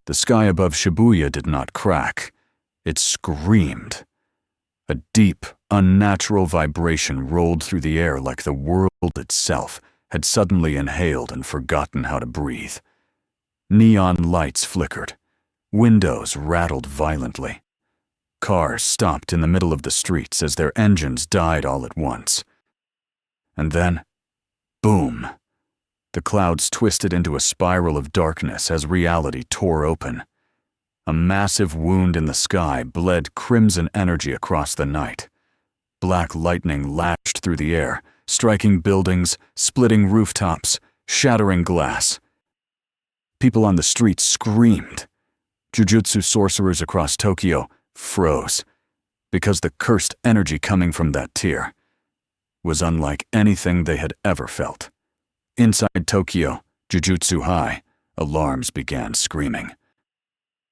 The sky above Shibuya did not crack. It screamed. A deep, unnatural vibration rolled through the air like the world itself had suddenly inhaled and forgotten how to breathe. Neon lights flickered. Windows rattled violently. Cars stopped in the middle of the streets as their engines died all at once. And then, boom! The clouds twisted into a spiral of darkness as reality tore open. A massive wound in the sky bled crimson energy across the night. Black lightning lashed through the air, striking buildings, splitting rooftops, shattering glass. People on the streets screamed. Jujutsu sorcerers across Tokyo froze, because the cursed energy coming from that tier was unlike anything they had ever felt. Inside Tokyo, Jujutsu High, alarms began screaming.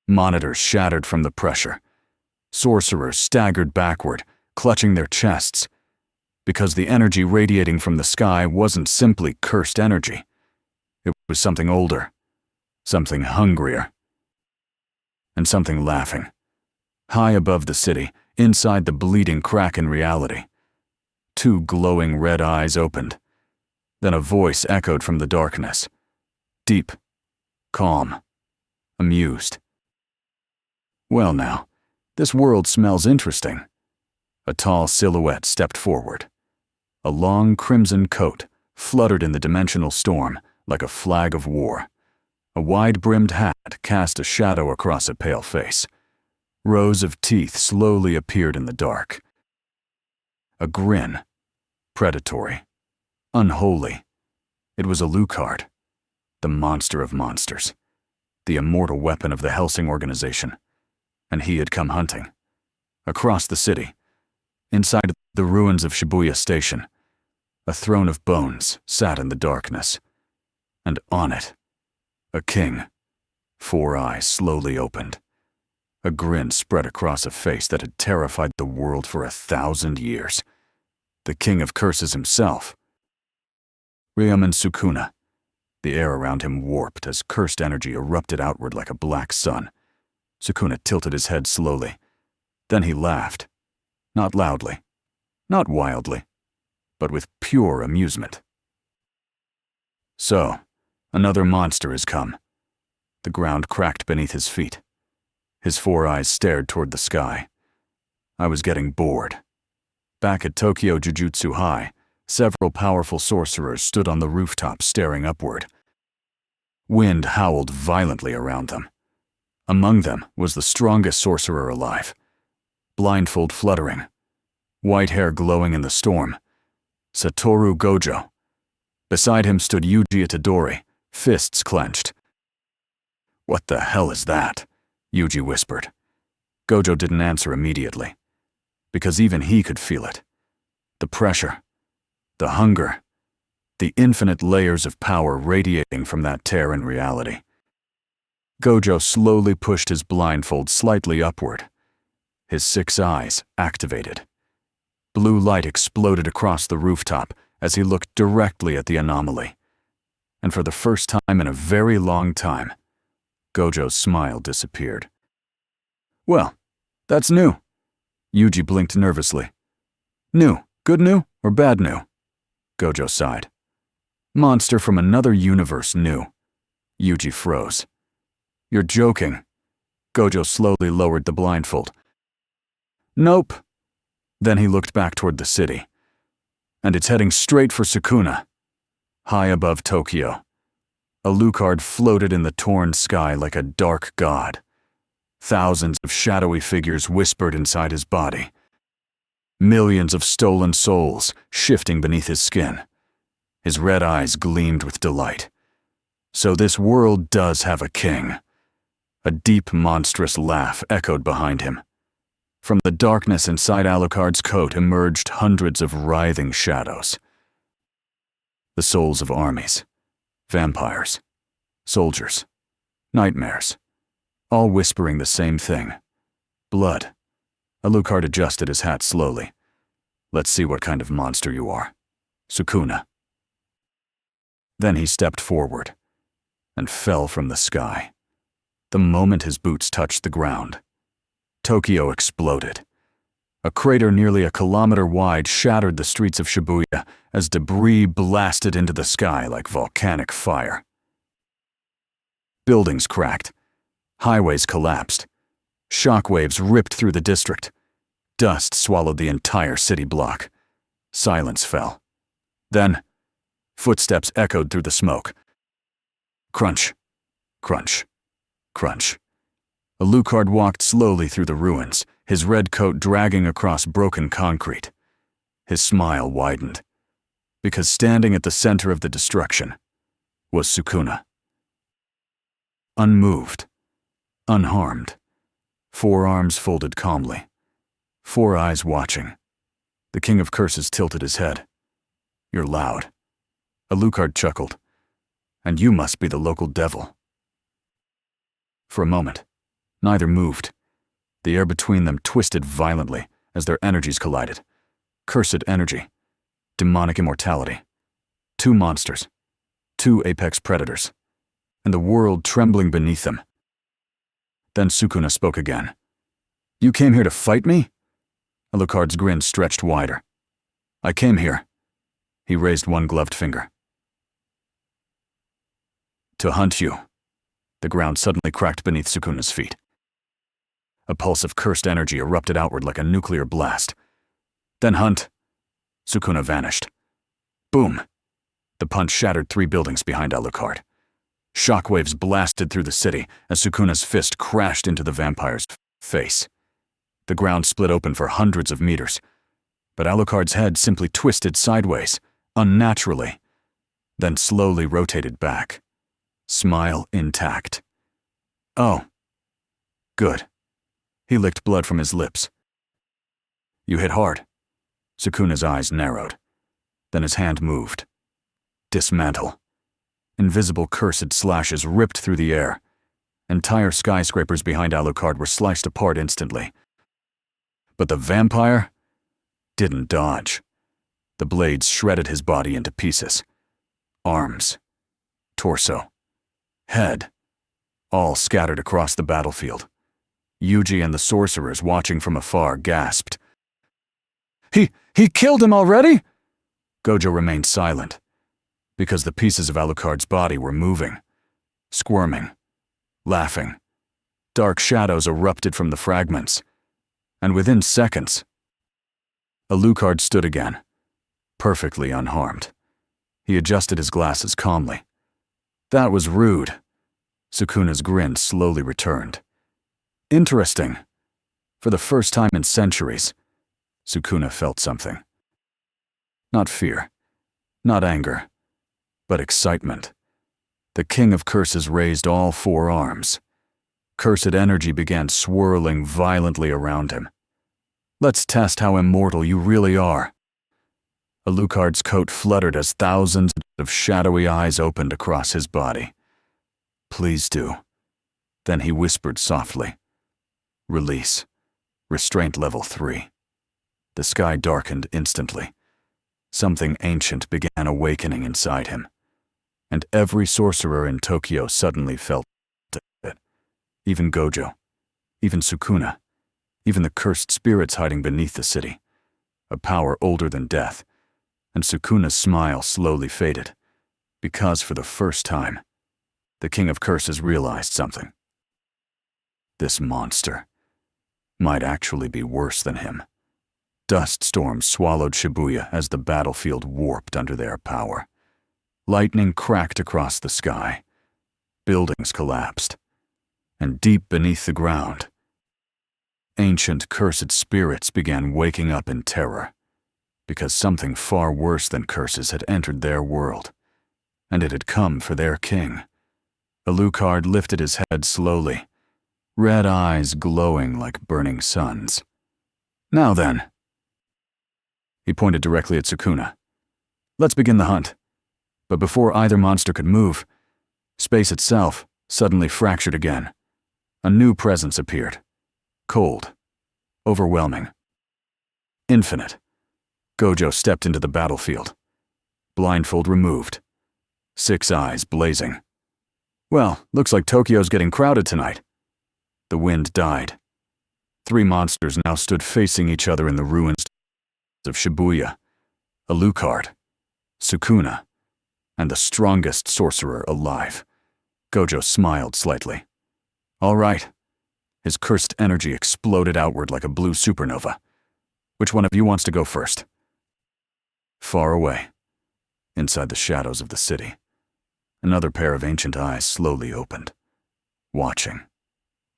Monitors shattered from the pressure. Sorcerers staggered backward, clutching their chests, because the energy radiating from the sky wasn't simply cursed energy. It was something older, something hungrier, and something laughing. High above the city, inside the bleeding crack in reality, two glowing red eyes opened. Then a voice echoed from the darkness. Deep, calm, amused. Well now, this world smells interesting. A tall silhouette stepped forward. A long crimson coat fluttered in the dimensional storm like a flag of war. A wide-brimmed hat cast a shadow across a pale face. Rows of teeth slowly appeared in the dark. A grin, predatory, unholy. It was Alucard, the monster of monsters, the immortal weapon of the Hellsing organization. And he had come hunting. Across the city, inside the ruins of Shibuya Station, a throne of bones sat in the darkness. And on it, a king. 4 eyes slowly opened. A grin spread across a face that had terrified the world for 1,000 years. The king of curses himself. Ryaman Sukuna. The air around him warped as cursed energy erupted outward like a black sun. Sukuna tilted his head slowly. Then he laughed. Not loudly, not wildly, but with pure amusement. So, another monster has come. The ground cracked beneath his feet. His 4 eyes stared toward the sky. I was getting bored. Back at Tokyo Jujutsu High, several powerful sorcerers stood on the rooftop staring upward. Wind howled violently around them. Among them was the strongest sorcerer alive. Blindfold fluttering, white hair glowing in the storm. Satoru Gojo. Beside him stood Yuji Itadori, fists clenched. "What the hell is that?" Yuji whispered. Gojo didn't answer immediately, because even he could feel it. The pressure, the hunger, the infinite layers of power radiating from that tear in reality. Gojo slowly pushed his blindfold slightly upward. His 6 eyes activated. Blue light exploded across the rooftop as he looked directly at the anomaly. And for the first time in a very long time, Gojo's smile disappeared. "Well, that's new." Yuji blinked nervously. "New? Good new or bad new?" Gojo sighed. "Monster from another universe new." Yuji froze. "You're joking." Gojo slowly lowered the blindfold. "Nope." Then he looked back toward the city. "And it's heading straight for Sukuna." High above Tokyo, Alucard floated in the torn sky like a dark god. Thousands of shadowy figures whispered inside his body. Millions of stolen souls shifting beneath his skin. His red eyes gleamed with delight. So this world does have a king. A deep, monstrous laugh echoed behind him. From the darkness inside Alucard's coat emerged hundreds of writhing shadows. The souls of armies, vampires, soldiers, nightmares, all whispering the same thing. Blood. Alucard adjusted his hat slowly. "Let's see what kind of monster you are. Sukuna." Then he stepped forward and fell from the sky. the moment his boots touched the ground. Tokyo exploded. A crater nearly a kilometer wide shattered the streets of Shibuya as debris blasted into the sky like volcanic fire. Buildings cracked. Highways collapsed. Shockwaves ripped through the district. Dust swallowed the entire city block. Silence fell. Then, footsteps echoed through the smoke. Crunch, crunch, crunch. Alucard walked slowly through the ruins, his red coat dragging across broken concrete. His smile widened, because standing at the center of the destruction was Sukuna. Unmoved, unharmed, 4 arms folded calmly, 4 eyes watching. The King of Curses tilted his head. "You're loud." Alucard chuckled. "And you must be the local devil." For a moment, neither moved. The air between them twisted violently as their energies collided. Cursed energy, demonic immortality. 2 monsters, 2 apex predators, and the world trembling beneath them. Then Sukuna spoke again. "You came here to fight me?" Alucard's grin stretched wider. "I came here." He raised one gloved finger. "To hunt you." The ground suddenly cracked beneath Sukuna's feet. A pulse of cursed energy erupted outward like a nuclear blast. "Then hunt." Sukuna vanished. Boom! The punch shattered 3 buildings behind Alucard. Shockwaves blasted through the city as Sukuna's fist crashed into the vampire's face. The ground split open for hundreds of meters, but Alucard's head simply twisted sideways, unnaturally, then slowly rotated back. Smile intact. "Oh. Good." He licked blood from his lips. "You hit hard." Sukuna's eyes narrowed. Then his hand moved. Dismantle. Invisible cursed slashes ripped through the air. Entire skyscrapers behind Alucard were sliced apart instantly. But the vampire didn't dodge. The blades shredded his body into pieces. Arms, torso, head, all scattered across the battlefield. Yuji and the sorcerers watching from afar gasped. He killed him already?" Gojo remained silent, because the pieces of Alucard's body were moving, squirming, laughing. Dark shadows erupted from the fragments, and within seconds, Alucard stood again, perfectly unharmed. He adjusted his glasses calmly. "That was rude." Sukuna's grin slowly returned. "Interesting." For the first time in centuries, Sukuna felt something. Not fear, not anger, but excitement. The King of Curses raised all 4 arms. Cursed energy began swirling violently around him. "Let's test how immortal you really are." Alucard's coat fluttered as thousands of shadowy eyes opened across his body. "Please do." Then he whispered softly. "Release. Restraint level 3. The sky darkened instantly. Something ancient began awakening inside him, and every sorcerer in Tokyo suddenly felt it. Even Gojo, even Sukuna, even the cursed spirits hiding beneath the city. A power older than death, and Sukuna's smile slowly faded, because for the first time, the King of Curses realized something. This monster might actually be worse than him. Dust storms swallowed Shibuya as the battlefield warped under their power. Lightning cracked across the sky. Buildings collapsed. And deep beneath the ground, ancient cursed spirits began waking up in terror, because something far worse than curses had entered their world, and it had come for their king. Alucard lifted his head slowly, red eyes glowing like burning suns. "Now then." He pointed directly at Sukuna. "Let's begin the hunt." But before either monster could move, space itself suddenly fractured again. A new presence appeared. Cold. Overwhelming. Infinite. Gojo stepped into the battlefield. Blindfold removed. 6 eyes blazing. "Well, looks like Tokyo's getting crowded tonight." The wind died. 3 monsters now stood facing each other in the ruins of Shibuya: Alucard, Sukuna, and the strongest sorcerer alive. Gojo smiled slightly. All right. His cursed energy exploded outward like a blue supernova. Which one of you wants to go first? Far away, inside the shadows of the city, another pair of ancient eyes slowly opened, watching,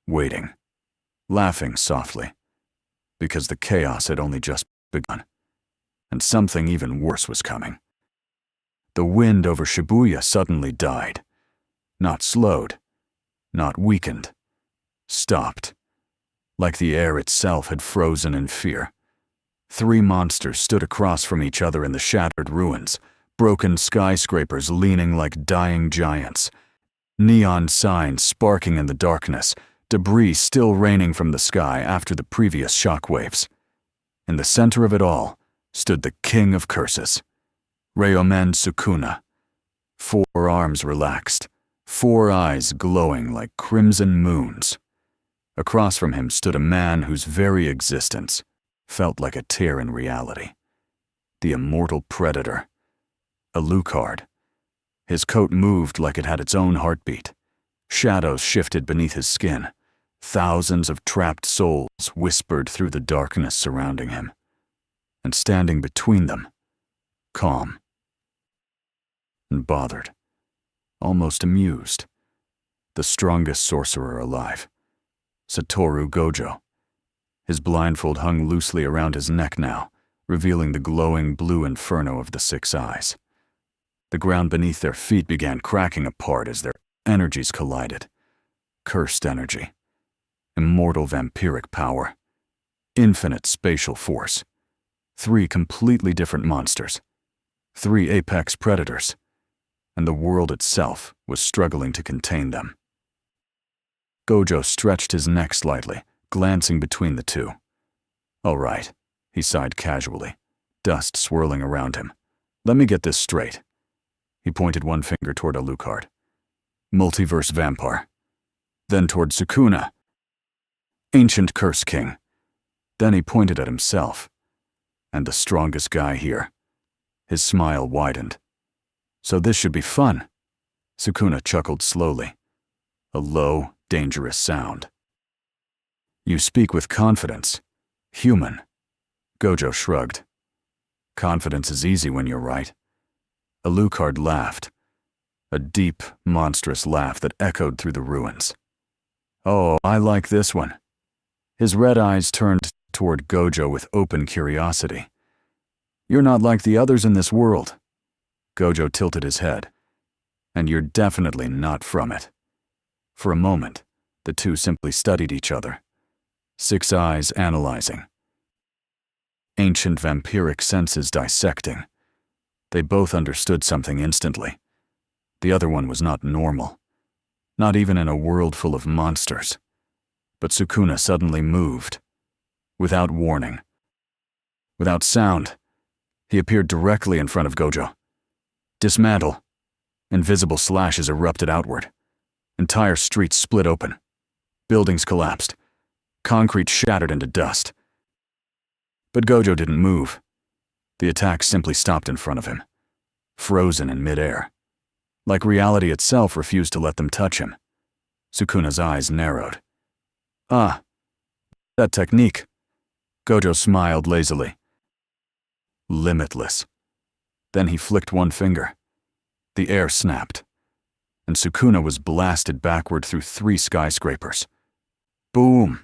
waiting, laughing softly, because the chaos had only just begun, and something even worse was coming. The wind over Shibuya suddenly died, not slowed, not weakened, stopped, like the air itself had frozen in fear. 3 monsters stood across from each other in the shattered ruins, broken skyscrapers leaning like dying giants, neon signs sparking in the darkness, debris still raining from the sky after the previous shockwaves. In the center of it all stood the King of Curses, Ryomen Sukuna, 4 arms relaxed, 4 eyes glowing like crimson moons. Across from him stood a man whose very existence felt like a tear in reality. The immortal predator, Alucard. His coat moved like it had its own heartbeat. Shadows shifted beneath his skin. Thousands of trapped souls whispered through the darkness surrounding him. And standing between them, calm and bothered, almost amused, the strongest sorcerer alive, Satoru Gojo. His blindfold hung loosely around his neck now, revealing the glowing blue inferno of the 6 eyes. The ground beneath their feet began cracking apart as their energies collided. Cursed energy, immortal vampiric power, infinite spatial force. 3 completely different monsters, 3 apex predators, and the world itself was struggling to contain them. Gojo stretched his neck slightly, glancing between the 2. All right, he sighed casually, dust swirling around him. Let me get this straight. He pointed one finger toward Alucard. Multiverse vampire. Then toward Sukuna, ancient curse king. Then he pointed at himself. And the strongest guy here. His smile widened. So this should be fun. Sukuna chuckled slowly. A low, dangerous sound. You speak with confidence. Human. Gojo shrugged. Confidence is easy when you're right. Alucard laughed. A deep, monstrous laugh that echoed through the ruins. Oh, I like this one. His red eyes turned toward Gojo with open curiosity. You're not like the others in this world. Gojo tilted his head. And you're definitely not from it. For a moment, the 2 simply studied each other. 6 eyes analyzing. Ancient vampiric senses dissecting. They both understood something instantly. The other one was not normal. Not even in a world full of monsters. But Sukuna suddenly moved. Without warning. Without sound. He appeared directly in front of Gojo. Dismantle. Invisible slashes erupted outward. Entire streets split open. Buildings collapsed. Concrete shattered into dust. But Gojo didn't move. The attack simply stopped in front of him, frozen in midair. Like reality itself refused to let them touch him. Sukuna's eyes narrowed. Ah, that technique. Gojo smiled lazily. Limitless. Then he flicked one finger. The air snapped, and Sukuna was blasted backward through 3 skyscrapers. Boom!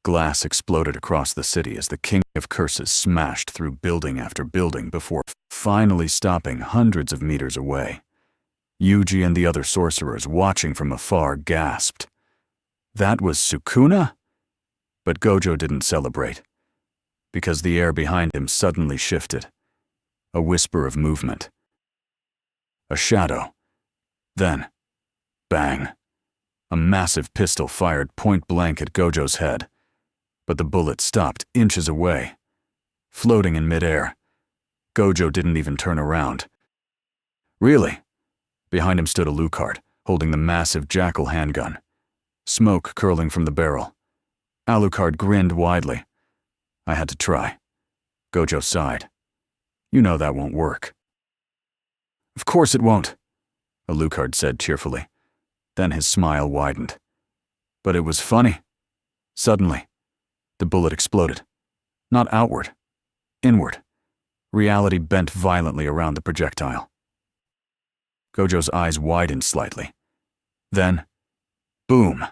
Glass exploded across the city as the King of Curses smashed through building after building before finally stopping hundreds of meters away. Yuji and the other sorcerers watching from afar gasped. That was Sukuna? But Gojo didn't celebrate, because the air behind him suddenly shifted. A whisper of movement. A shadow. Then, bang. A massive pistol fired point blank at Gojo's head. But the bullet stopped inches away. Floating in midair. Gojo didn't even turn around. Really? Behind him stood Alucard, holding the massive jackal handgun. smoke curling from the barrel. Alucard grinned widely. I had to try. Gojo sighed. You know that won't work. Of course it won't, Alucard said cheerfully. Then his smile widened. But it was funny. Suddenly, the bullet exploded. Not outward, inward. Reality bent violently around the projectile. Gojo's eyes widened slightly. Then, boom!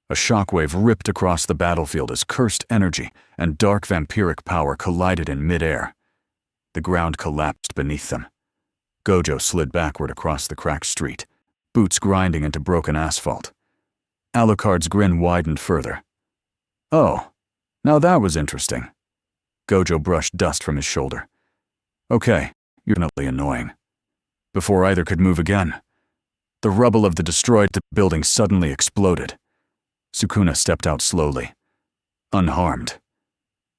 A shockwave ripped across the battlefield as cursed energy and dark vampiric power collided in midair. The ground collapsed beneath them. Gojo slid backward across the cracked street, boots grinding into broken asphalt. Alucard's grin widened further. Oh, now that was interesting. Gojo brushed dust from his shoulder. Okay, you're definitely annoying. Before either could move again, the rubble of the destroyed building suddenly exploded. Sukuna stepped out slowly, unharmed.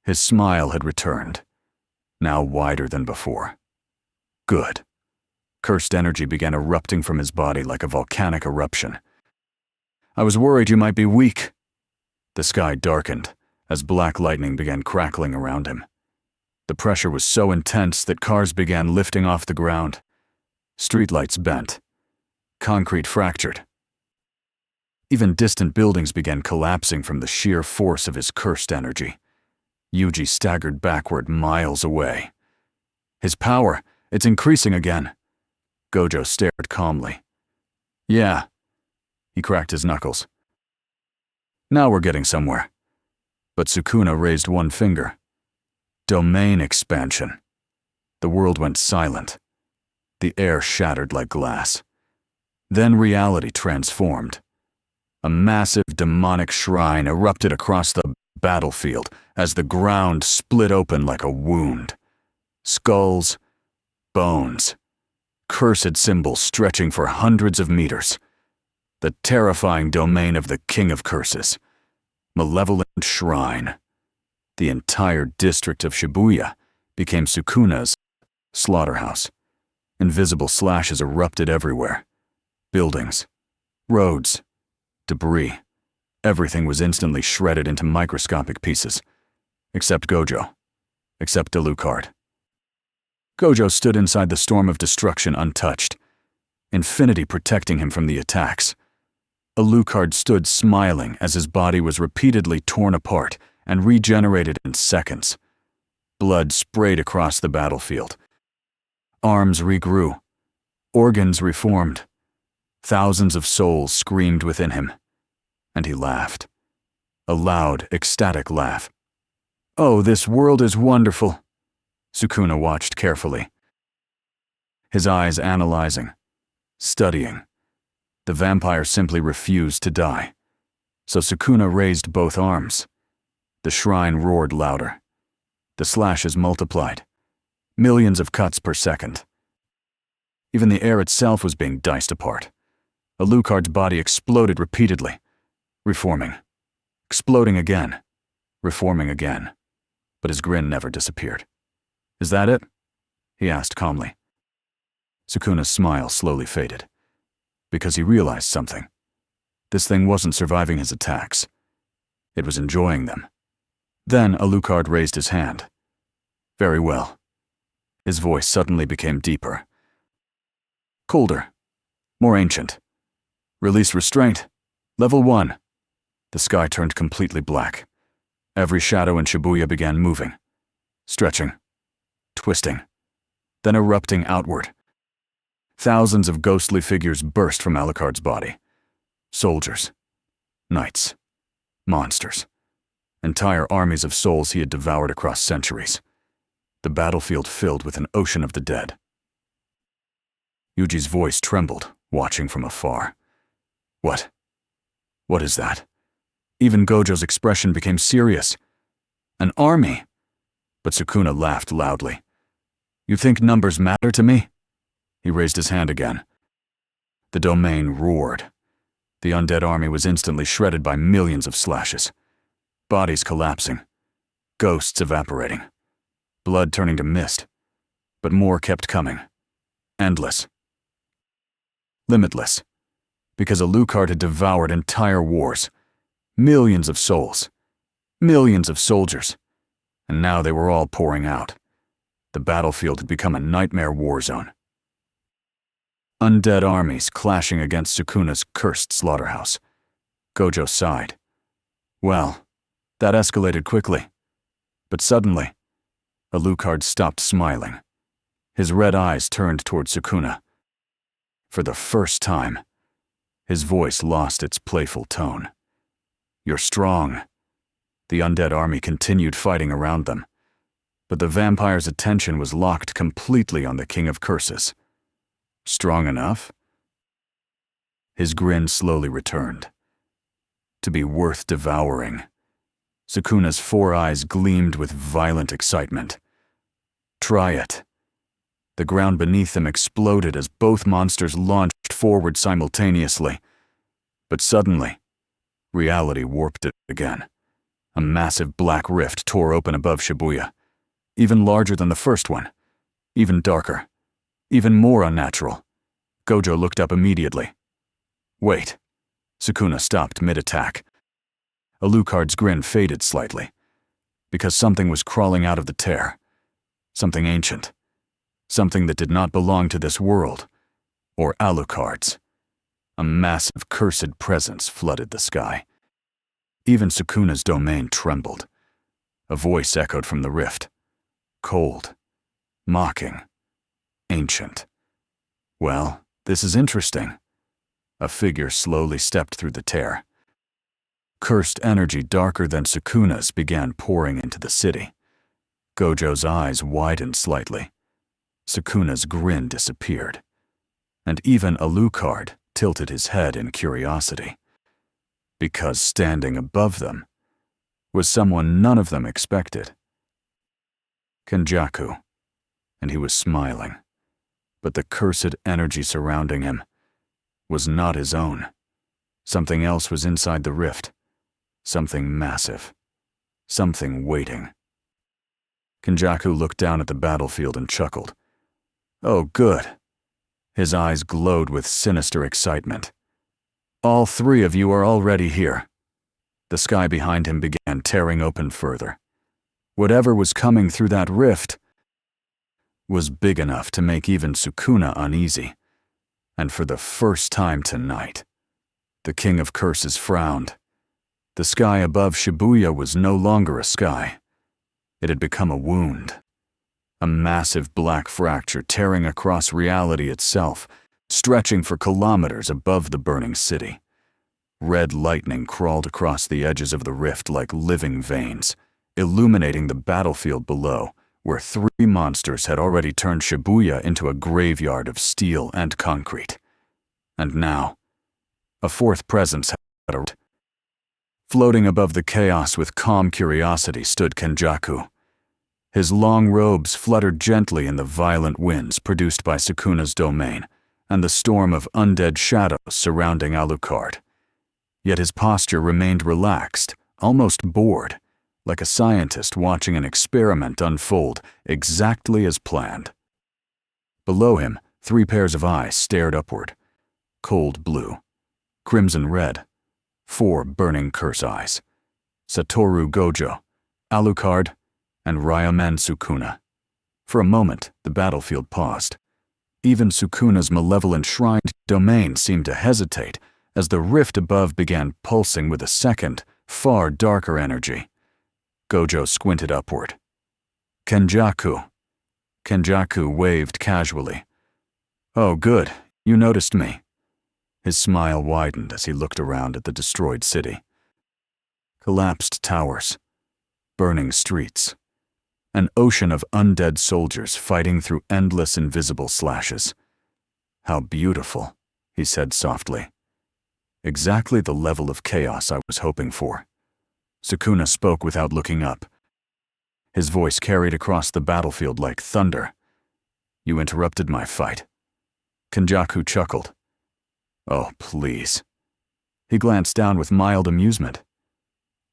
His smile had returned, now wider than before. Good. Cursed energy began erupting from his body like a volcanic eruption. I was worried you might be weak. The sky darkened as black lightning began crackling around him. The pressure was so intense that cars began lifting off the ground. Streetlights bent. Concrete fractured. Even distant buildings began collapsing from the sheer force of his cursed energy. Yuji staggered backward miles away. His power, it's increasing again. Gojo stared calmly. Yeah. He cracked his knuckles. Now we're getting somewhere. But Sukuna raised one finger. Domain expansion. The world went silent. The air shattered like glass. Then reality transformed. A massive demonic shrine erupted across the battlefield as the ground split open like a wound. Skulls, bones, cursed symbols stretching for hundreds of meters. The terrifying domain of the King of Curses. Malevolent shrine. The entire district of Shibuya became Sukuna's slaughterhouse. Invisible slashes erupted everywhere. Buildings, roads, debris. Everything was instantly shredded into microscopic pieces. Except Gojo. Except Alucard. Gojo stood inside the storm of destruction untouched. Infinity protecting him from the attacks. Alucard stood smiling as his body was repeatedly torn apart and regenerated in seconds. Blood sprayed across the battlefield. Arms regrew. Organs reformed. Thousands of souls screamed within him. And he laughed. A loud, ecstatic laugh. Oh, this world is wonderful. Sukuna watched carefully. His eyes analyzing, studying. The vampire simply refused to die. So Sukuna raised both arms. The shrine roared louder. The slashes multiplied. Millions of cuts per second. Even the air itself was being diced apart. Alucard's body exploded repeatedly, reforming, exploding again, reforming again. But his grin never disappeared. Is that it? He asked calmly. Sukuna's smile slowly faded, because he realized something. This thing wasn't surviving his attacks. It was enjoying them. Then Alucard raised his hand. Very well. His voice suddenly became deeper. Colder. More ancient. Release restraint. Level 1. The sky turned completely black. Every shadow in Shibuya began moving. Stretching. Twisting. Then erupting outward. Thousands of ghostly figures burst from Alucard's body. Soldiers. Knights. Monsters. Entire armies of souls he had devoured across centuries. The battlefield filled with an ocean of the dead. Yuji's voice trembled, watching from afar. What? What is that? Even Gojo's expression became serious. An army! But Sukuna laughed loudly. You think numbers matter to me? He raised his hand again. The domain roared. The undead army was instantly shredded by millions of slashes. Bodies collapsing. Ghosts evaporating. Blood turning to mist. But more kept coming. Endless. Limitless. because Alucard had devoured entire wars, millions of souls, millions of soldiers, and now they were all pouring out. The battlefield had become a nightmare war zone. Undead armies clashing against Sukuna's cursed slaughterhouse. Gojo sighed. Well, that escalated quickly. But suddenly, Alucard stopped smiling. His red eyes turned toward Sukuna. For the first time, his voice lost its playful tone. You're strong. The undead army continued fighting around them, but the vampire's attention was locked completely on the King of Curses. Strong enough? His grin slowly returned. To be worth devouring. Sukuna's 4 eyes gleamed with violent excitement. Try it. The ground beneath them exploded as both monsters launched forward simultaneously. But suddenly, reality warped it again. A massive black rift tore open above Shibuya, even larger than the first one, even darker, even more unnatural. Gojo looked up immediately. Wait. Sukuna stopped mid-attack. Alucard's grin faded slightly, because something was crawling out of the tear. Something ancient. Something that did not belong to this world, or Alucard's. A massive cursed presence flooded the sky. Even Sukuna's domain trembled. A voice echoed from the rift. Cold. Mocking. Ancient. Well, this is interesting. A figure slowly stepped through the tear. Cursed energy darker than Sukuna's began pouring into the city. Gojo's eyes widened slightly. Sukuna's grin disappeared. And even Alucard tilted his head in curiosity. Because standing above them was someone none of them expected. Kenjaku. And he was smiling. But the cursed energy surrounding him was not his own. Something else was inside the rift. Something massive. Something waiting. Kenjaku looked down at the battlefield and chuckled. Oh, good. His eyes glowed with sinister excitement. All 3 of you are already here. The sky behind him began tearing open further. Whatever was coming through that rift was big enough to make even Sukuna uneasy. And for the first time tonight, the King of Curses frowned. The sky above Shibuya was no longer a sky. It had become a wound. A massive black fracture tearing across reality itself, stretching for kilometers above the burning city. Red lightning crawled across the edges of the rift like living veins, illuminating the battlefield below, where 3 monsters had already turned Shibuya into a graveyard of steel and concrete. And now, a 4th presence had arrived. Floating above the chaos with calm curiosity stood Kenjaku. His long robes fluttered gently in the violent winds produced by Sukuna's domain and the storm of undead shadows surrounding Alucard. Yet his posture remained relaxed, almost bored, like a scientist watching an experiment unfold exactly as planned. Below him, 3 pairs of eyes stared upward. Cold blue, crimson red, 4 burning curse eyes. Satoru Gojo, Alucard, and Ryomen Sukuna. For a moment, the battlefield paused. Even Sukuna's malevolent shrined domain seemed to hesitate as the rift above began pulsing with a second, far darker energy. Gojo squinted upward. Kenjaku. Kenjaku waved casually. Oh, good, you noticed me. His smile widened as he looked around at the destroyed city. Collapsed towers, burning streets, an ocean of undead soldiers fighting through endless invisible slashes. How beautiful, he said softly. Exactly the level of chaos I was hoping for. Sukuna spoke without looking up. His voice carried across the battlefield like thunder. You interrupted my fight. Kenjaku chuckled. Oh, please. He glanced down with mild amusement.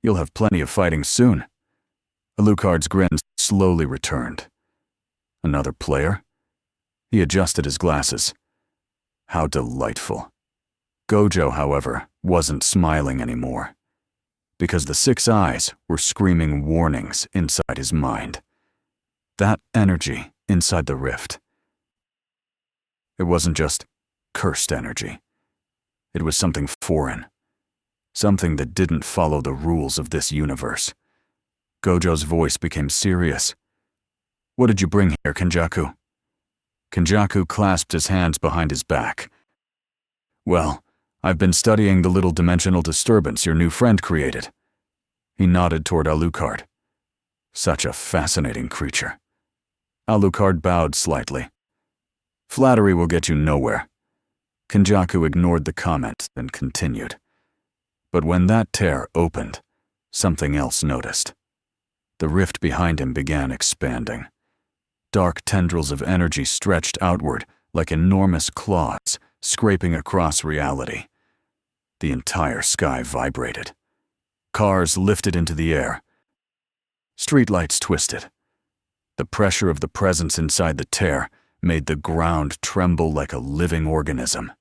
You'll have plenty of fighting soon. Alucard's grin slowly returned. Another player? He adjusted his glasses. How delightful. Gojo, however, wasn't smiling anymore, because the 6 eyes were screaming warnings inside his mind. That energy inside the rift. It wasn't just cursed energy. It was something foreign, something that didn't follow the rules of this universe. Gojo's voice became serious. "What did you bring here, Kenjaku?" Kenjaku clasped his hands behind his back. "Well, I've been studying the little dimensional disturbance your new friend created." He nodded toward Alucard. Such a fascinating creature. Alucard bowed slightly. "Flattery will get you nowhere." Kenjaku ignored the comment and continued. But when that tear opened, something else noticed. The rift behind him began expanding. Dark tendrils of energy stretched outward like enormous claws, scraping across reality. The entire sky vibrated. Cars lifted into the air. Streetlights twisted. The pressure of the presence inside the tear made the ground tremble like a living organism.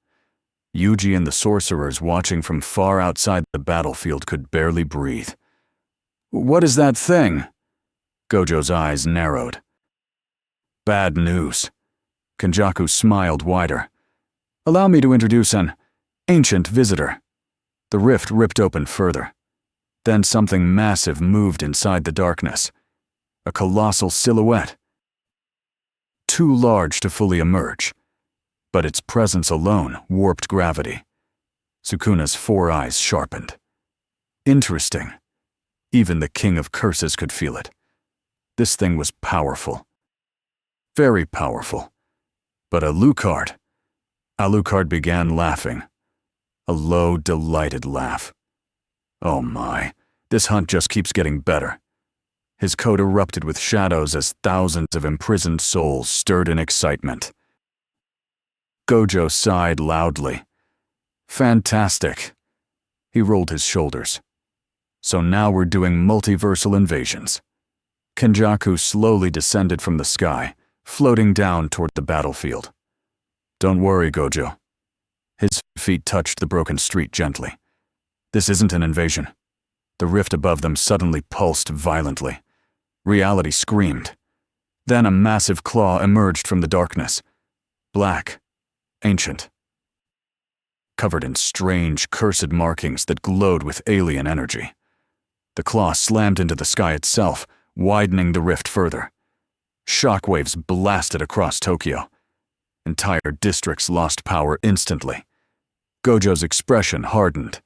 Yuji and the sorcerers watching from far outside the battlefield could barely breathe. "What is that thing?" Gojo's eyes narrowed. "Bad news." Kenjaku smiled wider. "Allow me to introduce an ancient visitor." The rift ripped open further. Then something massive moved inside the darkness. A colossal silhouette. Too large to fully emerge, but its presence alone warped gravity. Sukuna's 4 eyes sharpened. Interesting. Even the King of Curses could feel it. This thing was powerful. Very powerful. But Alucard began laughing. A low, delighted laugh. Oh my, this hunt just keeps getting better. His coat erupted with shadows as thousands of imprisoned souls stirred in excitement. Gojo sighed loudly. Fantastic. He rolled his shoulders. So now we're doing multiversal invasions. Kenjaku slowly descended from the sky, floating down toward the battlefield. Don't worry, Gojo. His feet touched the broken street gently. This isn't an invasion. The rift above them suddenly pulsed violently. Reality screamed. Then a massive claw emerged from the darkness. Black, ancient, covered in strange, cursed markings that glowed with alien energy. The claw slammed into the sky itself, widening the rift further. Shockwaves blasted across Tokyo. Entire districts lost power instantly. Gojo's expression hardened.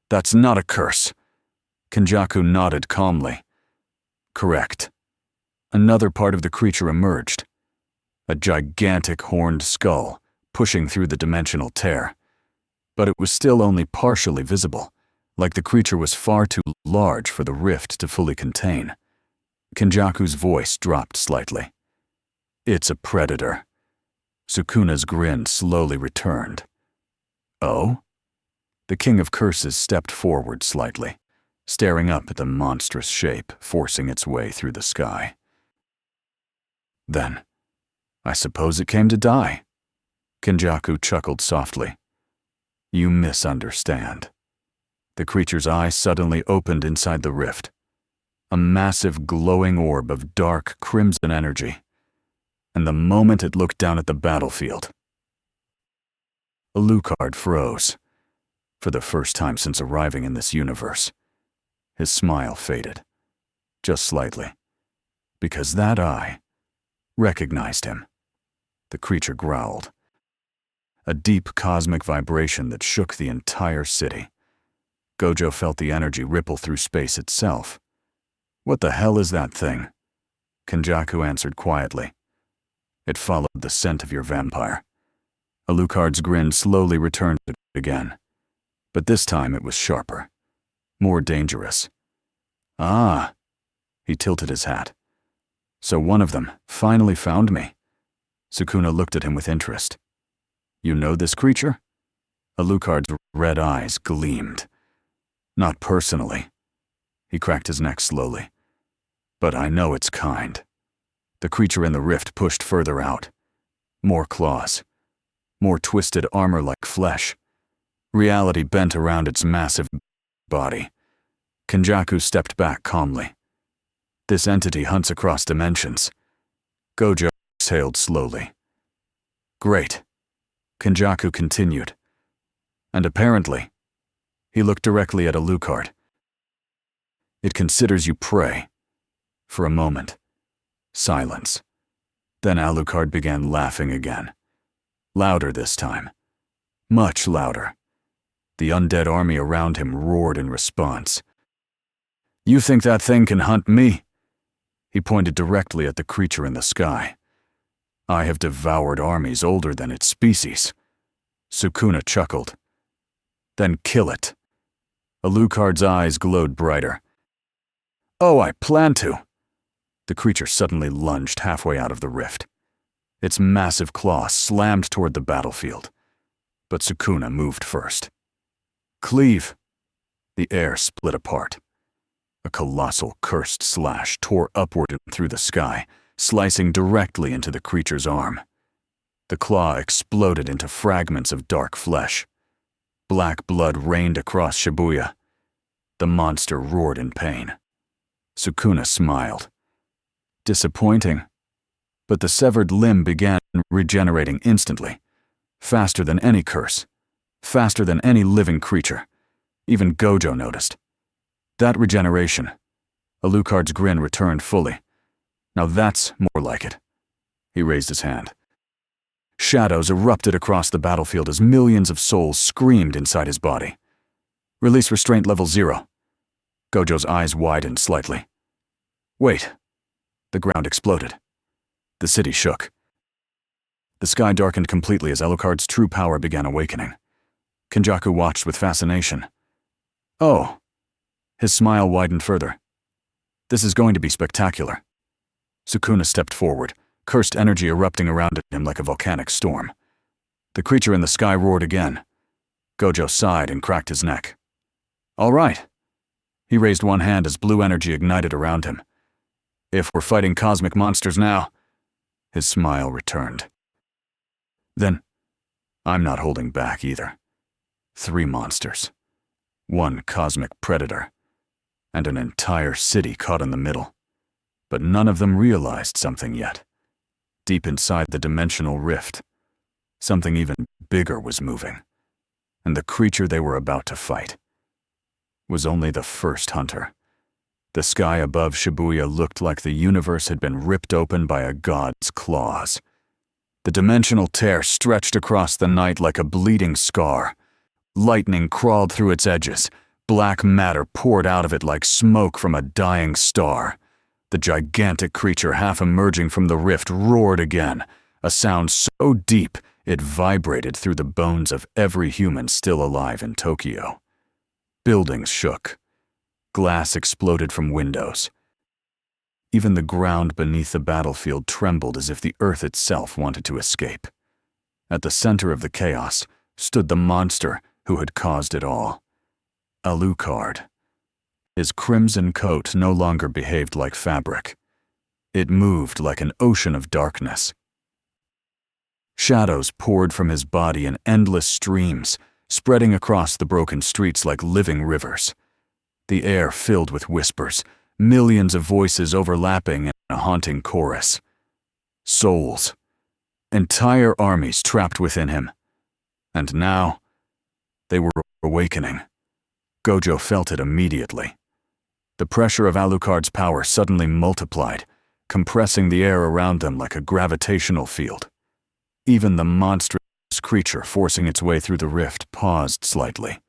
That's not a curse. Kenjaku nodded calmly. Correct. Another part of the creature emerged. A gigantic horned skull, pushing through the dimensional tear. But it was still only partially visible, like the creature was far too large for the rift to fully contain. Kenjaku's voice dropped slightly. It's a predator. Sukuna's grin slowly returned. Oh? The King of Curses stepped forward slightly, staring up at the monstrous shape forcing its way through the sky. Then, I suppose it came to die. Kenjaku chuckled softly. You misunderstand. The creature's eye suddenly opened inside the rift. A massive glowing orb of dark crimson energy. And the moment it looked down at the battlefield, Alucard froze. For the first time since arriving in this universe, his smile faded. Just slightly. Because that eye recognized him. The creature growled. A deep cosmic vibration that shook the entire city. Gojo felt the energy ripple through space itself. What the hell is that thing? Kenjaku answered quietly. It followed the scent of your vampire. Alucard's grin slowly returned again. But this time it was sharper. More dangerous. Ah. He tilted his hat. So one of them finally found me. Sukuna looked at him with interest. You know this creature? Alucard's red eyes gleamed. Not personally. He cracked his neck slowly. But I know its kind. The creature in the rift pushed further out. More claws. More twisted armor like flesh. Reality bent around its massive body. Kenjaku stepped back calmly. This entity hunts across dimensions. Gojo exhaled slowly. Great. Kenjaku continued. And apparently, he looked directly at Alucard. It considers you prey. For a moment, silence. Then Alucard began laughing again. Louder this time. Much louder. The undead army around him roared in response. You think that thing can hunt me? He pointed directly at the creature in the sky. I have devoured armies older than its species. Sukuna chuckled. Then kill it. Alucard's eyes glowed brighter. Oh, I plan to. The creature suddenly lunged halfway out of the rift. Its massive claw slammed toward the battlefield. But Sukuna moved first. Cleave. The air split apart. A colossal cursed slash tore upward and through the sky, slicing directly into the creature's arm. The claw exploded into fragments of dark flesh. Black blood rained across Shibuya. The monster roared in pain. Sukuna smiled. Disappointing. But the severed limb began regenerating instantly. Faster than any curse. Faster than any living creature. Even Gojo noticed. That regeneration. Alucard's grin returned fully. Now that's more like it. He raised his hand. Shadows erupted across the battlefield as millions of souls screamed inside his body. Release restraint level 0. Gojo's eyes widened slightly. Wait. The ground exploded. The city shook. The sky darkened completely as Alucard's true power began awakening. Kenjaku watched with fascination. Oh. His smile widened further. This is going to be spectacular. Sukuna stepped forward, cursed energy erupting around him like a volcanic storm. The creature in the sky roared again. Gojo sighed and cracked his neck. All right. He raised one hand as blue energy ignited around him. If we're fighting cosmic monsters now, his smile returned. Then, I'm not holding back either. 3 monsters. 1 cosmic predator. And an entire city caught in the middle. But none of them realized something yet. Deep inside the dimensional rift, something even bigger was moving. And the creature they were about to fight was only the first hunter. The sky above Shibuya looked like the universe had been ripped open by a god's claws. The dimensional tear stretched across the night like a bleeding scar. Lightning crawled through its edges. Black matter poured out of it like smoke from a dying star. The gigantic creature half emerging from the rift roared again, a sound so deep it vibrated through the bones of every human still alive in Tokyo. Buildings shook. Glass exploded from windows. Even the ground beneath the battlefield trembled as if the earth itself wanted to escape. At the center of the chaos stood the monster who had caused it all. Alucard. His crimson coat no longer behaved like fabric. It moved like an ocean of darkness. Shadows poured from his body in endless streams, spreading across the broken streets like living rivers. The air filled with whispers, millions of voices overlapping in a haunting chorus. Souls. Entire armies trapped within him. And now, they were awakening. Gojo felt it immediately. The pressure of Alucard's power suddenly multiplied, compressing the air around them like a gravitational field. Even the monstrous creature forcing its way through the rift paused slightly.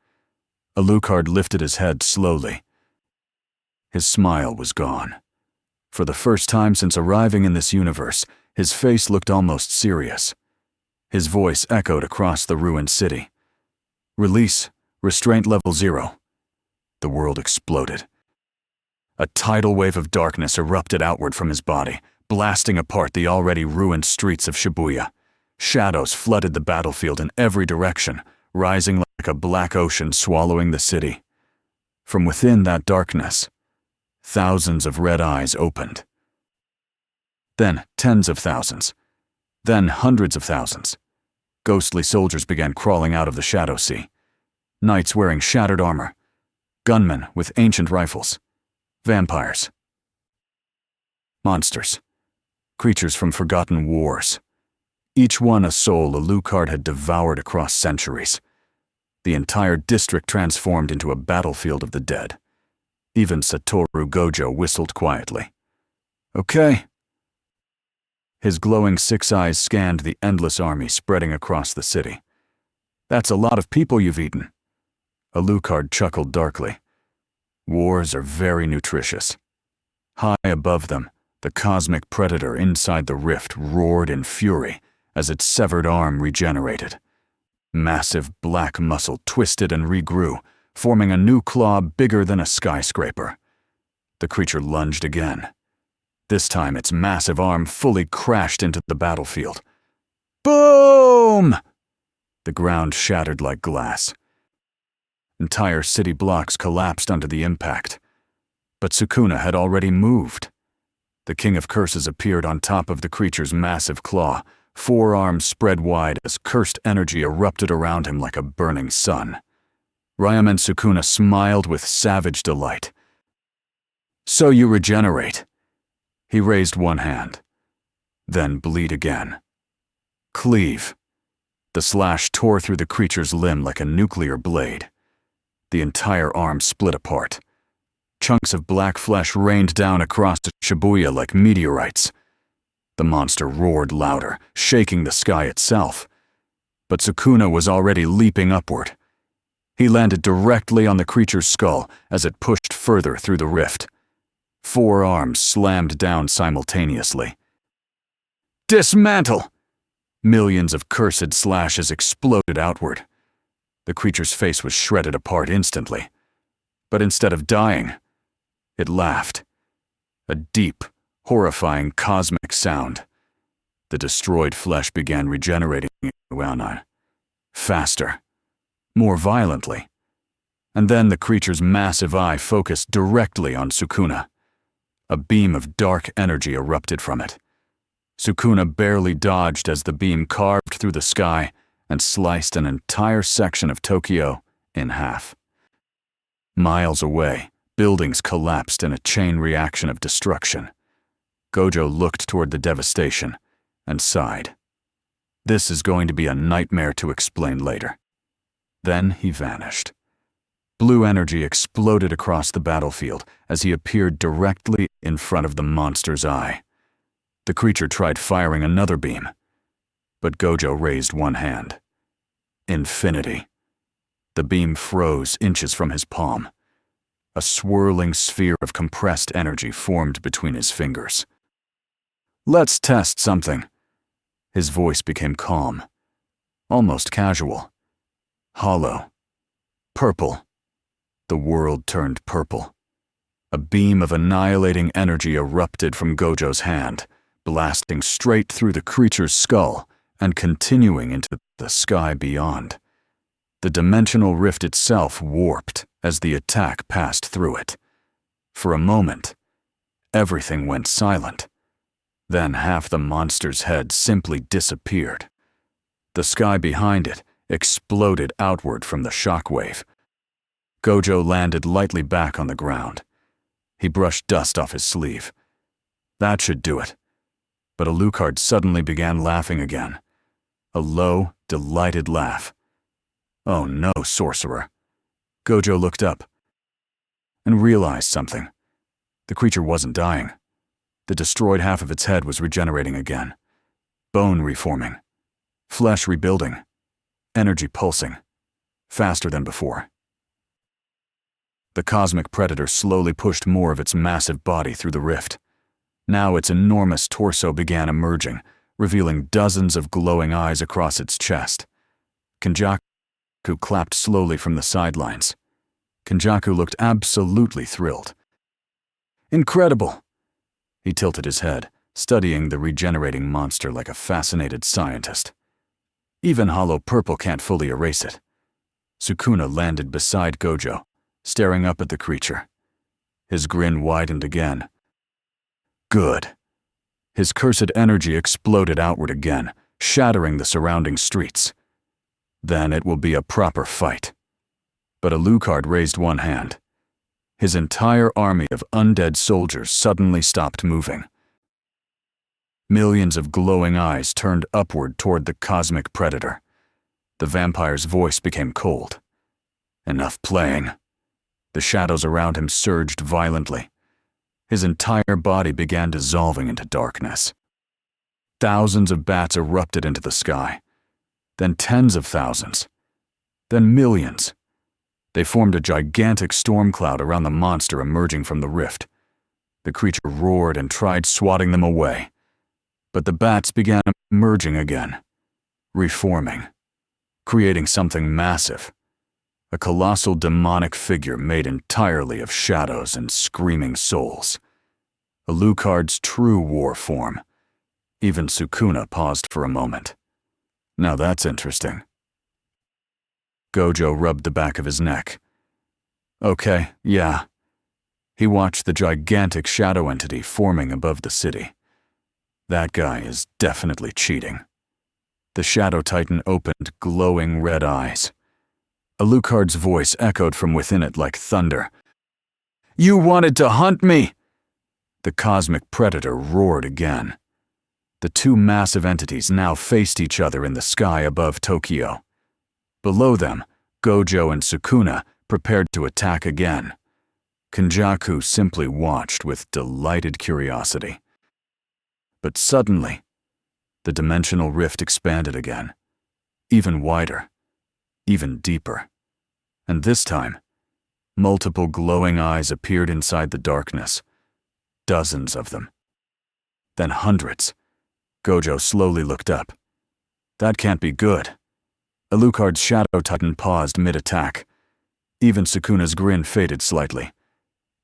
Alucard lifted his head slowly. His smile was gone. For the first time since arriving in this universe, his face looked almost serious. His voice echoed across the ruined city. Release, restraint level 0. The world exploded. A tidal wave of darkness erupted outward from his body, blasting apart the already ruined streets of Shibuya. Shadows flooded the battlefield in every direction, rising like a black ocean swallowing the city. From within that darkness, thousands of red eyes opened. Then tens of thousands. Then hundreds of thousands. Ghostly soldiers began crawling out of the shadow sea. knights wearing shattered armor, gunmen with ancient rifles, vampires, monsters, creatures from forgotten wars, each one a soul Alucard had devoured across centuries. The entire district transformed into a battlefield of the dead. Even Satoru Gojo whistled quietly. "Okay." His glowing six eyes scanned the endless army spreading across the city. "That's a lot of people you've eaten." Alucard chuckled darkly. Wars are very nutritious. High above them, the cosmic predator inside the rift roared in fury as its severed arm regenerated. Massive black muscle twisted and regrew, forming a new claw bigger than a skyscraper. The creature lunged again. This time its massive arm fully crashed into the battlefield. Boom! The ground shattered like glass. Entire city blocks collapsed under the impact. But Sukuna had already moved. The King of Curses appeared on top of the creature's massive claw, forearms spread wide as cursed energy erupted around him like a burning sun. Ryaman Sukuna smiled with savage delight. "So you regenerate." He raised one hand. Then bleed again. Cleave. The slash tore through the creature's limb like a nuclear blade. The entire arm split apart. Chunks of black flesh rained down across Shibuya like meteorites. The monster roared louder, shaking the sky itself. But Sukuna was already leaping upward. He landed directly on the creature's skull as it pushed further through the rift. Four arms slammed down simultaneously. Dismantle! Millions of cursed slashes exploded outward. The creature's face was shredded apart instantly. But instead of dying, it laughed. A deep, horrifying cosmic sound. The destroyed flesh began regenerating faster, more violently. And then the creature's massive eye focused directly on Sukuna. A beam of dark energy erupted from it. Sukuna barely dodged as the beam carved through the sky and sliced an entire section of Tokyo in half. Miles away, buildings collapsed in a chain reaction of destruction. Gojo looked toward the devastation and sighed. This is going to be a nightmare to explain later. Then he vanished. Blue energy exploded across the battlefield as he appeared directly in front of the monster's eye. The creature tried firing another beam, but Gojo raised one hand. Infinity. The beam froze inches from his palm. A swirling sphere of compressed energy formed between his fingers. "Let's test something." His voice became calm, almost casual. Hollow. Purple. The world turned purple. A beam of annihilating energy erupted from Gojo's hand, blasting straight through the creature's skull and continuing into the sky beyond. The dimensional rift itself warped as the attack passed through it. For a moment, everything went silent. Then half the monster's head simply disappeared. The sky behind it exploded outward from the shockwave. Gojo landed lightly back on the ground. He brushed dust off his sleeve. That should do it. But Alucard suddenly began laughing again. A low, delighted laugh. "Oh no, sorcerer." Gojo looked up and realized something. The creature wasn't dying. The destroyed half of its head was regenerating again. Bone reforming. Flesh rebuilding. Energy pulsing. Faster than before. The cosmic predator slowly pushed more of its massive body through the rift. Now its enormous torso began emerging, revealing dozens of glowing eyes across its chest. Kenjaku clapped slowly from the sidelines. Kenjaku looked absolutely thrilled. "Incredible!" He tilted his head, studying the regenerating monster like a fascinated scientist. Even hollow purple can't fully erase it. Sukuna landed beside Gojo, staring up at the creature. His grin widened again. Good. His cursed energy exploded outward again, shattering the surrounding streets. Then it will be a proper fight. But Alucard raised one hand. His entire army of undead soldiers suddenly stopped moving. Millions of glowing eyes turned upward toward the cosmic predator. The vampire's voice became cold. Enough playing. The shadows around him surged violently. His entire body began dissolving into darkness. Thousands of bats erupted into the sky. Then tens of thousands. Then millions. They formed a gigantic storm cloud around the monster emerging from the rift. The creature roared and tried swatting them away. But the bats began emerging again, reforming, creating something massive. A colossal demonic figure made entirely of shadows and screaming souls. Alucard's true war form. Even Sukuna paused for a moment. Now that's interesting. Gojo rubbed the back of his neck. Okay, yeah. He watched the gigantic shadow entity forming above the city. That guy is definitely cheating. The Shadow Titan opened glowing red eyes. Alucard's voice echoed from within it like thunder. You wanted to hunt me! The cosmic predator roared again. The two massive entities now faced each other in the sky above Tokyo. Below them, Gojo and Sukuna prepared to attack again. Kenjaku simply watched with delighted curiosity. But suddenly, the dimensional rift expanded again, even wider, even deeper. And this time, multiple glowing eyes appeared inside the darkness. Dozens of them. Then hundreds. Gojo slowly looked up. That can't be good. Alucard's Shadow Titan paused mid-attack. Even Sukuna's grin faded slightly,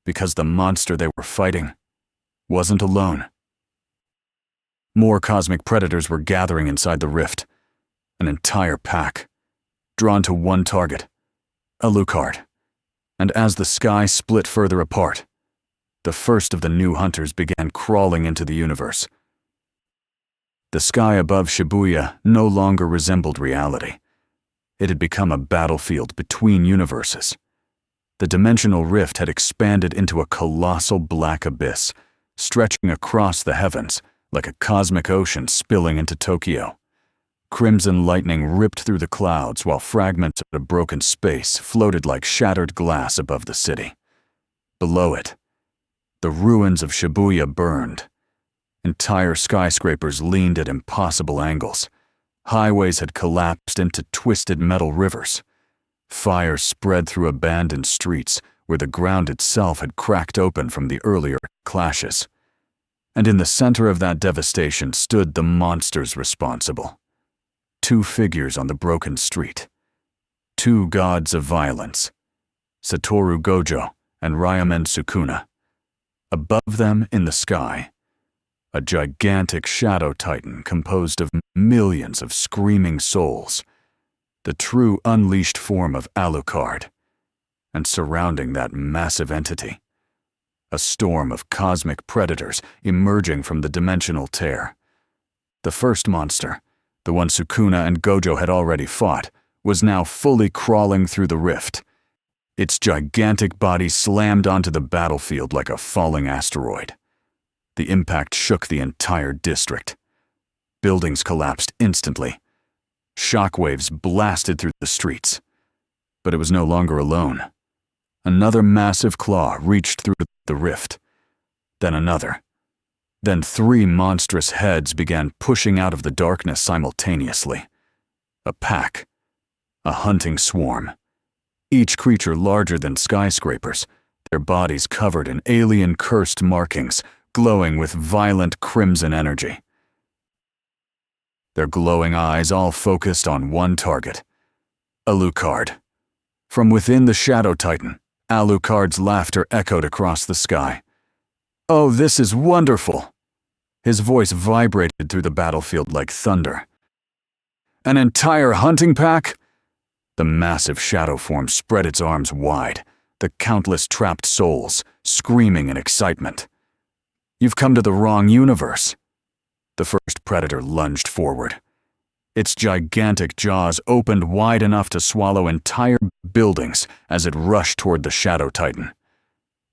because the monster they were fighting wasn't alone. More cosmic predators were gathering inside the rift. An entire pack, drawn to one target, Alucard. And as the sky split further apart, the first of the new hunters began crawling into the universe. The sky above Shibuya no longer resembled reality. It had become a battlefield between universes. The dimensional rift had expanded into a colossal black abyss, stretching across the heavens like a cosmic ocean spilling into Tokyo. Crimson lightning ripped through the clouds while fragments of a broken space floated like shattered glass above the city. Below it, the ruins of Shibuya burned. Entire skyscrapers leaned at impossible angles. Highways had collapsed into twisted metal rivers. Fire spread through abandoned streets where the ground itself had cracked open from the earlier clashes. And in the center of that devastation stood the monsters responsible. Two figures on the broken street. Two gods of violence. Satoru Gojo and Ryomen Sukuna. Above them in the sky, a gigantic shadow titan composed of millions of screaming souls. The true unleashed form of Alucard. And surrounding that massive entity, a storm of cosmic predators emerging from the dimensional tear. The first monster, the one Sukuna and Gojo had already fought, was now fully crawling through the rift. Its gigantic body slammed onto the battlefield like a falling asteroid. The impact shook the entire district. Buildings collapsed instantly. Shockwaves blasted through the streets. But it was no longer alone. Another massive claw reached through the rift. Then another. Then three monstrous heads began pushing out of the darkness simultaneously. A pack. A hunting swarm. Each creature larger than skyscrapers, their bodies covered in alien-cursed markings, glowing with violent crimson energy. Their glowing eyes all focused on one target. Alucard. From within the Shadow Titan, Alucard's laughter echoed across the sky. Oh, this is wonderful! His voice vibrated through the battlefield like thunder. An entire hunting pack? The massive shadow form spread its arms wide, the countless trapped souls screaming in excitement. You've come to the wrong universe. The first predator lunged forward. Its gigantic jaws opened wide enough to swallow entire buildings as it rushed toward the Shadow Titan.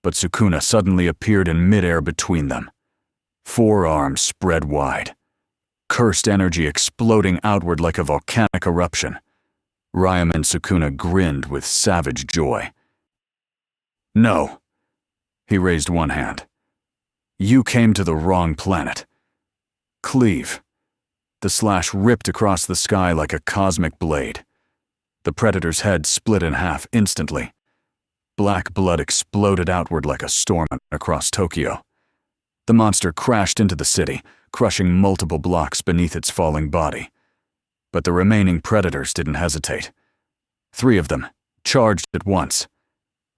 But Sukuna suddenly appeared in midair between them. Forearms spread wide, cursed energy exploding outward like a volcanic eruption. Ryaman Sukuna grinned with savage joy. "No." He raised one hand. "You came to the wrong planet. Cleave." The slash ripped across the sky like a cosmic blade. The predator's head split in half instantly. Black blood exploded outward like a storm across Tokyo. The monster crashed into the city, crushing multiple blocks beneath its falling body. But the remaining predators didn't hesitate. 3 of them charged at once,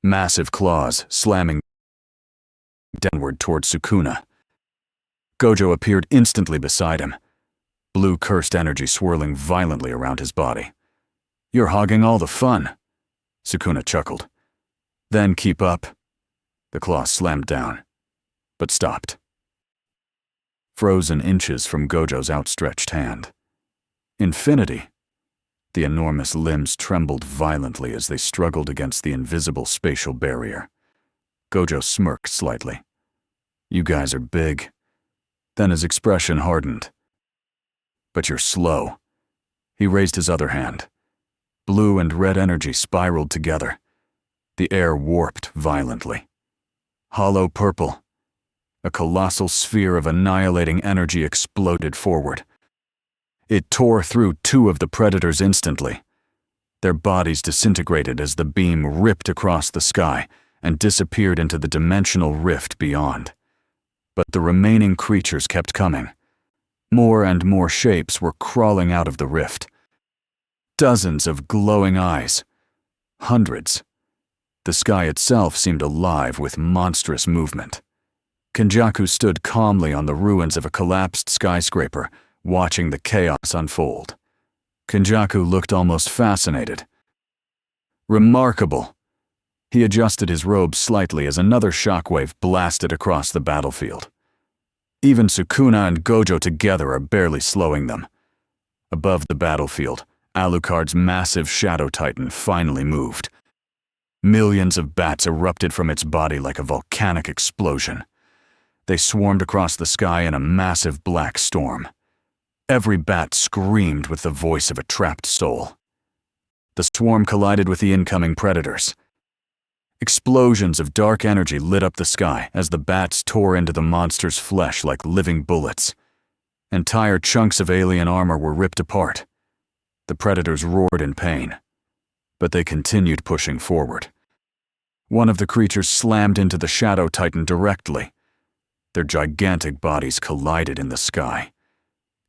massive claws slamming downward toward Sukuna. Gojo appeared instantly beside him, blue cursed energy swirling violently around his body. "You're hogging all the fun," Sukuna chuckled. "Then keep up." The claw slammed down, but stopped, frozen inches from Gojo's outstretched hand. Infinity. The enormous limbs trembled violently as they struggled against the invisible spatial barrier. Gojo smirked slightly. "You guys are big." Then his expression hardened. "But you're slow." He raised his other hand. Blue and red energy spiraled together. The air warped violently. Hollow purple. A colossal sphere of annihilating energy exploded forward. It tore through 2 of the predators instantly. Their bodies disintegrated as the beam ripped across the sky and disappeared into the dimensional rift beyond. But the remaining creatures kept coming. More and more shapes were crawling out of the rift. Dozens of glowing eyes. Hundreds. The sky itself seemed alive with monstrous movement. Kenjaku stood calmly on the ruins of a collapsed skyscraper, watching the chaos unfold. Kenjaku looked almost fascinated. "Remarkable." He adjusted his robe slightly as another shockwave blasted across the battlefield. Even Sukuna and Gojo together are barely slowing them. Above the battlefield, Alucard's massive Shadow Titan finally moved. Millions of bats erupted from its body like a volcanic explosion. They swarmed across the sky in a massive black storm. Every bat screamed with the voice of a trapped soul. The swarm collided with the incoming predators. Explosions of dark energy lit up the sky as the bats tore into the monster's flesh like living bullets. Entire chunks of alien armor were ripped apart. The predators roared in pain, but they continued pushing forward. One of the creatures slammed into the Shadow Titan directly. Their gigantic bodies collided in the sky.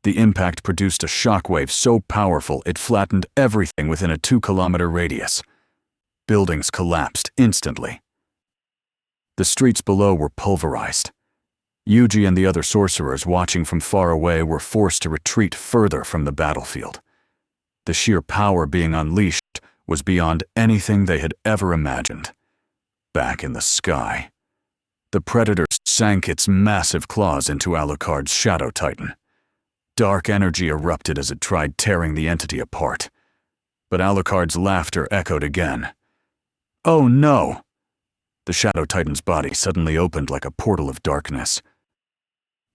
The impact produced a shockwave so powerful it flattened everything within a 2-kilometer radius. Buildings collapsed instantly. The streets below were pulverized. Yuji and the other sorcerers watching from far away were forced to retreat further from the battlefield. The sheer power being unleashed was beyond anything they had ever imagined. Back in the sky, the predator sank its massive claws into Alucard's Shadow Titan. Dark energy erupted as it tried tearing the entity apart. But Alucard's laughter echoed again. "Oh no!" The Shadow Titan's body suddenly opened like a portal of darkness.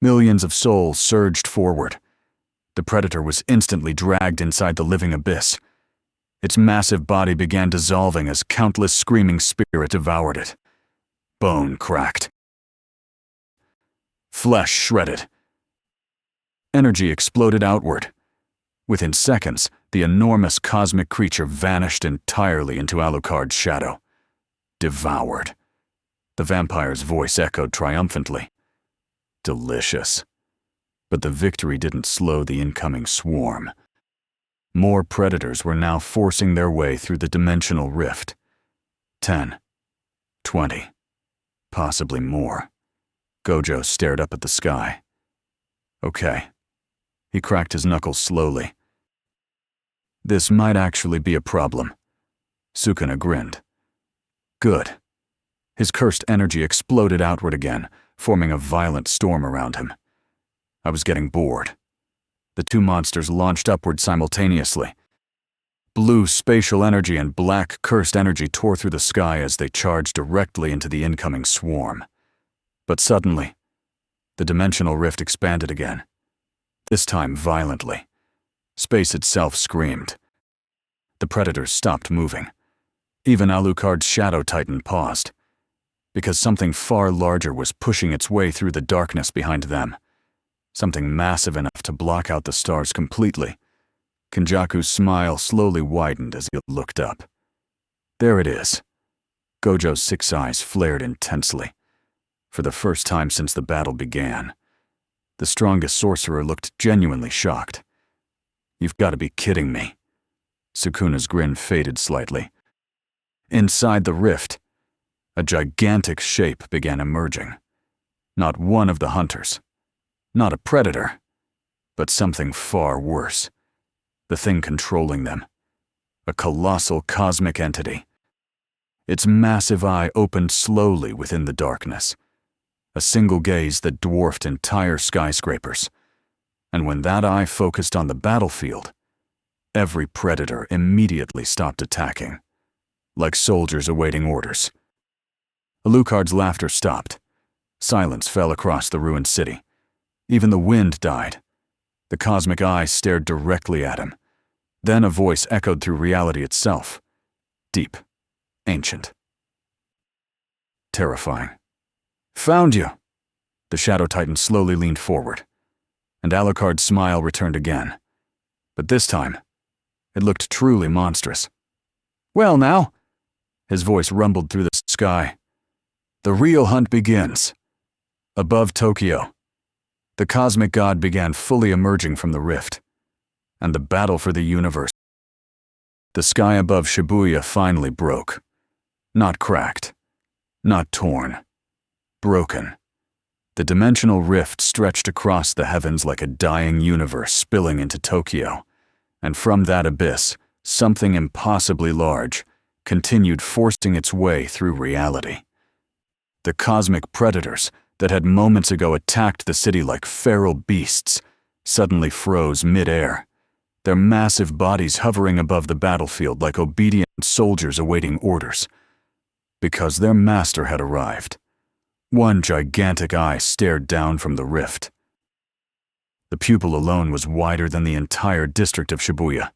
Millions of souls surged forward. The predator was instantly dragged inside the living abyss. Its massive body began dissolving as countless screaming spirits devoured it. Bone cracked. Flesh shredded. Energy exploded outward. Within seconds, the enormous cosmic creature vanished entirely into Alucard's shadow. Devoured. The vampire's voice echoed triumphantly. Delicious. But the victory didn't slow the incoming swarm. More predators were now forcing their way through the dimensional rift. 10, 20, possibly more. Gojo stared up at the sky. Okay. He cracked his knuckles slowly. This might actually be a problem. Sukuna grinned. Good. His cursed energy exploded outward again, forming a violent storm around him. I was getting bored. The two monsters launched upward simultaneously. Blue spatial energy and black cursed energy tore through the sky as they charged directly into the incoming swarm. But suddenly, the dimensional rift expanded again, this time violently. Space itself screamed. The predators stopped moving. Even Alucard's Shadow Titan paused, because something far larger was pushing its way through the darkness behind them. Something massive enough to block out the stars completely. Kenjaku's smile slowly widened as he looked up. There it is. Gojo's 6 eyes flared intensely. For the first time since the battle began, the strongest sorcerer looked genuinely shocked. You've got to be kidding me. Sukuna's grin faded slightly. Inside the rift, a gigantic shape began emerging. Not one of the hunters. Not a predator. But something far worse. The thing controlling them. A colossal cosmic entity. Its massive eye opened slowly within the darkness. A single gaze that dwarfed entire skyscrapers. And when that eye focused on the battlefield, every predator immediately stopped attacking, like soldiers awaiting orders. Alucard's laughter stopped. Silence fell across the ruined city. Even the wind died. The cosmic eye stared directly at him. Then a voice echoed through reality itself. Deep. Ancient. Terrifying. Found you! The Shadow Titan slowly leaned forward, and Alucard's smile returned again. But this time, it looked truly monstrous. Well now, his voice rumbled through the sky. The real hunt begins. Above Tokyo, the cosmic god began fully emerging from the rift, and the battle for the universe. The sky above Shibuya finally broke. Not cracked, not torn, broken. The dimensional rift stretched across the heavens like a dying universe spilling into Tokyo, and from that abyss, something impossibly large continued forcing its way through reality. The cosmic predators that had moments ago attacked the city like feral beasts suddenly froze mid-air, their massive bodies hovering above the battlefield like obedient soldiers awaiting orders. Because their master had arrived. One gigantic eye stared down from the rift. The pupil alone was wider than the entire district of Shibuya.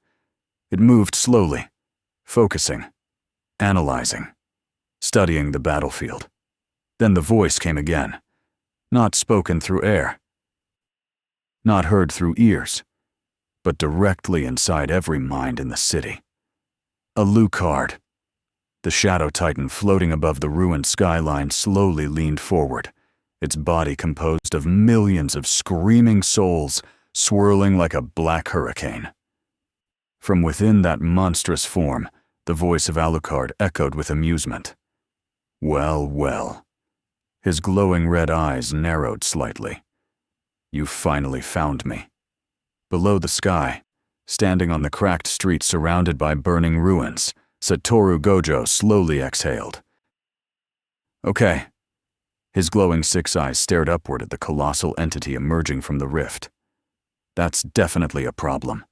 It moved slowly, focusing, analyzing, studying the battlefield. Then the voice came again, not spoken through air, not heard through ears, but directly inside every mind in the city. Alucard. The Shadow Titan floating above the ruined skyline slowly leaned forward, its body composed of millions of screaming souls swirling like a black hurricane. From within that monstrous form, the voice of Alucard echoed with amusement. Well, well. His glowing red eyes narrowed slightly. You finally found me. Below the sky, standing on the cracked street surrounded by burning ruins, Satoru Gojo slowly exhaled. Okay. His glowing 6 eyes stared upward at the colossal entity emerging from the rift. That's definitely a problem.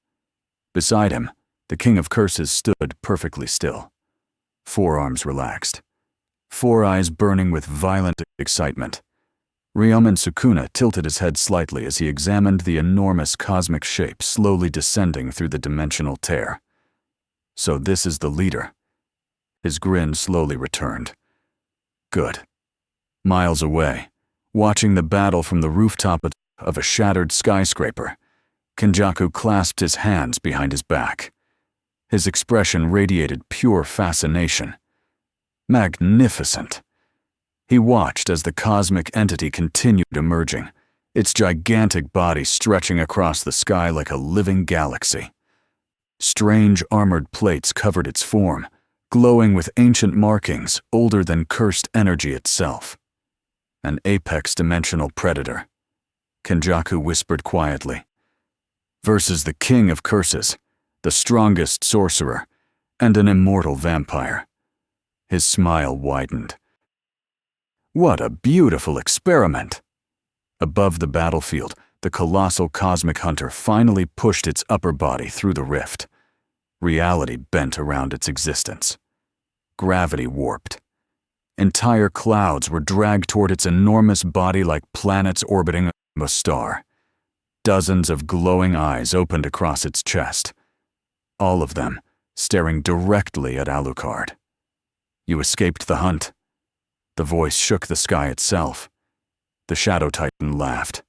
Beside him, the King of Curses stood perfectly still. Forearms relaxed. 4 eyes burning with violent excitement. Ryoma Sukuna tilted his head slightly as he examined the enormous cosmic shape slowly descending through the dimensional tear. So this is the leader. His grin slowly returned. Good. Miles away, watching the battle from the rooftop of a shattered skyscraper, Kenjaku clasped his hands behind his back. His expression radiated pure fascination. Magnificent. He watched as the cosmic entity continued emerging, its gigantic body stretching across the sky like a living galaxy. Strange armored plates covered its form, glowing with ancient markings older than cursed energy itself. An apex dimensional predator, Kenjaku whispered quietly. Versus the King of Curses, the strongest sorcerer, and an immortal vampire. His smile widened. What a beautiful experiment! Above the battlefield, the colossal cosmic hunter finally pushed its upper body through the rift. Reality bent around its existence. Gravity warped. Entire clouds were dragged toward its enormous body like planets orbiting a star. Dozens of glowing eyes opened across its chest, all of them staring directly at Alucard. "You escaped the hunt." The voice shook the sky itself. The Shadow Titan laughed.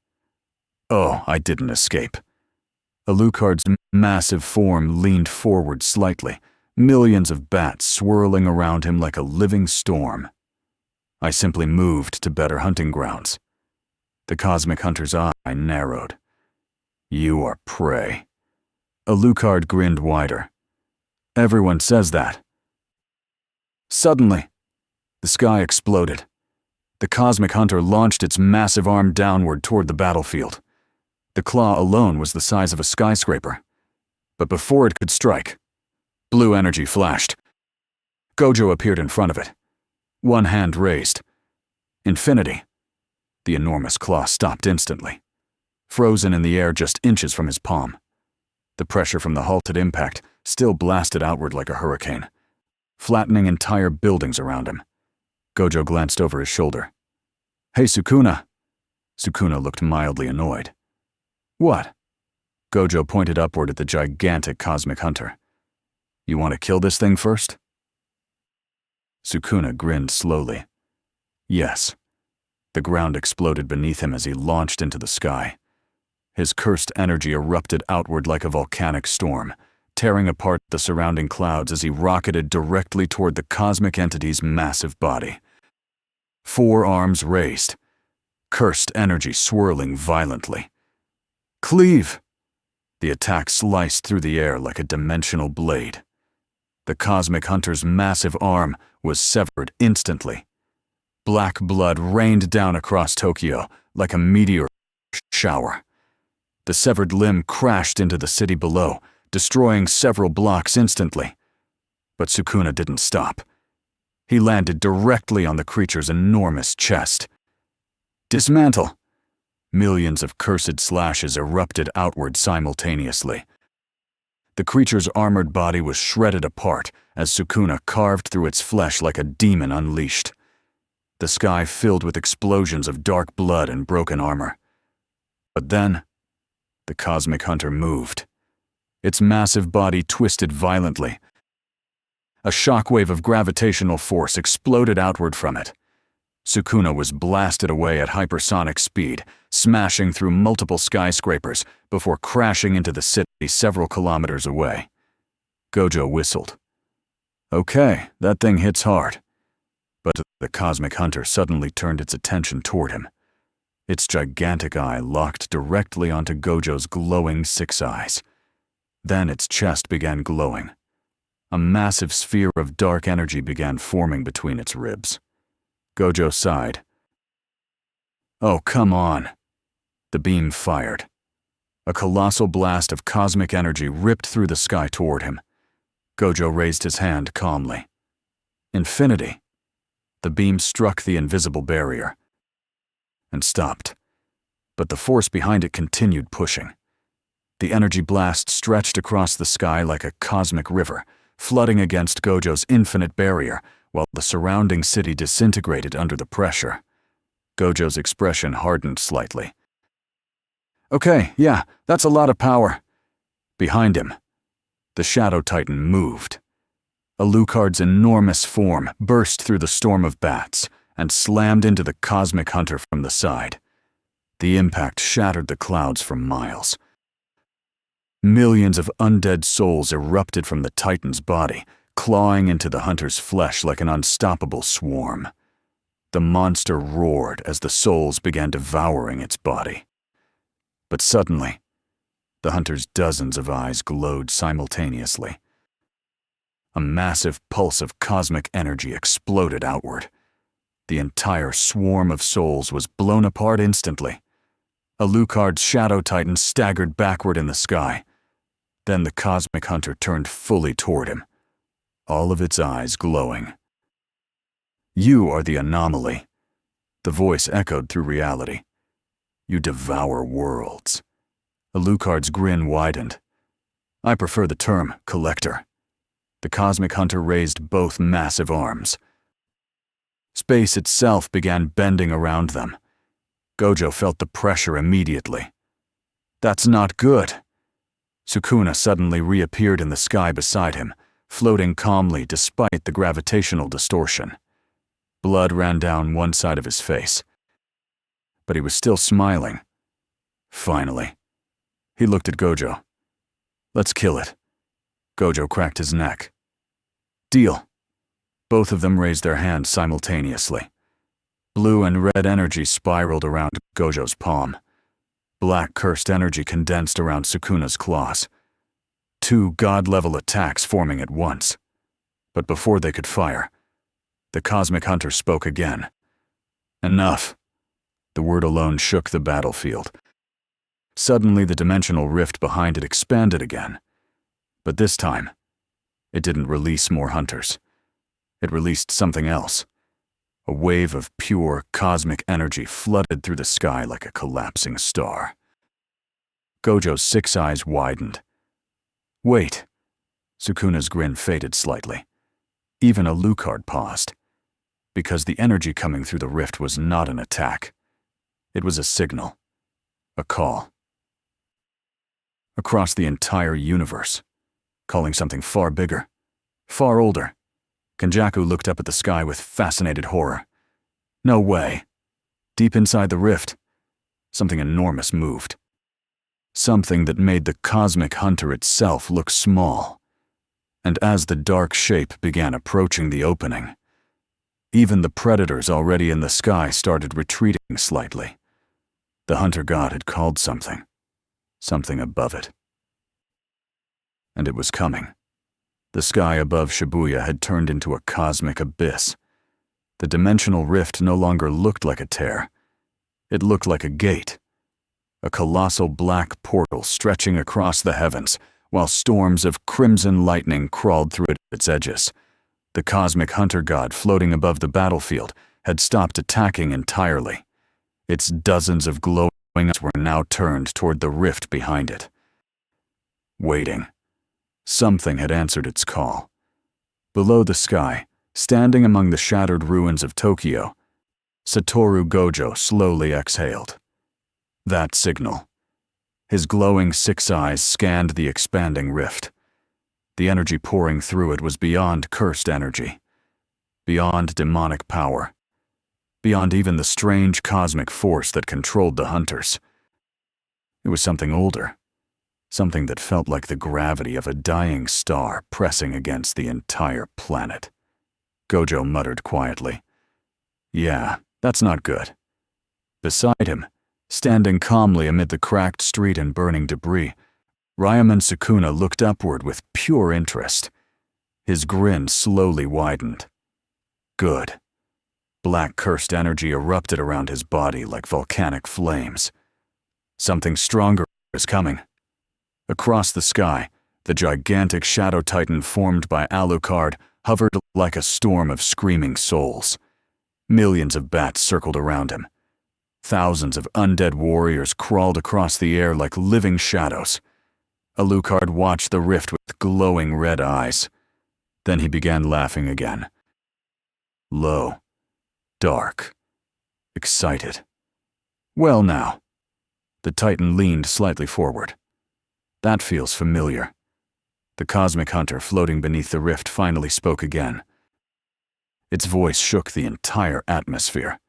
"Oh, I didn't escape." Alucard's massive form leaned forward slightly, millions of bats swirling around him like a living storm. "I simply moved to better hunting grounds." The cosmic hunter's eye narrowed. "You are prey." Alucard grinned wider. "Everyone says that." Suddenly, the sky exploded. The cosmic hunter launched its massive arm downward toward the battlefield. The claw alone was the size of a skyscraper. But before it could strike, blue energy flashed. Gojo appeared in front of it, one hand raised. Infinity. The enormous claw stopped instantly, frozen in the air just inches from his palm. The pressure from the halted impact still blasted outward like a hurricane, flattening entire buildings around him. Gojo glanced over his shoulder. "Hey, Sukuna." Sukuna looked mildly annoyed. "What?" Gojo pointed upward at the gigantic cosmic hunter. "You want to kill this thing first?" Sukuna grinned slowly. "Yes." The ground exploded beneath him as he launched into the sky. His cursed energy erupted outward like a volcanic storm, tearing apart the surrounding clouds as he rocketed directly toward the cosmic entity's massive body. 4 arms raised, cursed energy swirling violently. "Cleave!" The attack sliced through the air like a dimensional blade. The cosmic hunter's massive arm was severed instantly. Black blood rained down across Tokyo like a meteor shower. The severed limb crashed into the city below, destroying several blocks instantly. But Sukuna didn't stop. He landed directly on the creature's enormous chest. "Dismantle!" Millions of cursed slashes erupted outward simultaneously. The creature's armored body was shredded apart as Sukuna carved through its flesh like a demon unleashed. The sky filled with explosions of dark blood and broken armor. But then, the cosmic hunter moved. Its massive body twisted violently. A shockwave of gravitational force exploded outward from it. Sukuna was blasted away at hypersonic speed, smashing through multiple skyscrapers before crashing into the city several kilometers away. Gojo whistled. "Okay, that thing hits hard." But the cosmic hunter suddenly turned its attention toward him. Its gigantic eye locked directly onto Gojo's glowing 6 eyes. Then its chest began glowing. A massive sphere of dark energy began forming between its ribs. Gojo sighed. "Oh, come on." The beam fired. A colossal blast of cosmic energy ripped through the sky toward him. Gojo raised his hand calmly. Infinity. The beam struck the invisible barrier and stopped, but the force behind it continued pushing. The energy blast stretched across the sky like a cosmic river, flooding against Gojo's infinite barrier while the surrounding city disintegrated under the pressure. Gojo's expression hardened slightly. "Okay, yeah, that's a lot of power." Behind him, the Shadow Titan moved. Alucard's enormous form burst through the storm of bats and slammed into the cosmic hunter from the side. The impact shattered the clouds for miles. Millions of undead souls erupted from the Titan's body, clawing into the hunter's flesh like an unstoppable swarm. The monster roared as the souls began devouring its body. But suddenly, the hunter's dozens of eyes glowed simultaneously. A massive pulse of cosmic energy exploded outward. The entire swarm of souls was blown apart instantly. Alucard's Shadow Titan staggered backward in the sky. Then the cosmic hunter turned fully toward him, all of its eyes glowing. "You are the anomaly," the voice echoed through reality. You devour worlds. Alucard's grin widened. I prefer the term collector. The cosmic hunter raised both massive arms. Space itself began bending around them. Gojo felt the pressure immediately. That's not good. Sukuna suddenly reappeared in the sky beside him, floating calmly despite the gravitational distortion. Blood ran down one side of his face. But he was still smiling. Finally. He looked at Gojo. Let's kill it. Gojo cracked his neck. Deal. Both of them raised their hands simultaneously. Blue and red energy spiraled around Gojo's palm. Black cursed energy condensed around Sukuna's claws. 2 god-level attacks forming at once. But before they could fire, the cosmic hunter spoke again. Enough. The word alone shook the battlefield. Suddenly the dimensional rift behind it expanded again. But this time, it didn't release more hunters. It released something else. A wave of pure cosmic energy flooded through the sky like a collapsing star. Gojo's 6 eyes widened. Wait. Sukuna's grin faded slightly. Even Alucard paused. Because the energy coming through the rift was not an attack. It was a signal. A call. Across the entire universe. Calling something far bigger. Far older. Kenjaku looked up at the sky with fascinated horror. No way. Deep inside the rift, something enormous moved. Something that made the cosmic hunter itself look small. And as the dark shape began approaching the opening, even the predators already in the sky started retreating slightly. The hunter god had called something. Something above it. And it was coming. The sky above Shibuya had turned into a cosmic abyss. The dimensional rift no longer looked like a tear. It looked like a gate. A colossal black portal stretching across the heavens, while storms of crimson lightning crawled through its edges. The cosmic hunter god floating above the battlefield had stopped attacking entirely. Its dozens of glowing eyes were now turned toward the rift behind it. Waiting. Something had answered its call. Below the sky, standing among the shattered ruins of Tokyo, Satoru Gojo slowly exhaled. That signal. His glowing 6 eyes scanned the expanding rift. The energy pouring through it was beyond cursed energy, beyond demonic power, beyond even the strange cosmic force that controlled the hunters. It was something older, something that felt like the gravity of a dying star pressing against the entire planet. Gojo muttered quietly. Yeah, that's not good. Beside him, standing calmly amid the cracked street and burning debris, Ryaman Sukuna looked upward with pure interest. His grin slowly widened. Good. Black cursed energy erupted around his body like volcanic flames. Something stronger is coming. Across the sky, the gigantic shadow titan formed by Alucard hovered like a storm of screaming souls. Millions of bats circled around him. Thousands of undead warriors crawled across the air like living shadows. Alucard watched the rift with glowing red eyes. Then he began laughing again. Low, dark, excited. Well now. The titan leaned slightly forward. That feels familiar. The cosmic hunter floating beneath the rift finally spoke again. Its voice shook the entire atmosphere.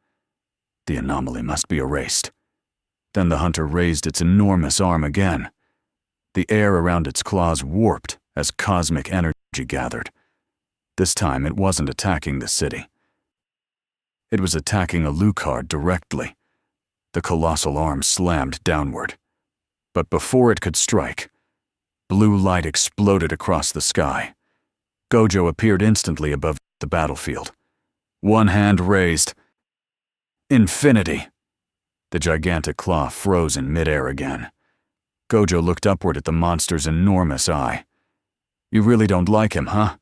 The anomaly must be erased. Then the hunter raised its enormous arm again. The air around its claws warped as cosmic energy gathered. This time it wasn't attacking the city. It was attacking Alucard directly. The colossal arm slammed downward. But before it could strike, blue light exploded across the sky. Gojo appeared instantly above the battlefield. One hand raised. Infinity! The gigantic claw froze in midair again. Gojo looked upward at the monster's enormous eye. You really don't like him, huh?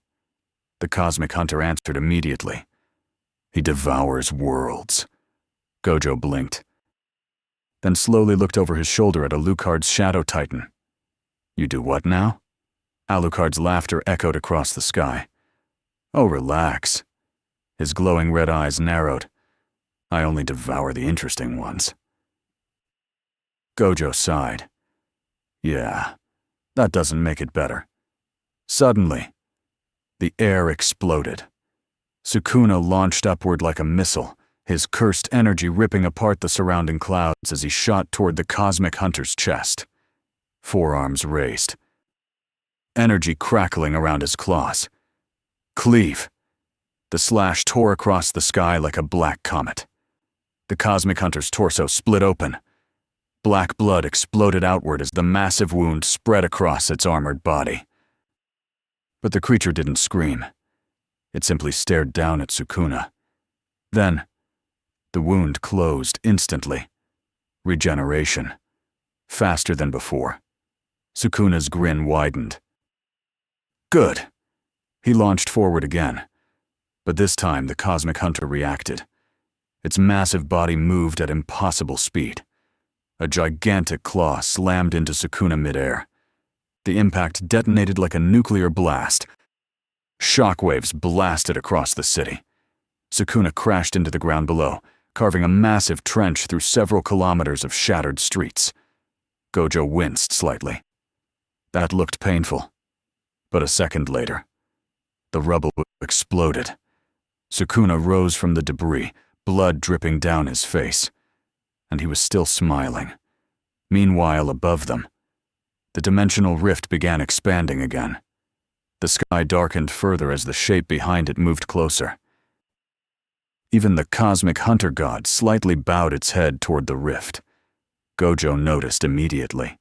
The cosmic hunter answered immediately. He devours worlds. Gojo blinked. then slowly looked over his shoulder at Alucard's Shadow Titan. "You do what now?" Alucard's laughter echoed across the sky. "Oh, relax." His glowing red eyes narrowed. "I only devour the interesting ones." Gojo sighed. "Yeah, that doesn't make it better." Suddenly, the air exploded. Sukuna launched upward like a missile, his cursed energy ripping apart the surrounding clouds as he shot toward the Cosmic Hunter's chest. Forearms raised, energy crackling around his claws. Cleave! The slash tore across the sky like a black comet. The Cosmic Hunter's torso split open. Black blood exploded outward as the massive wound spread across its armored body. But the creature didn't scream. It simply stared down at Sukuna. Then, the wound closed instantly. Regeneration. Faster than before. Sukuna's grin widened. "Good." He launched forward again. But this time the Cosmic Hunter reacted. Its massive body moved at impossible speed. A gigantic claw slammed into Sukuna midair. The impact detonated like a nuclear blast. Shockwaves blasted across the city. Sukuna crashed into the ground below, carving a massive trench through several kilometers of shattered streets. Gojo winced slightly. That looked painful. But a second later, the rubble exploded. Sukuna rose from the debris, blood dripping down his face. And he was still smiling. Meanwhile, above them, the dimensional rift began expanding again. The sky darkened further as the shape behind it moved closer. Even the Cosmic Hunter God slightly bowed its head toward the rift. Gojo noticed immediately.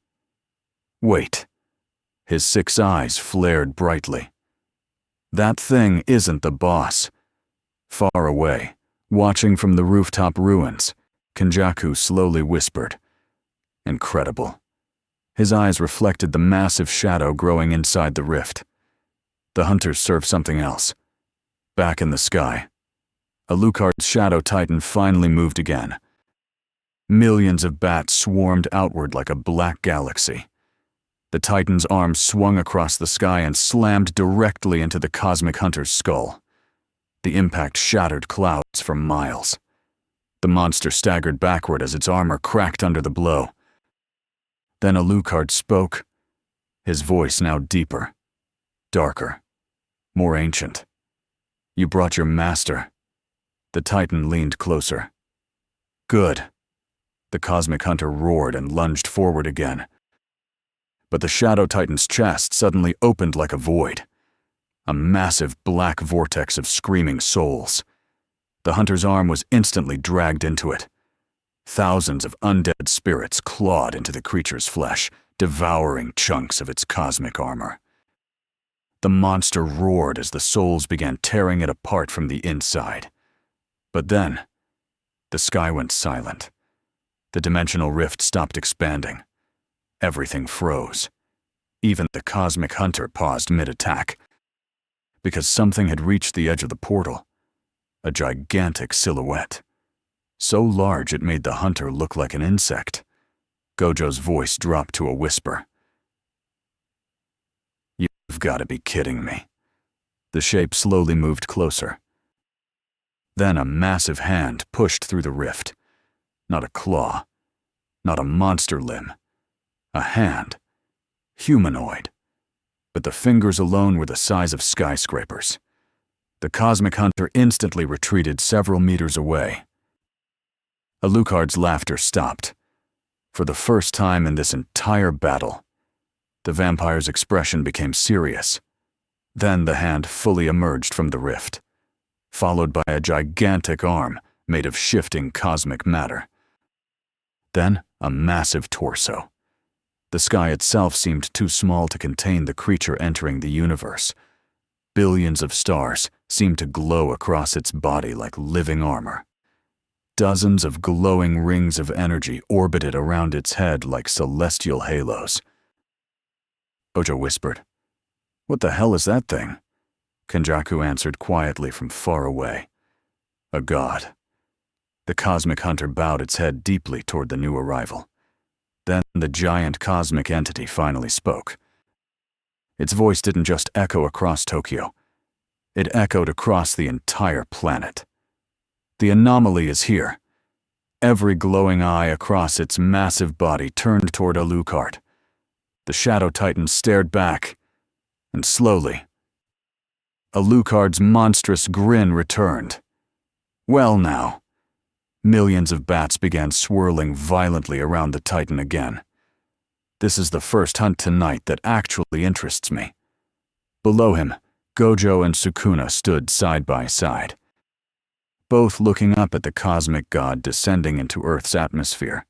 Wait. His 6 eyes flared brightly. That thing isn't the boss. Far away, watching from the rooftop ruins, Kenjaku slowly whispered. Incredible. His eyes reflected the massive shadow growing inside the rift. The hunters served something else. Back in the sky, Alucard's Shadow Titan finally moved again. Millions of bats swarmed outward like a black galaxy. The Titan's arms swung across the sky and slammed directly into the Cosmic Hunter's skull. The impact shattered clouds for miles. The monster staggered backward as its armor cracked under the blow. Then Alucard spoke, his voice now deeper, darker, more ancient. "You brought your master." The Titan leaned closer. "Good." The Cosmic Hunter roared and lunged forward again. But the Shadow Titan's chest suddenly opened like a void. A massive black vortex of screaming souls. The hunter's arm was instantly dragged into it. Thousands of undead spirits clawed into the creature's flesh, devouring chunks of its cosmic armor. The monster roared as the souls began tearing it apart from the inside. But then, the sky went silent. The dimensional rift stopped expanding. Everything froze. Even the Cosmic Hunter paused mid-attack. Because something had reached the edge of the portal. A gigantic silhouette. So large it made the hunter look like an insect. Gojo's voice dropped to a whisper. "You've got to be kidding me." The shape slowly moved closer. Then a massive hand pushed through the rift. Not a claw. Not a monster limb. A hand. Humanoid. But the fingers alone were the size of skyscrapers. The Cosmic Hunter instantly retreated several meters away. Alucard's laughter stopped. For the first time in this entire battle, the vampire's expression became serious. Then the hand fully emerged from the rift, followed by a gigantic arm made of shifting cosmic matter. Then a massive torso. The sky itself seemed too small to contain the creature entering the universe. Billions of stars seemed to glow across its body like living armor. Dozens of glowing rings of energy orbited around its head like celestial halos. Gojo whispered, "What the hell is that thing?" Kenjaku answered quietly from far away, "A god." The cosmic hunter bowed its head deeply toward the new arrival. Then the giant cosmic entity finally spoke. Its voice didn't just echo across Tokyo. It echoed across the entire planet. The anomaly is here. Every glowing eye across its massive body turned toward Alucard. The Shadow Titan stared back, and slowly, Alucard's monstrous grin returned. Well now. Millions of bats began swirling violently around the Titan again. This is the first hunt tonight that actually interests me. Below him, Gojo and Sukuna stood side by side, both looking up at the cosmic god descending into Earth's atmosphere.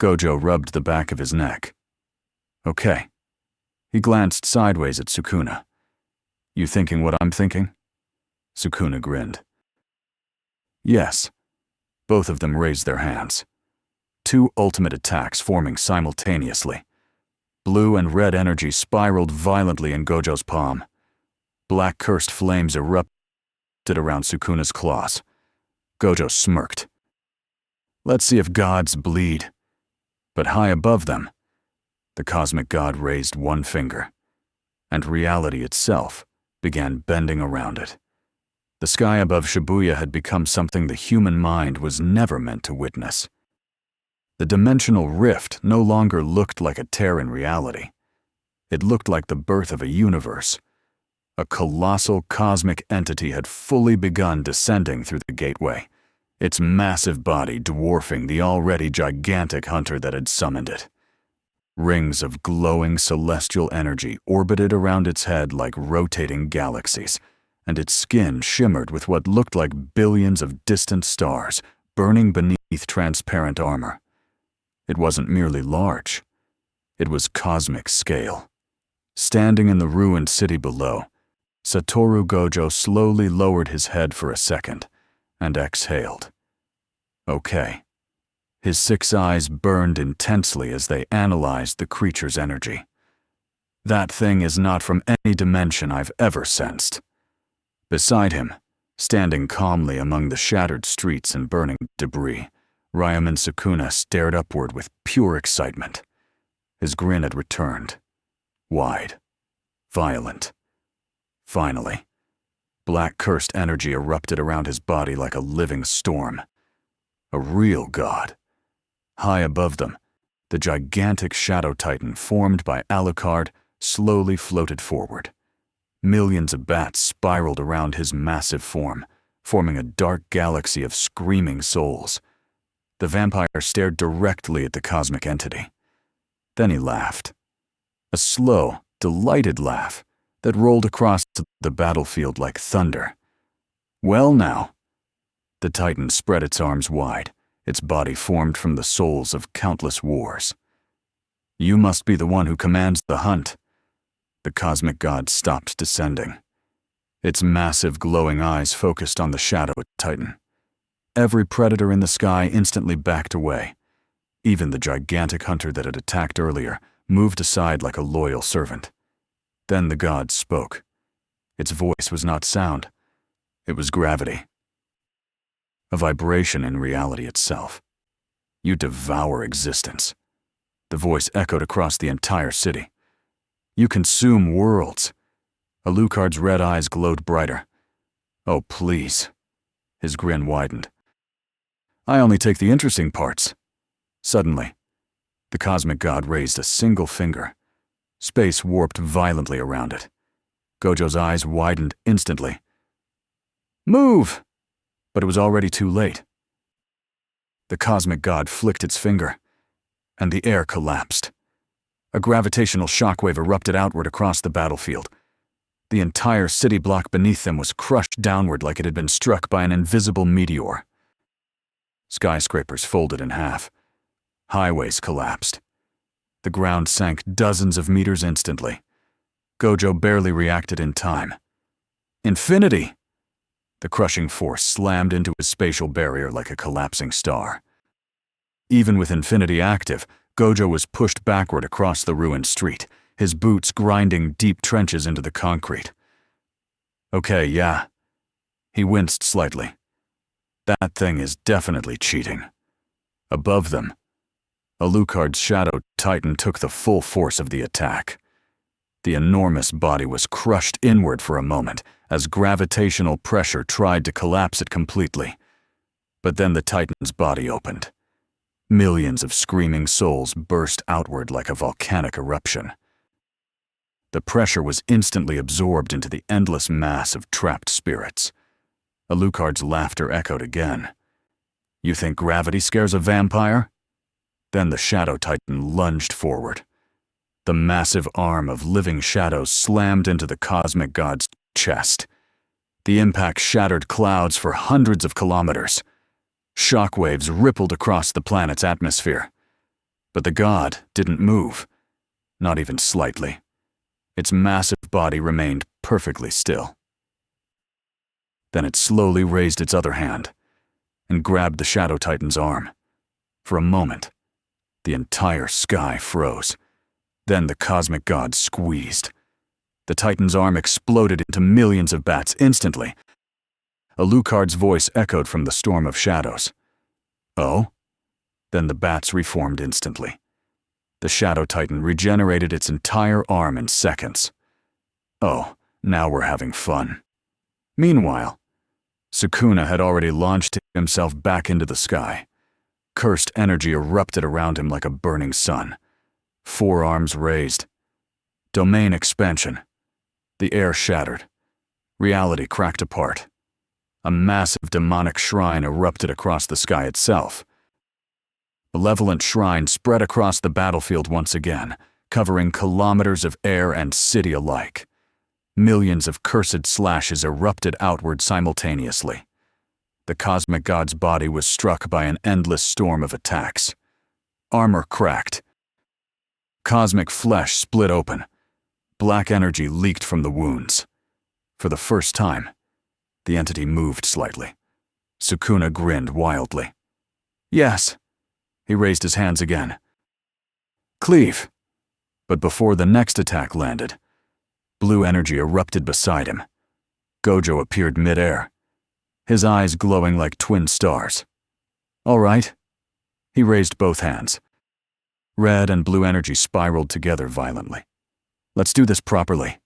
Gojo rubbed the back of his neck. Okay. He glanced sideways at Sukuna. You thinking what I'm thinking? Sukuna grinned. Yes. Both of them raised their hands. Two ultimate attacks forming simultaneously. Blue and red energy spiraled violently in Gojo's palm. Black cursed flames erupted around Sukuna's claws. Gojo smirked. Let's see if gods bleed. But high above them, the cosmic god raised one finger, and reality itself began bending around it. The sky above Shibuya had become something the human mind was never meant to witness. The dimensional rift no longer looked like a tear in reality. It looked like the birth of a universe. A colossal cosmic entity had fully begun descending through the gateway, its massive body dwarfing the already gigantic hunter that had summoned it. Rings of glowing celestial energy orbited around its head like rotating galaxies, and its skin shimmered with what looked like billions of distant stars burning beneath transparent armor. It wasn't merely large. It was cosmic scale. Standing in the ruined city below, Satoru Gojo slowly lowered his head for a second and exhaled. Okay. His 6 eyes burned intensely as they analyzed the creature's energy. That thing is not from any dimension I've ever sensed. Beside him, standing calmly among the shattered streets and burning debris, Ryaman Sukuna stared upward with pure excitement. His grin had returned. Wide. Violent. Finally, black cursed energy erupted around his body like a living storm. A real god. High above them, the gigantic Shadow Titan formed by Alucard slowly floated forward. Millions of bats spiraled around his massive form, forming a dark galaxy of screaming souls. The vampire stared directly at the cosmic entity. Then he laughed. A slow, delighted laugh that rolled across the battlefield like thunder. Well now. The Titan spread its arms wide, its body formed from the souls of countless wars. You must be the one who commands the hunt. The cosmic god stopped descending. Its massive glowing eyes focused on the Shadow Titan. Every predator in the sky instantly backed away. Even the gigantic hunter that had attacked earlier moved aside like a loyal servant. Then the god spoke. Its voice was not sound. It was gravity. A vibration in reality itself. You devour existence. The voice echoed across the entire city. You consume worlds. Alucard's red eyes glowed brighter. Oh, please. His grin widened. I only take the interesting parts. Suddenly, the cosmic god raised a single finger. Space warped violently around it. Gojo's eyes widened instantly. Move! But it was already too late. The cosmic god flicked its finger, and the air collapsed. A gravitational shockwave erupted outward across the battlefield. The entire city block beneath them was crushed downward like it had been struck by an invisible meteor. Skyscrapers folded in half. Highways collapsed. The ground sank dozens of meters instantly. Gojo barely reacted in time. Infinity! The crushing force slammed into his spatial barrier like a collapsing star. Even with Infinity active, Gojo was pushed backward across the ruined street, his boots grinding deep trenches into the concrete. Okay, yeah. He winced slightly. That thing is definitely cheating. Above them, Alucard's Shadow Titan took the full force of the attack. The enormous body was crushed inward for a moment as gravitational pressure tried to collapse it completely. But then the Titan's body opened. Millions of screaming souls burst outward like a volcanic eruption. The pressure was instantly absorbed into the endless mass of trapped spirits. Alucard's laughter echoed again. You think gravity scares a vampire? Then the Shadow Titan lunged forward. The massive arm of living shadows slammed into the cosmic god's chest. The impact shattered clouds for hundreds of kilometers. Shockwaves rippled across the planet's atmosphere. But the god didn't move, not even slightly. Its massive body remained perfectly still. Then it slowly raised its other hand and grabbed the Shadow Titan's arm. For a moment, the entire sky froze. Then the cosmic god squeezed. The Titan's arm exploded into millions of bats instantly. Alucard's voice echoed from the storm of shadows. Oh? Then the bats reformed instantly. The Shadow Titan regenerated its entire arm in seconds. Oh, now we're having fun. Meanwhile, Sukuna had already launched himself back into the sky. Cursed energy erupted around him like a burning sun. 4 arms raised. Domain expansion. The air shattered. Reality cracked apart. A massive demonic shrine erupted across the sky itself. Malevolent shrine spread across the battlefield once again, covering kilometers of air and city alike. Millions of cursed slashes erupted outward simultaneously. The cosmic god's body was struck by an endless storm of attacks. Armor cracked. Cosmic flesh split open. Black energy leaked from the wounds. For the first time, the entity moved slightly. Sukuna grinned wildly. Yes. He raised his hands again. Cleave. But before the next attack landed, blue energy erupted beside him. Gojo appeared mid-air, his eyes glowing like twin stars. All right. He raised both hands. Red and blue energy spiraled together violently. Let's do this properly.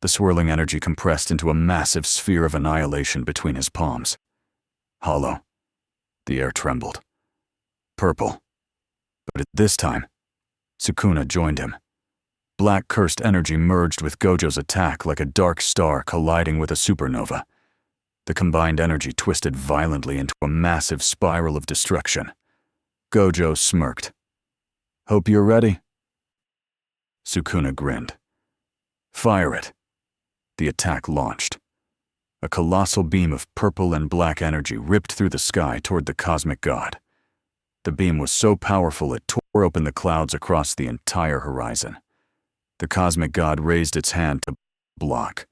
The swirling energy compressed into a massive sphere of annihilation between his palms. Hollow. The air trembled. Purple. But at this time, Sukuna joined him. Black cursed energy merged with Gojo's attack like a dark star colliding with a supernova. The combined energy twisted violently into a massive spiral of destruction. Gojo smirked. Hope you're ready. Sukuna grinned. Fire it. The attack launched. A colossal beam of purple and black energy ripped through the sky toward the cosmic god. The beam was so powerful it tore open the clouds across the entire horizon. The cosmic god raised its hand to block.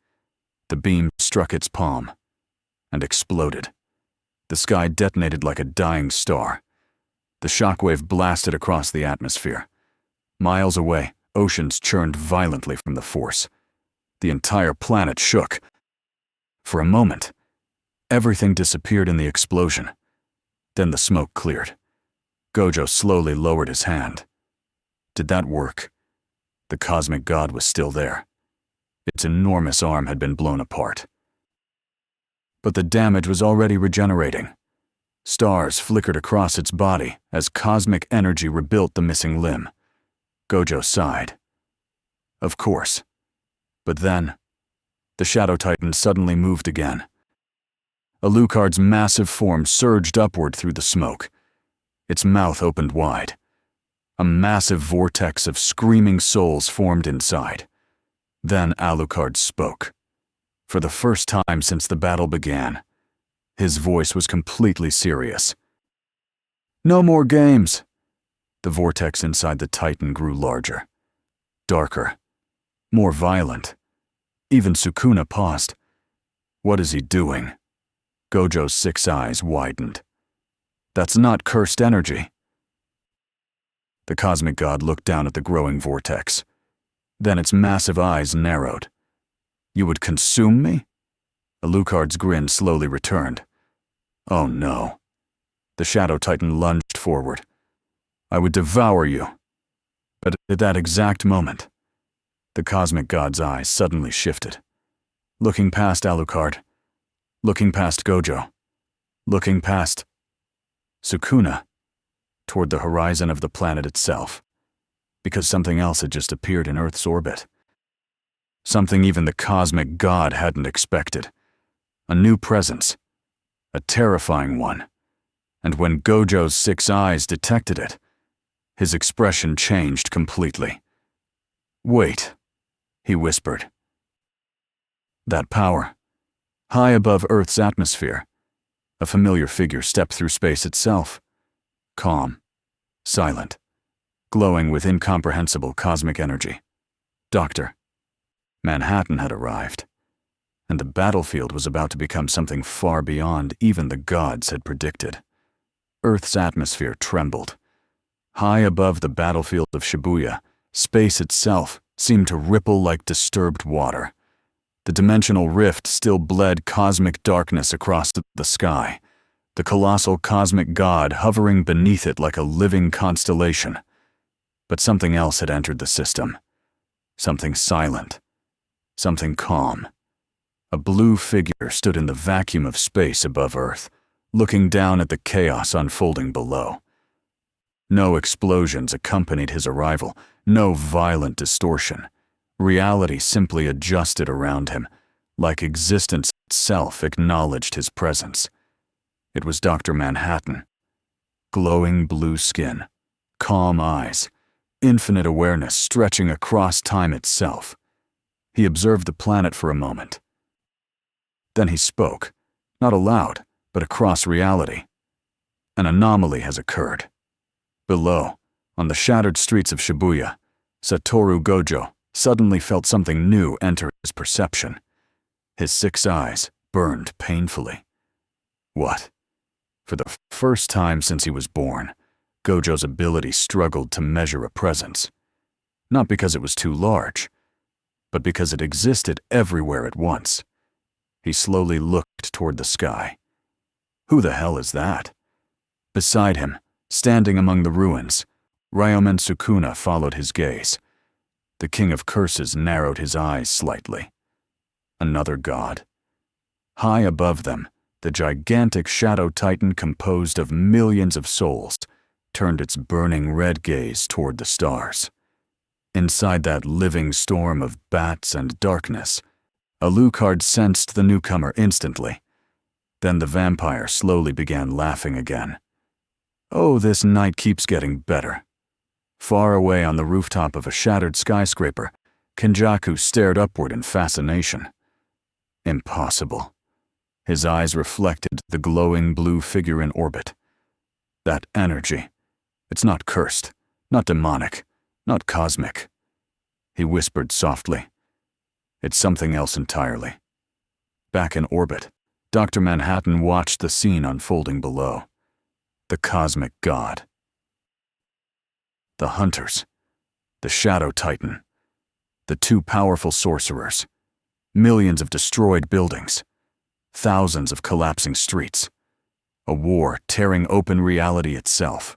The beam struck its palm and exploded. The sky detonated like a dying star. The shockwave blasted across the atmosphere. Miles away, oceans churned violently from the force. The entire planet shook. For a moment, everything disappeared in the explosion. Then the smoke cleared. Gojo slowly lowered his hand. Did that work? The cosmic god was still there. Its enormous arm had been blown apart. But the damage was already regenerating. Stars flickered across its body as cosmic energy rebuilt the missing limb. Gojo sighed. Of course. But then, the Shadow Titan suddenly moved again. Alucard's massive form surged upward through the smoke. Its mouth opened wide. A massive vortex of screaming souls formed inside. Then Alucard spoke. For the first time since the battle began, his voice was completely serious. No more games. The vortex inside the Titan grew larger, darker, more violent. Even Sukuna paused. What is he doing? Gojo's 6 eyes widened. That's not cursed energy. The cosmic god looked down at the growing vortex. Then its massive eyes narrowed. You would consume me? Alucard's grin slowly returned. Oh no. The Shadow Titan lunged forward. I would devour you. But at that exact moment, the cosmic god's eyes suddenly shifted, looking past Alucard, looking past Gojo, looking past Sukuna, toward the horizon of the planet itself, because something else had just appeared in Earth's orbit. Something even the cosmic god hadn't expected. A new presence, a terrifying one. And when Gojo's 6 eyes detected it, his expression changed completely. Wait, he whispered. That power, high above Earth's atmosphere, a familiar figure stepped through space itself, calm, silent, glowing with incomprehensible cosmic energy. Doctor. Manhattan had arrived, and the battlefield was about to become something far beyond even the gods had predicted. Earth's atmosphere trembled. High above the battlefield of Shibuya, space itself seemed to ripple like disturbed water. The dimensional rift still bled cosmic darkness across the sky, the colossal cosmic god hovering beneath it like a living constellation. But something else had entered the system. Something silent. Something calm. A blue figure stood in the vacuum of space above Earth, looking down at the chaos unfolding below. No explosions accompanied his arrival, no violent distortion. Reality simply adjusted around him, like existence itself acknowledged his presence. It was Dr. Manhattan. Glowing blue skin, calm eyes, infinite awareness stretching across time itself. He observed the planet for a moment. Then he spoke, not aloud, but across reality. An anomaly has occurred. Below, on the shattered streets of Shibuya, Satoru Gojo suddenly felt something new enter his perception. His 6 eyes burned painfully. What? For the first time since he was born, Gojo's ability struggled to measure a presence. Not because it was too large, but because it existed everywhere at once. He slowly looked toward the sky. Who the hell is that? Beside him, standing among the ruins, Ryomen Sukuna followed his gaze. The King of Curses narrowed his eyes slightly. Another god. High above them, the gigantic Shadow Titan composed of millions of souls turned its burning red gaze toward the stars. Inside that living storm of bats and darkness, Alucard sensed the newcomer instantly. Then the vampire slowly began laughing again. Oh, this night keeps getting better. Far away on the rooftop of a shattered skyscraper, Kenjaku stared upward in fascination. Impossible. His eyes reflected the glowing blue figure in orbit. That energy. It's not cursed, not demonic, not cosmic. He whispered softly. It's something else entirely. Back in orbit, Dr. Manhattan watched the scene unfolding below. The cosmic god. The hunters. The Shadow Titan. The 2 powerful sorcerers. Millions of destroyed buildings. Thousands of collapsing streets. A war tearing open reality itself.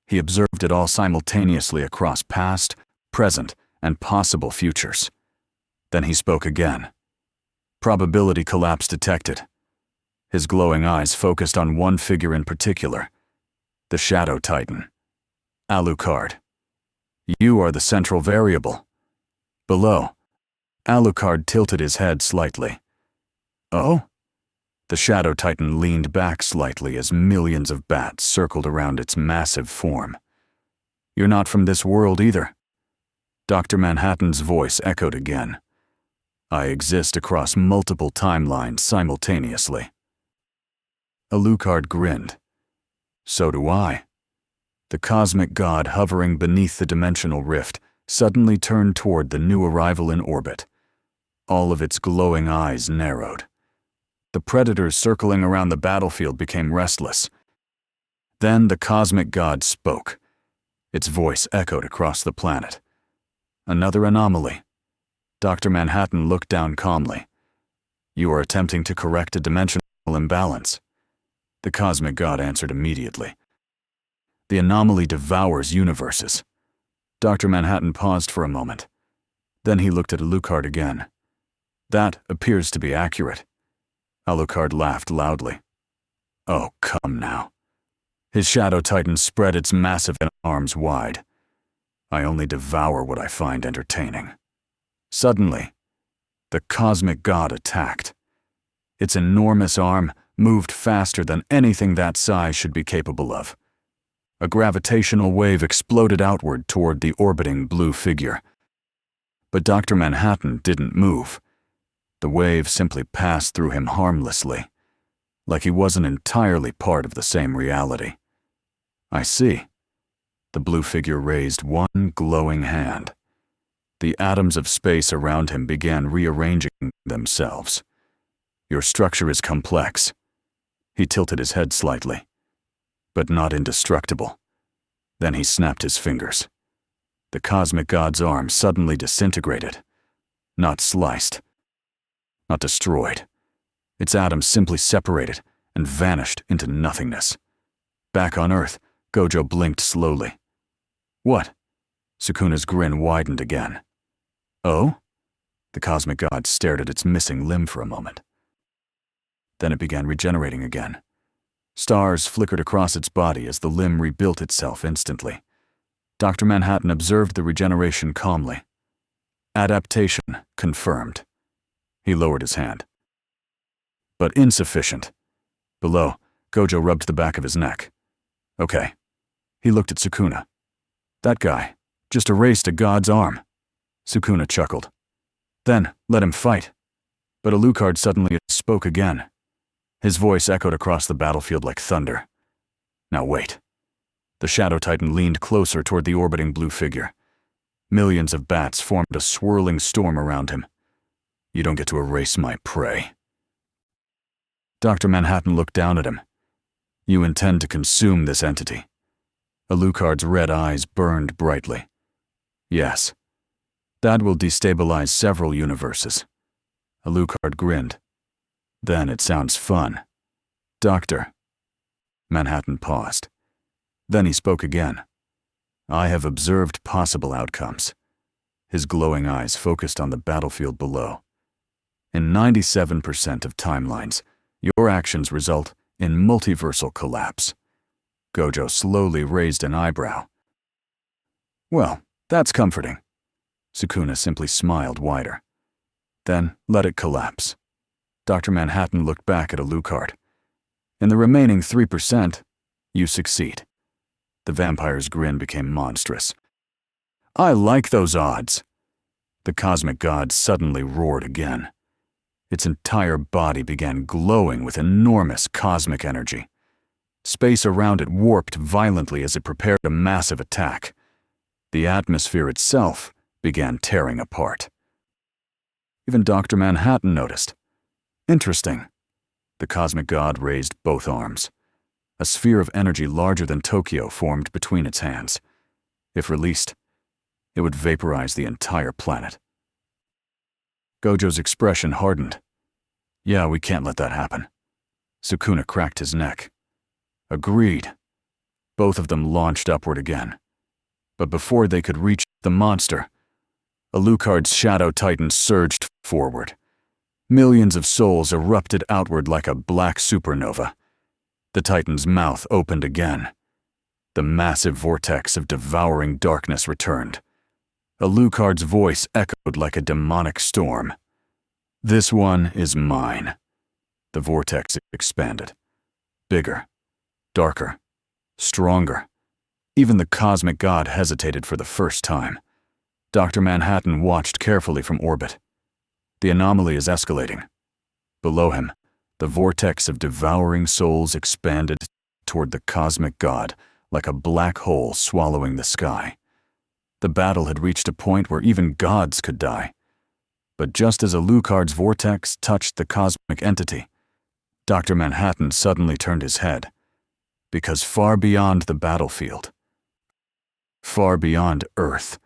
He observed it all simultaneously across past, present, and possible futures. Then he spoke again. Probability collapse detected. His glowing eyes focused on one figure in particular. The Shadow Titan. Alucard. You are the central variable. Below, Alucard tilted his head slightly. Oh? The Shadow Titan leaned back slightly as millions of bats circled around its massive form. You're not from this world either. Dr. Manhattan's voice echoed again. I exist across multiple timelines simultaneously. Alucard grinned. So do I. The cosmic god hovering beneath the dimensional rift suddenly turned toward the new arrival in orbit. All of its glowing eyes narrowed. The predators circling around the battlefield became restless. Then the cosmic god spoke. Its voice echoed across the planet. Another anomaly. Dr. Manhattan looked down calmly. You are attempting to correct a dimensional imbalance. The cosmic god answered immediately. The anomaly devours universes. Dr. Manhattan paused for a moment. Then he looked at Alucard again. That appears to be accurate. Alucard laughed loudly. Oh, come now. His shadow titan spread its massive arms wide. I only devour what I find entertaining. Suddenly, the cosmic god attacked. Its enormous arm moved faster than anything that size should be capable of. A gravitational wave exploded outward toward the orbiting blue figure. But Dr. Manhattan didn't move. The wave simply passed through him harmlessly, like he wasn't entirely part of the same reality. I see. The blue figure raised one glowing hand. The atoms of space around him began rearranging themselves. Your structure is complex. He tilted his head slightly. But not indestructible. Then he snapped his fingers. The cosmic god's arm suddenly disintegrated. Not sliced. Not destroyed. Its atoms simply separated and vanished into nothingness. Back on Earth, Gojo blinked slowly. What? Sukuna's grin widened again. Oh? The cosmic god stared at its missing limb for a moment. Then it began regenerating again. Stars flickered across its body as the limb rebuilt itself instantly. Dr. Manhattan observed the regeneration calmly. Adaptation confirmed. He lowered his hand. But insufficient. Below, Gojo rubbed the back of his neck. Okay. He looked at Sukuna. That guy just erased a god's arm. Sukuna chuckled. Then let him fight. But Alucard suddenly spoke again. His voice echoed across the battlefield like thunder. Now wait. The Shadow Titan leaned closer toward the orbiting blue figure. Millions of bats formed a swirling storm around him. You don't get to erase my prey. Dr. Manhattan looked down at him. You intend to consume this entity. Alucard's red eyes burned brightly. Yes. That will destabilize several universes. Alucard grinned. Then it sounds fun. Doctor. Manhattan paused. Then he spoke again. I have observed possible outcomes. His glowing eyes focused on the battlefield below. In 97% of timelines, your actions result in multiversal collapse. Gojo slowly raised an eyebrow. Well, that's comforting. Sukuna simply smiled wider. Then let it collapse. Dr. Manhattan looked back at Alucard. In the remaining 3%, you succeed. The vampire's grin became monstrous. I like those odds. The cosmic god suddenly roared again. Its entire body began glowing with enormous cosmic energy. Space around it warped violently as it prepared a massive attack. The atmosphere itself began tearing apart. Even Dr. Manhattan noticed. Interesting. The cosmic god raised both arms. A sphere of energy larger than Tokyo formed between its hands. If released, it would vaporize the entire planet. Gojo's expression hardened. Yeah, we can't let that happen. Sukuna cracked his neck. Agreed. Both of them launched upward again. But before they could reach the monster, Alucard's Shadow Titan surged forward. Millions of souls erupted outward like a black supernova. The Titan's mouth opened again. The massive vortex of devouring darkness returned. Alucard's voice echoed like a demonic storm. This one is mine. The vortex expanded. Bigger, darker, stronger. Even the cosmic god hesitated for the first time. Dr. Manhattan watched carefully from orbit. The anomaly is escalating. Below him, the vortex of devouring souls expanded toward the cosmic god like a black hole swallowing the sky. The battle had reached a point where even gods could die. But just as Alucard's vortex touched the cosmic entity, Dr. Manhattan suddenly turned his head. Because far beyond the battlefield, far beyond Earth,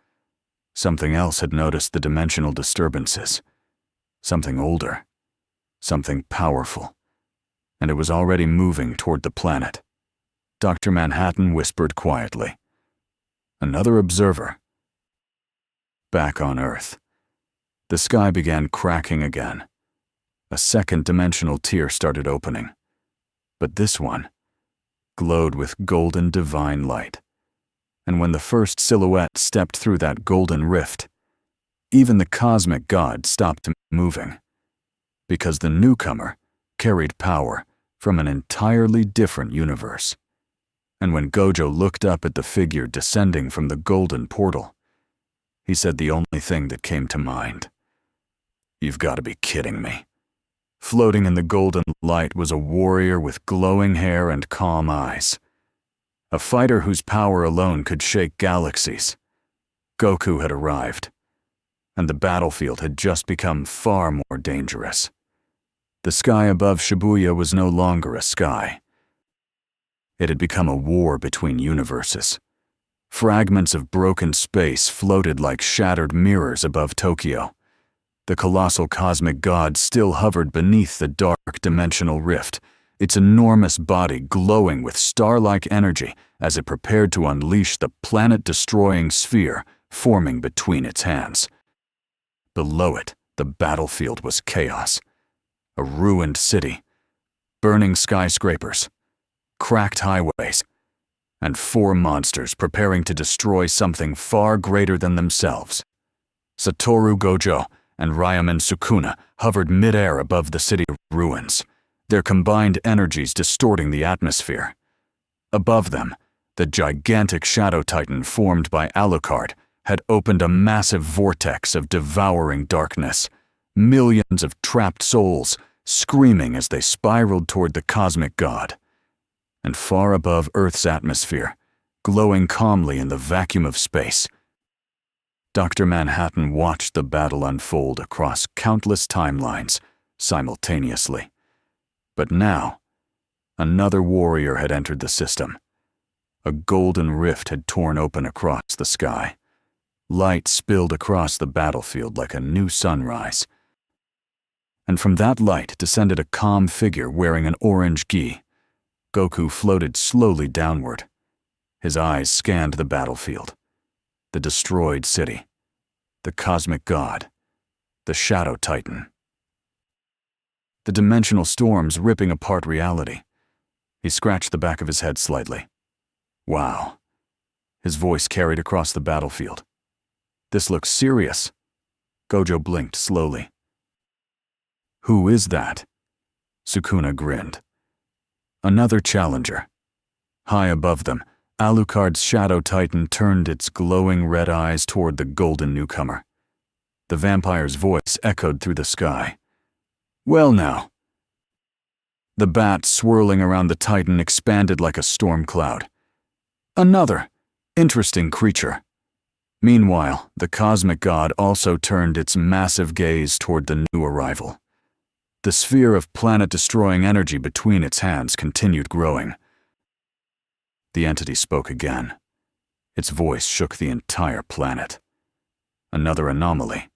something else had noticed the dimensional disturbances. Something older, something powerful. and it was already moving toward the planet. Dr. Manhattan whispered quietly. Another observer. Back on Earth. The sky began cracking again. A second dimensional tier started opening. But this one glowed with golden divine light. And when the first silhouette stepped through that golden rift, even the cosmic god stopped moving. Because the newcomer carried power from an entirely different universe. And when Gojo looked up at the figure descending from the golden portal, he said the only thing that came to mind. You've got to be kidding me. Floating in the golden light was a warrior with glowing hair and calm eyes. A fighter whose power alone could shake galaxies. Goku had arrived, and the battlefield had just become far more dangerous. The sky above Shibuya was no longer a sky. It had become a war between universes. Fragments of broken space floated like shattered mirrors above Tokyo. The colossal cosmic god still hovered beneath the dark dimensional rift, its enormous body glowing with star-like energy as it prepared to unleash the planet-destroying sphere forming between its hands. Below it, the battlefield was chaos. A ruined city, burning skyscrapers, cracked highways, and 4 monsters preparing to destroy something far greater than themselves. Satoru Gojo and Ryomen Sukuna hovered mid-air above the city ruins, their combined energies distorting the atmosphere. Above them, the gigantic shadow titan formed by Alucard had opened a massive vortex of devouring darkness, millions of trapped souls screaming as they spiraled toward the cosmic god. And far above Earth's atmosphere, glowing calmly in the vacuum of space, Dr. Manhattan watched the battle unfold across countless timelines simultaneously. But now, another warrior had entered the system. A golden rift had torn open across the sky. Light spilled across the battlefield like a new sunrise. And from that light descended a calm figure wearing an orange gi. Goku floated slowly downward. His eyes scanned the battlefield, the destroyed city, the cosmic god, the shadow titan. The dimensional storms ripping apart reality. He scratched the back of his head slightly. Wow. His voice carried across the battlefield. This looks serious. Gojo blinked slowly. Who is that? Sukuna grinned. Another challenger. High above them, Alucard's shadow titan turned its glowing red eyes toward the golden newcomer. The vampire's voice echoed through the sky. Well now. The bat swirling around the titan expanded like a storm cloud. Another interesting creature. Meanwhile, the cosmic god also turned its massive gaze toward the new arrival. The sphere of planet-destroying energy between its hands continued growing. The entity spoke again. Its voice shook the entire planet. Another anomaly.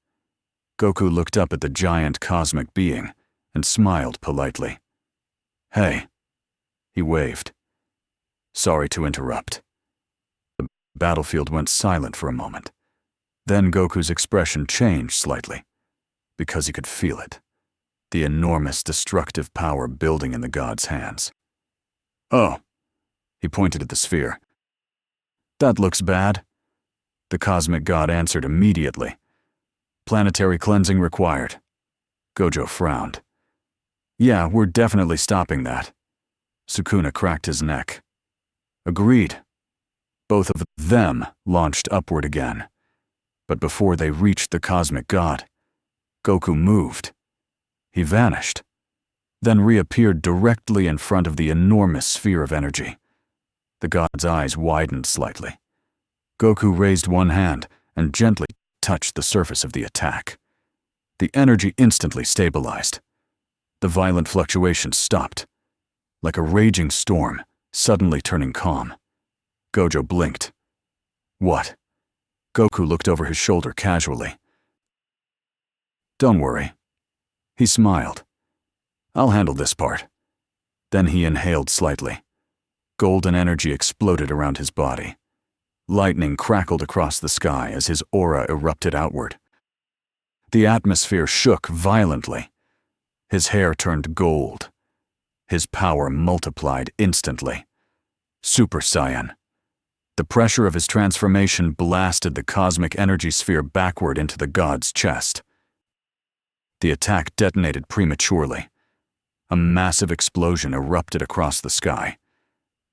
Goku looked up at the giant cosmic being and smiled politely. Hey. He waved. Sorry to interrupt. The battlefield went silent for a moment. Then Goku's expression changed slightly, because he could feel it. The enormous destructive power building in the god's hands. Oh, he pointed at the sphere. That looks bad. The cosmic god answered immediately. Planetary cleansing required. Gojo frowned. Yeah, we're definitely stopping that. Sukuna cracked his neck. Agreed. Both of them launched upward again. But before they reached the cosmic god, Goku moved. He vanished, then reappeared directly in front of the enormous sphere of energy. The god's eyes widened slightly. Goku raised one hand and gently touched the surface of the attack. The energy instantly stabilized. The violent fluctuations stopped, like a raging storm, suddenly turning calm. Gojo blinked. What? Goku looked over his shoulder casually. Don't worry. He smiled. I'll handle this part. Then he inhaled slightly. Golden energy exploded around his body. Lightning crackled across the sky as his aura erupted outward. The atmosphere shook violently. His hair turned gold. His power multiplied instantly. Super Saiyan. The pressure of his transformation blasted the cosmic energy sphere backward into the god's chest. The attack detonated prematurely. A massive explosion erupted across the sky.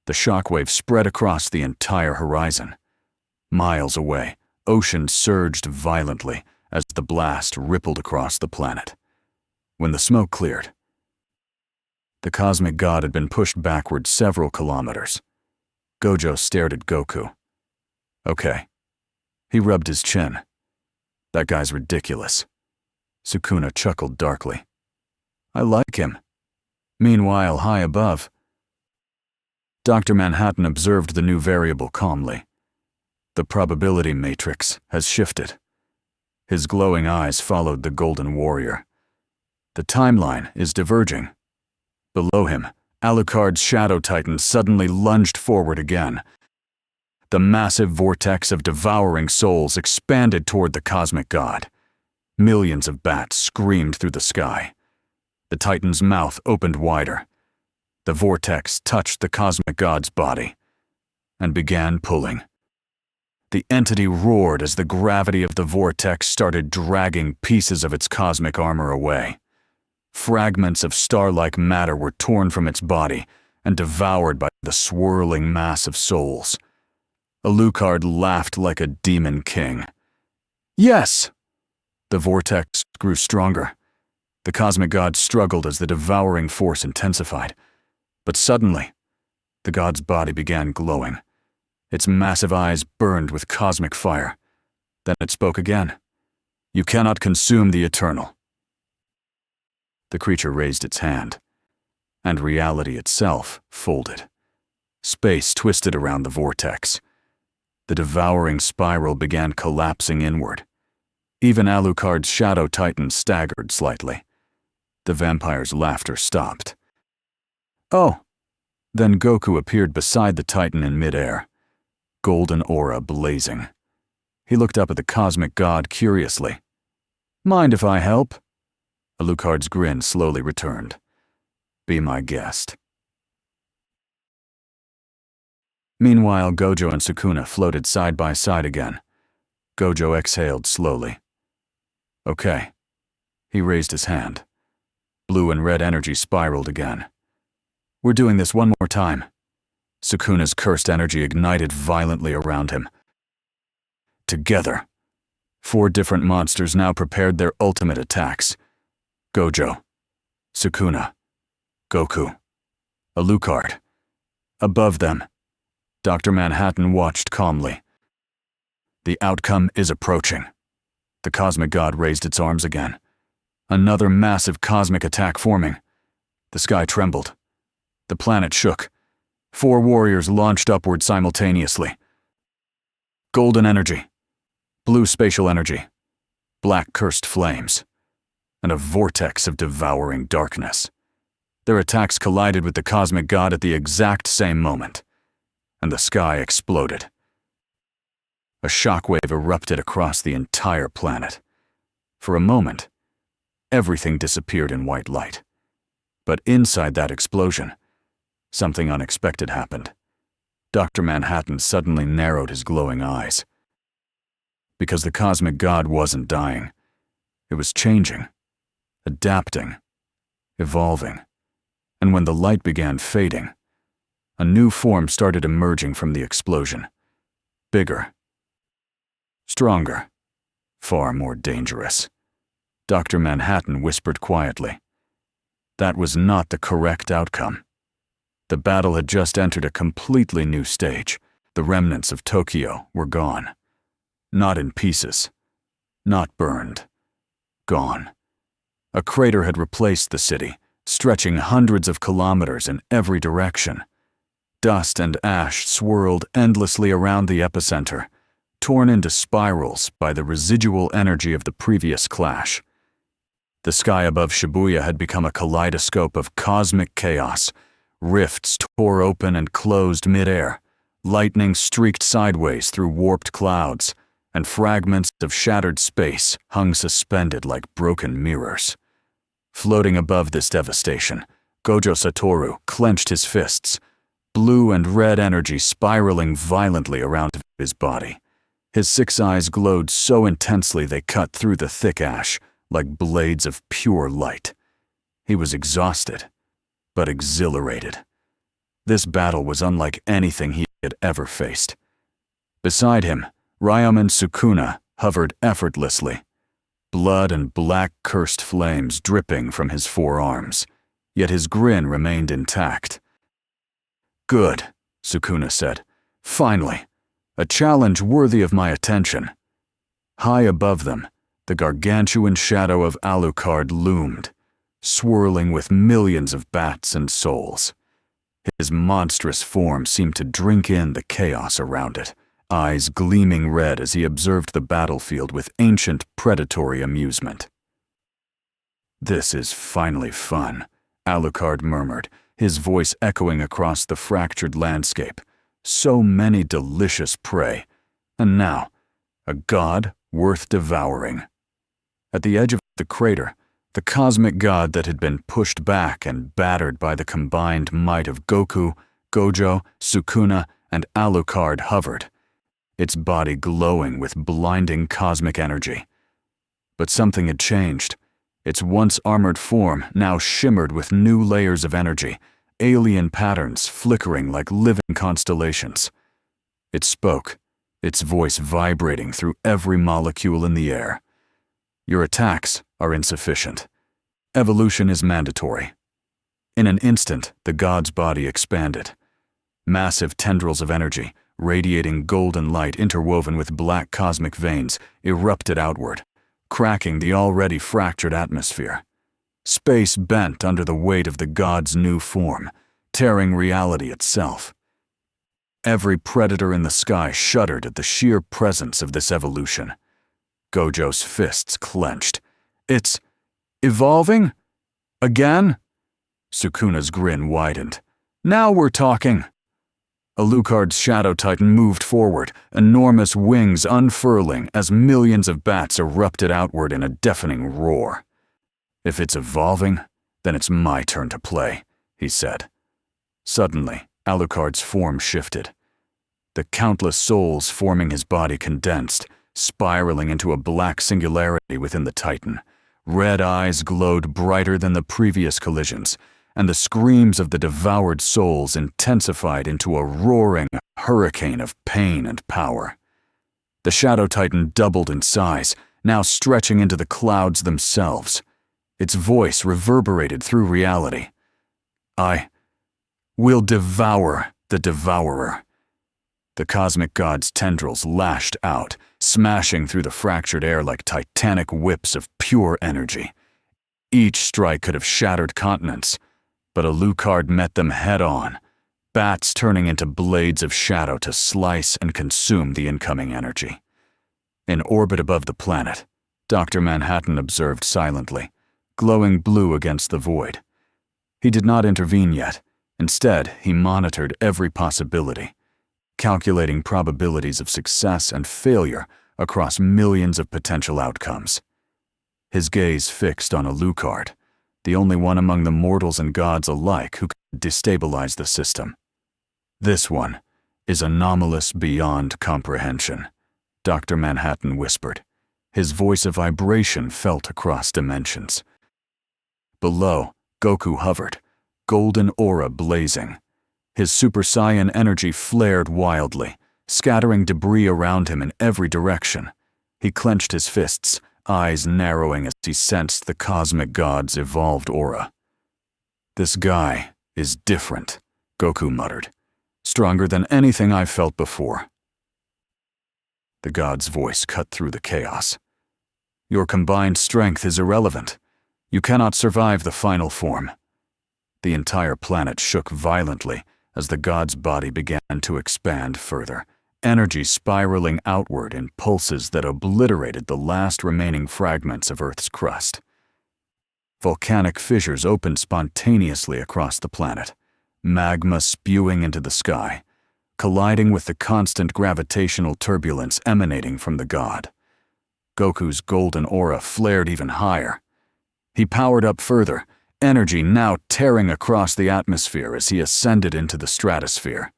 The shockwave spread across the entire horizon. Miles away, oceans surged violently as the blast rippled across the planet. When the smoke cleared, the cosmic god had been pushed backward several kilometers. Gojo stared at Goku. Okay. He rubbed his chin. That guy's ridiculous. Sukuna chuckled darkly. I like him. Meanwhile, high above, Dr. Manhattan observed the new variable calmly. The probability matrix has shifted. His glowing eyes followed the golden warrior. The timeline is diverging. Below him, Alucard's shadow titan suddenly lunged forward again. The massive vortex of devouring souls expanded toward the cosmic god. Millions of bats screamed through the sky. The titan's mouth opened wider. The vortex touched the cosmic god's body and began pulling. The entity roared as the gravity of the vortex started dragging pieces of its cosmic armor away. Fragments of star-like matter were torn from its body and devoured by the swirling mass of souls. Alucard laughed like a demon king. Yes! The vortex grew stronger. The cosmic god struggled as the devouring force intensified. But suddenly, the god's body began glowing. Its massive eyes burned with cosmic fire. Then it spoke again. You cannot consume the eternal. The creature raised its hand, and reality itself folded. Space twisted around the vortex. The devouring spiral began collapsing inward. Even Alucard's shadow titan staggered slightly. The vampire's laughter stopped. Oh! Then Goku appeared beside the titan in midair, golden aura blazing. He looked up at the cosmic god curiously. Mind if I help? Alucard's grin slowly returned. Be my guest. Meanwhile, Gojo and Sukuna floated side by side again. Gojo exhaled slowly. Okay. He raised his hand. Blue and red energy spiraled again. We're doing this one more time. Sukuna's cursed energy ignited violently around him. Together, 4 different monsters now prepared their ultimate attacks. Gojo, Sukuna, Goku, Alucard. Above them, Dr. Manhattan watched calmly. The outcome is approaching. The cosmic god raised its arms again. Another massive cosmic attack forming. The sky trembled. The planet shook. 4 warriors launched upward simultaneously. Golden energy, blue spatial energy, black cursed flames, and a vortex of devouring darkness. Their attacks collided with the cosmic god at the exact same moment, and the sky exploded. A shockwave erupted across the entire planet. For a moment, everything disappeared in white light. But inside that explosion, something unexpected happened. Dr. Manhattan suddenly narrowed his glowing eyes. Because the cosmic god wasn't dying. It was changing, adapting, evolving. And when the light began fading, a new form started emerging from the explosion. Bigger, stronger, far more dangerous. Dr. Manhattan whispered quietly. That was not the correct outcome. The battle had just entered a completely new stage. The remnants of Tokyo were gone. Not in pieces. Not burned. Gone. A crater had replaced the city, stretching hundreds of kilometers in every direction. Dust and ash swirled endlessly around the epicenter, torn into spirals by the residual energy of the previous clash. The sky above Shibuya had become a kaleidoscope of cosmic chaos. Rifts tore open and closed mid-air. Lightning streaked sideways through warped clouds, and fragments of shattered space hung suspended like broken mirrors. Floating above this devastation, Gojo Satoru clenched his fists, blue and red energy spiraling violently around his body. His 6 eyes glowed so intensely they cut through the thick ash like blades of pure light. He was exhausted, but exhilarated. This battle was unlike anything he had ever faced. Beside him, Ryuman Sukuna hovered effortlessly, blood and black cursed flames dripping from his forearms, yet his grin remained intact. "Good," Sukuna said. "Finally, a challenge worthy of my attention." High above them, the gargantuan shadow of Alucard loomed, swirling with millions of bats and souls. His monstrous form seemed to drink in the chaos around it, eyes gleaming red as he observed the battlefield with ancient predatory amusement. "This is finally fun," Alucard murmured, his voice echoing across the fractured landscape. So many delicious prey, and now, a god worth devouring. At the edge of the crater, the cosmic god that had been pushed back and battered by the combined might of Goku, Gojo, Sukuna, and Alucard hovered, its body glowing with blinding cosmic energy. But something had changed. Its once armored form now shimmered with new layers of energy, alien patterns flickering like living constellations. It spoke, its voice vibrating through every molecule in the air. "Your attacks are insufficient. Evolution is mandatory." In an instant, the god's body expanded. Massive tendrils of energy, radiating golden light interwoven with black cosmic veins, erupted outward, cracking the already fractured atmosphere. Space bent under the weight of the god's new form, tearing reality itself. Every predator in the sky shuddered at the sheer presence of this evolution. Gojo's fists clenched. "It's evolving? Again?" Sukuna's grin widened. "Now we're talking." Alucard's shadow titan moved forward, enormous wings unfurling as millions of bats erupted outward in a deafening roar. "If it's evolving, then it's my turn to play," he said. Suddenly, Alucard's form shifted. The countless souls forming his body condensed, spiraling into a black singularity within the titan. Red eyes glowed brighter than the previous collisions, and the screams of the devoured souls intensified into a roaring hurricane of pain and power. The Shadow Titan doubled in size, now stretching into the clouds themselves. Its voice reverberated through reality. "I will devour the devourer." The cosmic god's tendrils lashed out, smashing through the fractured air like titanic whips of pure energy. Each strike could have shattered continents, but Alucard met them head-on, bats turning into blades of shadow to slice and consume the incoming energy. In orbit above the planet, Dr. Manhattan observed silently, glowing blue against the void. He did not intervene yet. Instead, he monitored every possibility, calculating probabilities of success and failure across millions of potential outcomes. His gaze fixed on Alucard, the only one among the mortals and gods alike who could destabilize the system. "This one is anomalous beyond comprehension," Dr. Manhattan whispered, his voice a vibration felt across dimensions. Below, Goku hovered, golden aura blazing. His Super Saiyan energy flared wildly, scattering debris around him in every direction. He clenched his fists, eyes narrowing as he sensed the cosmic god's evolved aura. "This guy is different," Goku muttered. "Stronger than anything I've felt before." The god's voice cut through the chaos. "Your combined strength is irrelevant. You cannot survive the final form." The entire planet shook violently as the god's body began to expand further, energy spiraling outward in pulses that obliterated the last remaining fragments of Earth's crust. Volcanic fissures opened spontaneously across the planet, magma spewing into the sky, colliding with the constant gravitational turbulence emanating from the god. Goku's golden aura flared even higher. He powered up further, energy now tearing across the atmosphere as he ascended into the stratosphere.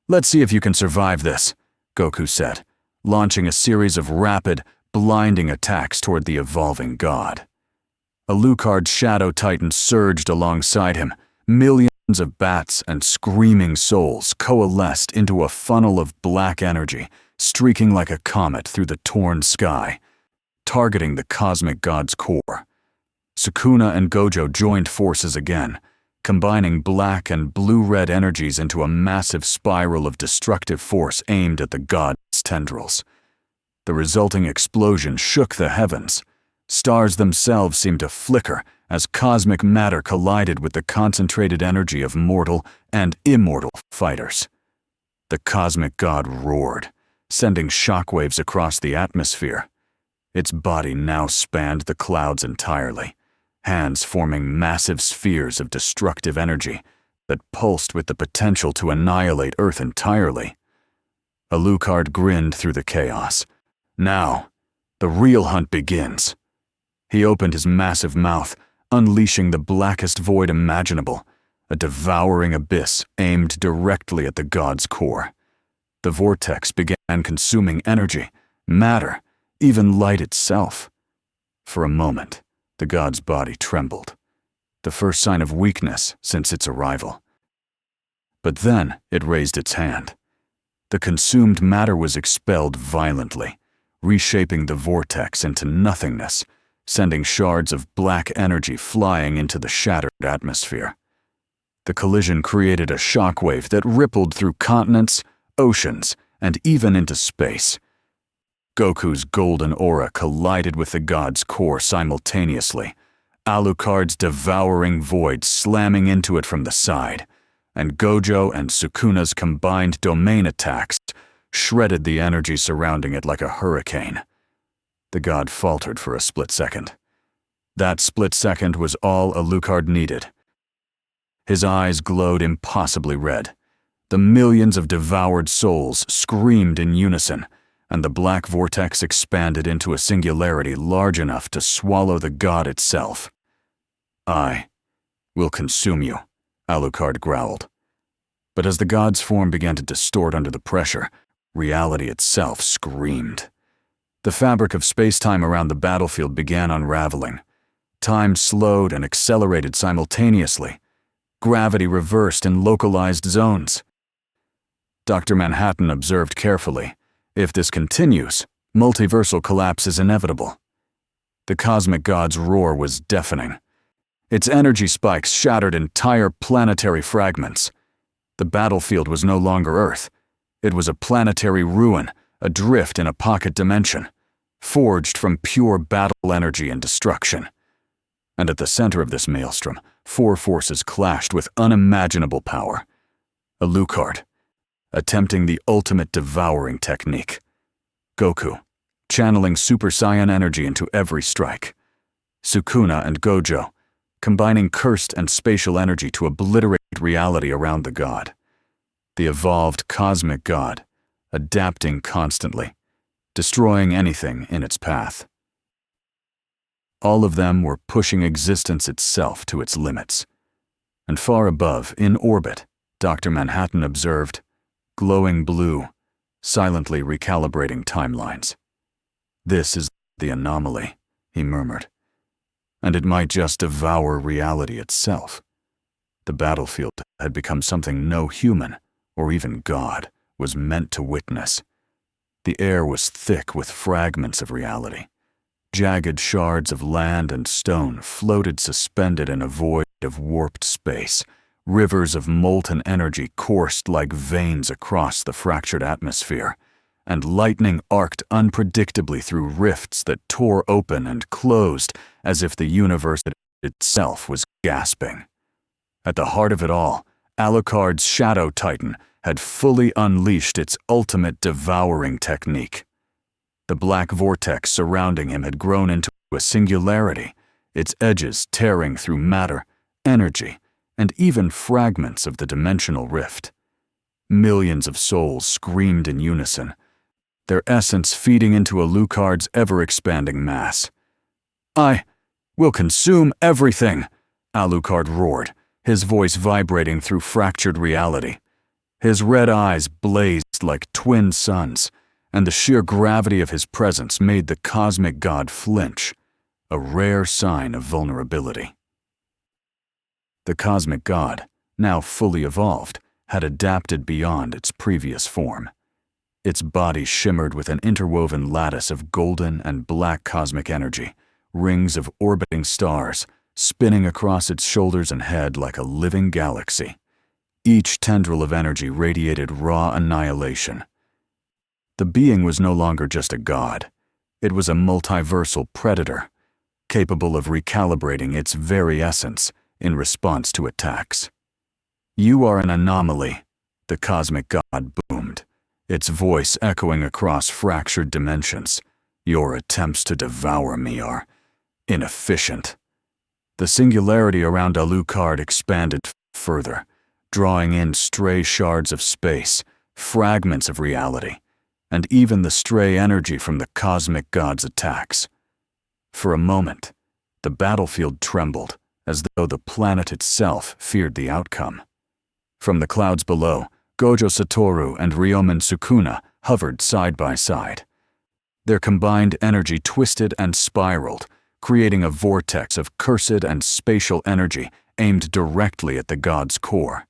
"Let's see if you can survive this," Goku said, launching a series of rapid, blinding attacks toward the evolving god. Alucard's shadow titan surged alongside him. Millions of bats and screaming souls coalesced into a funnel of black energy, streaking like a comet through the torn sky, targeting the cosmic god's core. Sukuna and Gojo joined forces again, combining black and blue-red energies into a massive spiral of destructive force aimed at the god's tendrils. The resulting explosion shook the heavens. Stars themselves seemed to flicker as cosmic matter collided with the concentrated energy of mortal and immortal fighters. The cosmic god roared, sending shockwaves across the atmosphere. Its body now spanned the clouds entirely, hands forming massive spheres of destructive energy that pulsed with the potential to annihilate Earth entirely. Alucard grinned through the chaos. Now, the real hunt begins. He opened his massive mouth, unleashing the blackest void imaginable, a devouring abyss aimed directly at the god's core. The vortex began consuming energy, matter, even light itself. For a moment, the god's body trembled, the first sign of weakness since its arrival. But then it raised its hand. The consumed matter was expelled violently, reshaping the vortex into nothingness, sending shards of black energy flying into the shattered atmosphere. The collision created a shockwave that rippled through continents, oceans, and even into space. Goku's golden aura collided with the god's core simultaneously, Alucard's devouring void slamming into it from the side, and Gojo and Sukuna's combined domain attacks shredded the energy surrounding it like a hurricane. The god faltered for a split second. That split second was all Alucard needed. His eyes glowed impossibly red. The millions of devoured souls screamed in unison, and the black vortex expanded into a singularity large enough to swallow the god itself. "I will consume you," Alucard growled. But as the god's form began to distort under the pressure, reality itself screamed. The fabric of space-time around the battlefield began unraveling. Time slowed and accelerated simultaneously. Gravity reversed in localized zones. Dr. Manhattan observed carefully. If this continues, multiversal collapse is inevitable. The cosmic god's roar was deafening. Its energy spikes shattered entire planetary fragments. The battlefield was no longer Earth. It was a planetary ruin, adrift in a pocket dimension, forged from pure battle energy and destruction. And at the center of this maelstrom, four forces clashed with unimaginable power. Alucard, attempting the ultimate devouring technique. Goku, channeling Super Saiyan energy into every strike. Sukuna and Gojo, combining cursed and spatial energy to obliterate reality around the god. The evolved cosmic god, adapting constantly, destroying anything in its path. All of them were pushing existence itself to its limits. And far above, in orbit, Dr. Manhattan observed, glowing blue, silently recalibrating timelines. "This is the anomaly," he murmured. "And it might just devour reality itself." The battlefield had become something no human, or even God, was meant to witness. The air was thick with fragments of reality. Jagged shards of land and stone floated suspended in a void of warped space. Rivers of molten energy coursed like veins across the fractured atmosphere, and lightning arced unpredictably through rifts that tore open and closed as if the universe itself was gasping. At the heart of it all, Alucard's Shadow Titan had fully unleashed its ultimate devouring technique. The black vortex surrounding him had grown into a singularity, its edges tearing through matter, energy, and even fragments of the dimensional rift. Millions of souls screamed in unison, their essence feeding into Alucard's ever-expanding mass. "I will consume everything," Alucard roared, his voice vibrating through fractured reality. His red eyes blazed like twin suns, and the sheer gravity of his presence made the cosmic god flinch, a rare sign of vulnerability. The cosmic god, now fully evolved, had adapted beyond its previous form. Its body shimmered with an interwoven lattice of golden and black cosmic energy, rings of orbiting stars, spinning across its shoulders and head like a living galaxy. Each tendril of energy radiated raw annihilation. The being was no longer just a god. It was a multiversal predator, capable of recalibrating its very essence in response to attacks. "You are an anomaly," the cosmic god boomed, its voice echoing across fractured dimensions. "Your attempts to devour me are inefficient." The singularity around Alucard expanded further, drawing in stray shards of space, fragments of reality, and even the stray energy from the cosmic god's attacks. For a moment, the battlefield trembled, as though the planet itself feared the outcome. From the clouds below, Gojo Satoru and Ryomen Sukuna hovered side by side. Their combined energy twisted and spiraled, creating a vortex of cursed and spatial energy aimed directly at the god's core.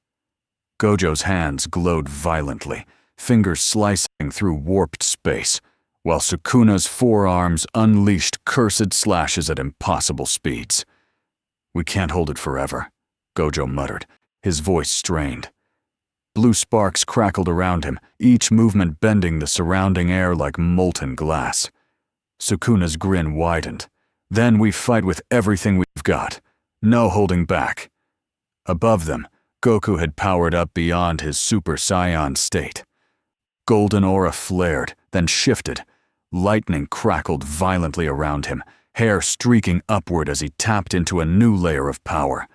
Gojo's hands glowed violently, fingers slicing through warped space, while Sukuna's forearms unleashed cursed slashes at impossible speeds. "We can't hold it forever," Gojo muttered, his voice strained. Blue sparks crackled around him, each movement bending the surrounding air like molten glass. Sukuna's grin widened. "Then we fight with everything we've got. No holding back." Above them, Goku had powered up beyond his Super Saiyan state. Golden aura flared, then shifted. Lightning crackled violently around him, hair streaking upward as he tapped into a new layer of power.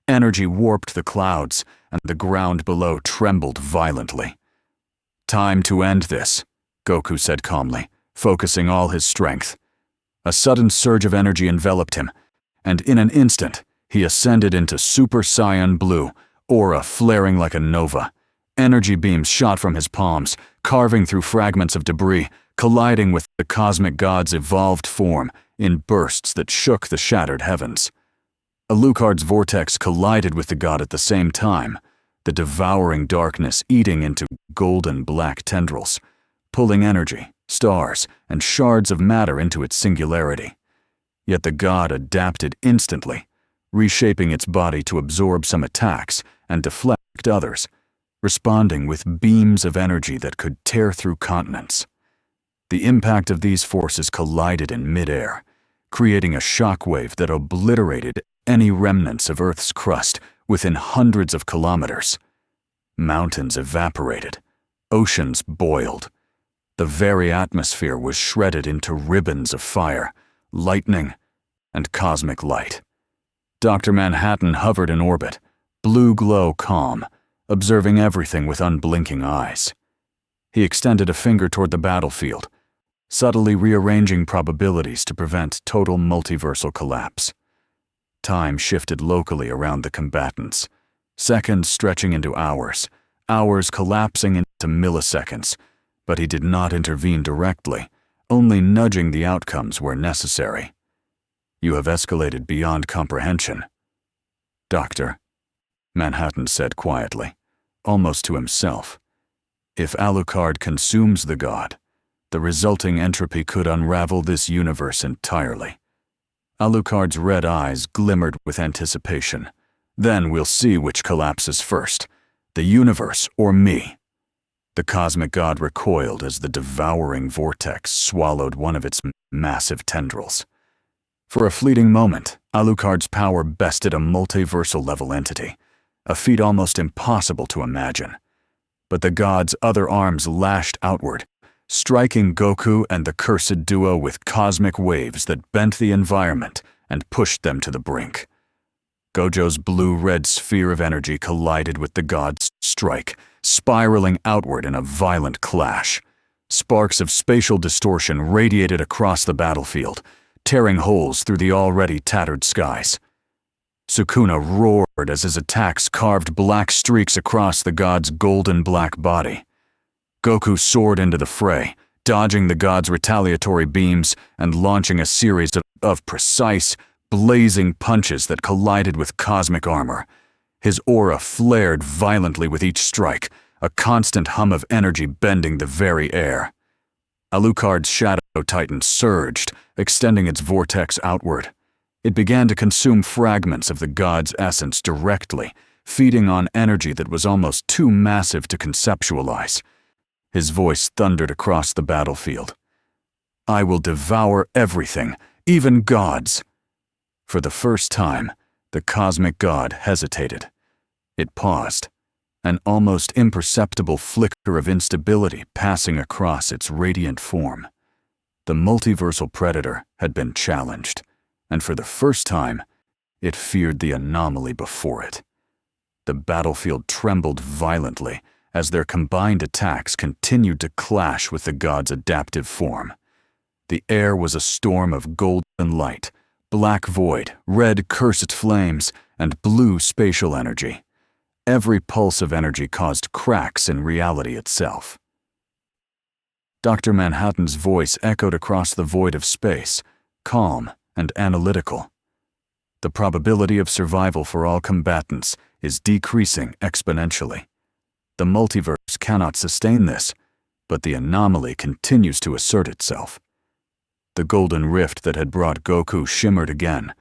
Energy warped the clouds, and the ground below trembled violently. "Time to end this," Goku said calmly, focusing all his strength. A sudden surge of energy enveloped him, and in an instant, he ascended into Super Saiyan Blue, aura flaring like a nova. Energy beams shot from his palms, carving through fragments of debris, colliding with the cosmic god's evolved form in bursts that shook the shattered heavens. Alucard's vortex collided with the god at the same time, the devouring darkness eating into golden black tendrils, pulling energy, stars, and shards of matter into its singularity. Yet the god adapted instantly, reshaping its body to absorb some attacks and deflect others, responding with beams of energy that could tear through continents. The impact of these forces collided in midair, creating a shockwave that obliterated any remnants of Earth's crust within hundreds of kilometers. Mountains evaporated, oceans boiled. The very atmosphere was shredded into ribbons of fire, lightning, and cosmic light. Dr. Manhattan hovered in orbit, blue glow calm, observing everything with unblinking eyes. He extended a finger toward the battlefield, subtly rearranging probabilities to prevent total multiversal collapse. Time shifted locally around the combatants, seconds stretching into hours, hours collapsing into milliseconds, but he did not intervene directly, only nudging the outcomes where necessary. "You have escalated beyond comprehension, Doctor," Manhattan said quietly, almost to himself. "If Alucard consumes the god, the resulting entropy could unravel this universe entirely." Alucard's red eyes glimmered with anticipation. "Then we'll see which collapses first, the universe or me." The cosmic god recoiled as the devouring vortex swallowed one of its massive tendrils. For a fleeting moment, Alucard's power bested a multiversal-level entity, a feat almost impossible to imagine. But the god's other arms lashed outward, striking Goku and the cursed duo with cosmic waves that bent the environment and pushed them to the brink. Gojo's blue-red sphere of energy collided with the god's strike, spiraling outward in a violent clash. Sparks of spatial distortion radiated across the battlefield, tearing holes through the already tattered skies. Sukuna roared as his attacks carved black streaks across the god's golden-black body. Goku soared into the fray, dodging the god's retaliatory beams and launching a series of precise, blazing punches that collided with cosmic armor. His aura flared violently with each strike, a constant hum of energy bending the very air. Alucard's Shadow Titan surged, extending its vortex outward. It began to consume fragments of the god's essence directly, feeding on energy that was almost too massive to conceptualize. His voice thundered across the battlefield. "I will devour everything, even gods." For the first time, the cosmic god hesitated. It paused, an almost imperceptible flicker of instability passing across its radiant form. The multiversal predator had been challenged, and for the first time, it feared the anomaly before it. The battlefield trembled violently as their combined attacks continued to clash with the god's adaptive form. The air was a storm of golden light, black void, red cursed flames, and blue spatial energy. Every pulse of energy caused cracks in reality itself. Dr. Manhattan's voice echoed across the void of space, calm and analytical. "The probability of survival for all combatants is decreasing exponentially. The multiverse cannot sustain this, but the anomaly continues to assert itself." The golden rift that had brought Goku shimmered again,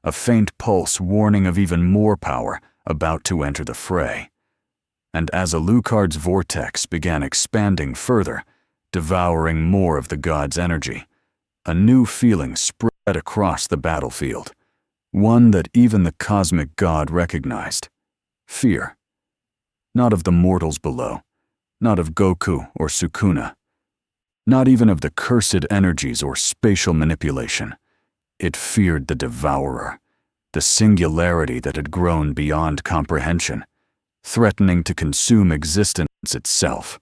a faint pulse warning of even more power about to enter the fray. And as Alucard's vortex began expanding further, devouring more of the god's energy, a new feeling spread across the battlefield, one that even the cosmic god recognized: fear. Not of the mortals below, not of Goku or Sukuna, not even of the cursed energies or spatial manipulation. It feared the devourer, the singularity that had grown beyond comprehension, threatening to consume existence itself.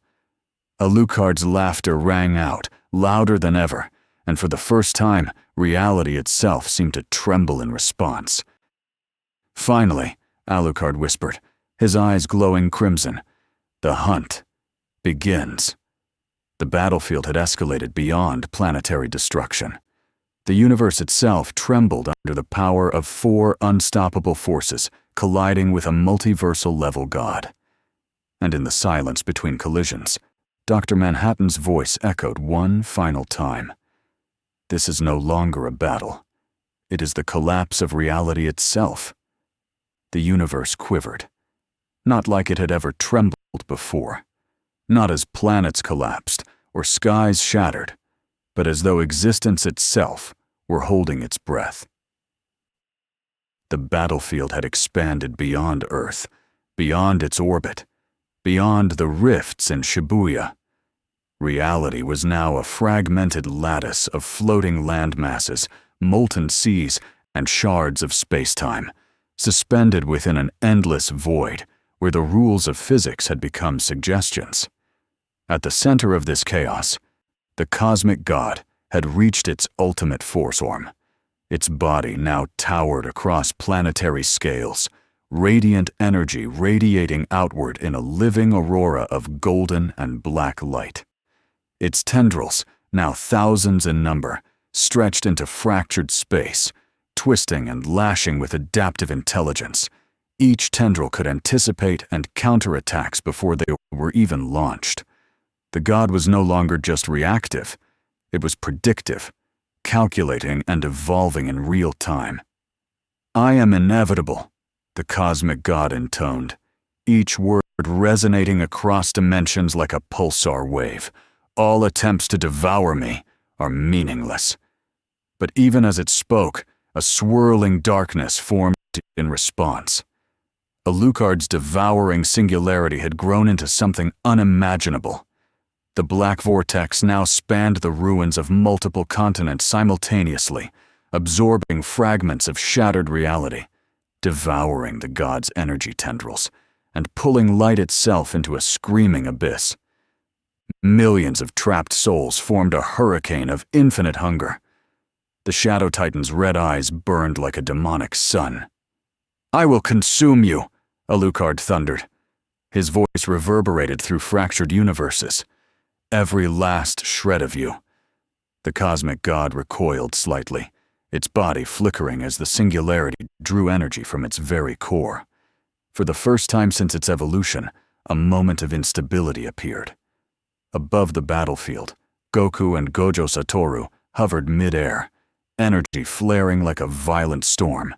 Alucard's laughter rang out, louder than ever, and for the first time, reality itself seemed to tremble in response. "Finally," Alucard whispered, his eyes glowing crimson, "the hunt begins." The battlefield had escalated beyond planetary destruction. The universe itself trembled under the power of 4 unstoppable forces colliding with a multiversal-level god. And in the silence between collisions, Dr. Manhattan's voice echoed one final time. "This is no longer a battle. It is the collapse of reality itself." The universe quivered, not like it had ever trembled before, not as planets collapsed or skies shattered, but as though existence itself were holding its breath. The battlefield had expanded beyond Earth, beyond its orbit, beyond the rifts in Shibuya. Reality was now a fragmented lattice of floating landmasses, molten seas, and shards of space-time, suspended within an endless void where the rules of physics had become suggestions. At the center of this chaos, the cosmic god had reached its ultimate form. Its body now towered across planetary scales, radiant energy radiating outward in a living aurora of golden and black light. Its tendrils, now thousands in number, stretched into fractured space, twisting and lashing with adaptive intelligence. Each tendril could anticipate and counter attacks before they were even launched. The god was no longer just reactive, it was predictive, calculating and evolving in real time. "I am inevitable," the cosmic god intoned, each word resonating across dimensions like a pulsar wave. "All attempts to devour me are meaningless." But even as it spoke, a swirling darkness formed in response. Alucard's devouring singularity had grown into something unimaginable. The black vortex now spanned the ruins of multiple continents simultaneously, absorbing fragments of shattered reality. devouring the god's energy tendrils and pulling light itself into a screaming abyss. Millions of trapped souls formed a hurricane of infinite hunger. The Shadow Titan's red eyes burned like a demonic sun. "I will consume you," Alucard thundered. His voice reverberated through fractured universes. "Every last shred of you." The cosmic god recoiled slightly, its body flickering as the Singularity drew energy from its very core. For the first time since its evolution, a moment of instability appeared. Above the battlefield, Goku and Gojo Satoru hovered mid-air, energy flaring like a violent storm.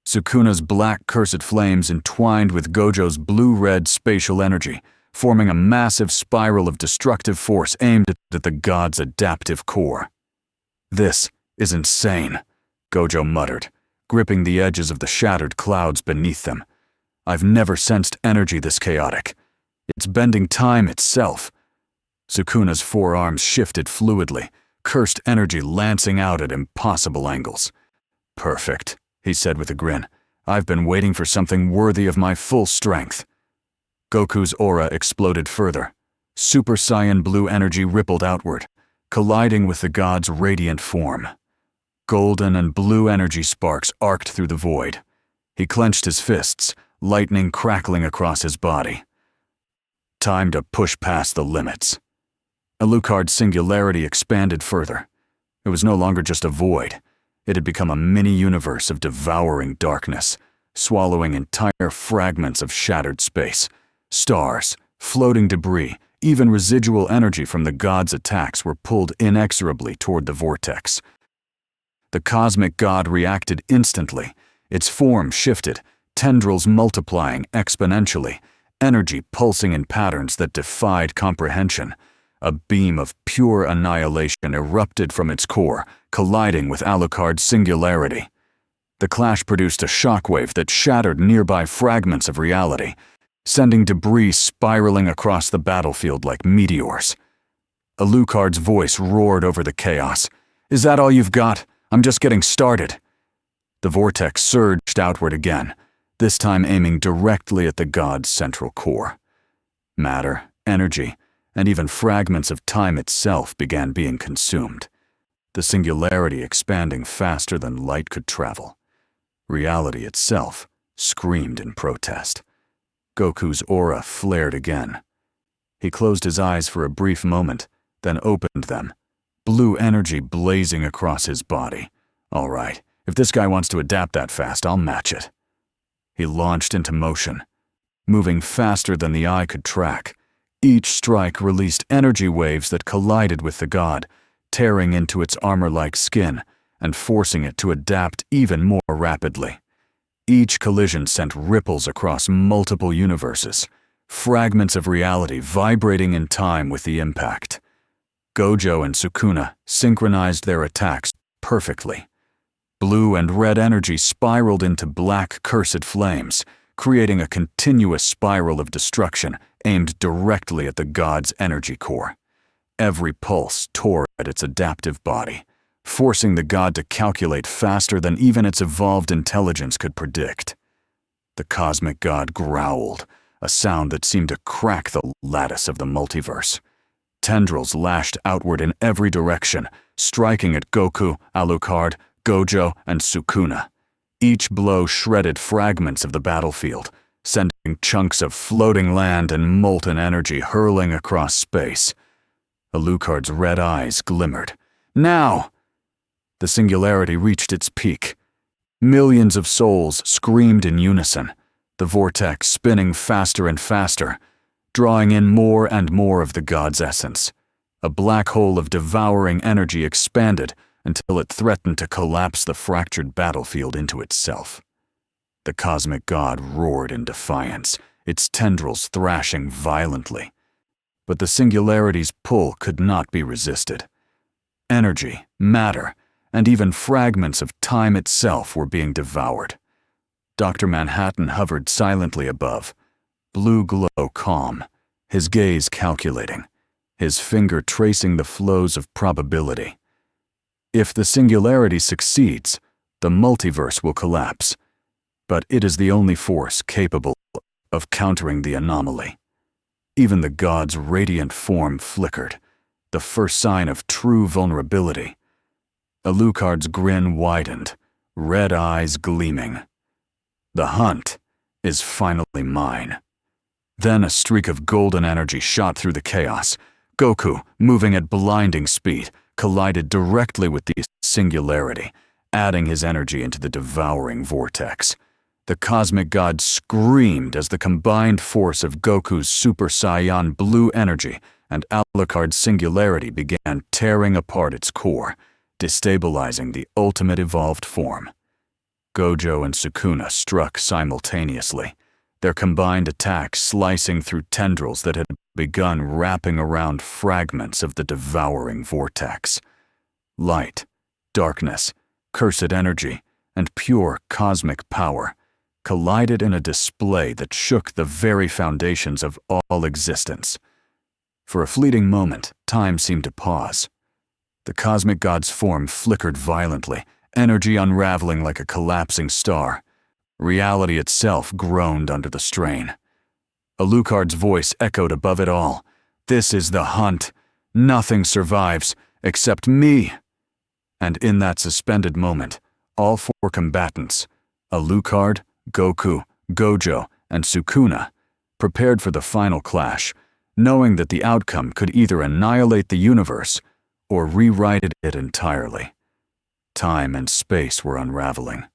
Sukuna's black cursed flames entwined with Gojo's blue-red spatial energy, forming a massive spiral of destructive force aimed at the god's adaptive core. "This is insane," Gojo muttered, gripping the edges of the shattered clouds beneath them. "I've never sensed energy this chaotic. It's bending time itself." Sukuna's forearms shifted fluidly, cursed energy lancing out at impossible angles. "Perfect," he said with a grin. "I've been waiting for something worthy of my full strength." Goku's aura exploded further. Super Saiyan blue energy rippled outward, colliding with the god's radiant form. Golden and blue energy sparks arced through the void. He clenched his fists, lightning crackling across his body. Time to push past the limits. Alucard's singularity expanded further. It was no longer just a void. It had become a mini-universe of devouring darkness, swallowing entire fragments of shattered space. Stars, floating debris, even residual energy from the god's attacks were pulled inexorably toward the vortex. The cosmic god reacted instantly. Its form shifted, tendrils multiplying exponentially, energy pulsing in patterns that defied comprehension. A beam of pure annihilation erupted from its core, colliding with Alucard's singularity. The clash produced a shockwave that shattered nearby fragments of reality, sending debris spiraling across the battlefield like meteors. Alucard's voice roared over the chaos. "Is that all you've got? I'm just getting started." The vortex surged outward again, this time aiming directly at the god's central core. Matter, energy, and even fragments of time itself began being consumed, the singularity expanding faster than light could travel. Reality itself screamed in protest. Goku's aura flared again. He closed his eyes for a brief moment, then opened them, blue energy blazing across his body. "All right, if this guy wants to adapt that fast, I'll match it." He launched into motion, moving faster than the eye could track. Each strike released energy waves that collided with the god, tearing into its armor-like skin and forcing it to adapt even more rapidly. Each collision sent ripples across multiple universes, fragments of reality vibrating in time with the impact. Gojo and Sukuna synchronized their attacks perfectly. Blue and red energy spiraled into black cursed flames, creating a continuous spiral of destruction aimed directly at the god's energy core. Every pulse tore at its adaptive body, forcing the god to calculate faster than even its evolved intelligence could predict. The cosmic god growled, a sound that seemed to crack the lattice of the multiverse. Tendrils lashed outward in every direction, striking at Goku, Alucard, Gojo, and Sukuna. Each blow shredded fragments of the battlefield, sending chunks of floating land and molten energy hurling across space. Alucard's red eyes glimmered. "Now!" The singularity reached its peak. Millions of souls screamed in unison, the vortex spinning faster and faster, drawing in more and more of the god's essence. A black hole of devouring energy expanded until it threatened to collapse the fractured battlefield into itself. The cosmic god roared in defiance, its tendrils thrashing violently. But the singularity's pull could not be resisted. Energy, matter, and even fragments of time itself were being devoured. Dr. Manhattan hovered silently above, blue glow calm, his gaze calculating, his finger tracing the flows of probability. If the singularity succeeds, the multiverse will collapse. but it is the only force capable of countering the anomaly. Even the god's radiant form flickered, the first sign of true vulnerability. Alucard's grin widened, red eyes gleaming. The hunt is finally mine. Then a streak of golden energy shot through the chaos. Goku, moving at blinding speed, collided directly with the Singularity, adding his energy into the devouring vortex. The cosmic god screamed as the combined force of Goku's Super Saiyan blue energy and Alucard's Singularity began tearing apart its core, destabilizing the ultimate evolved form. Gojo and Sukuna struck simultaneously, their combined attacks slicing through tendrils that had begun wrapping around fragments of the devouring vortex. Light, darkness, cursed energy, and pure cosmic power collided in a display that shook the very foundations of all existence. For a fleeting moment, time seemed to pause. The cosmic god's form flickered violently, energy unraveling like a collapsing star. Reality itself groaned under the strain. Alucard's voice echoed above it all. "This is the hunt. Nothing survives, except me." And in that suspended moment, all four combatants, Alucard, Goku, Gojo, and Sukuna, prepared for the final clash, knowing that the outcome could either annihilate the universe or rewrite it entirely. Time and space were unraveling.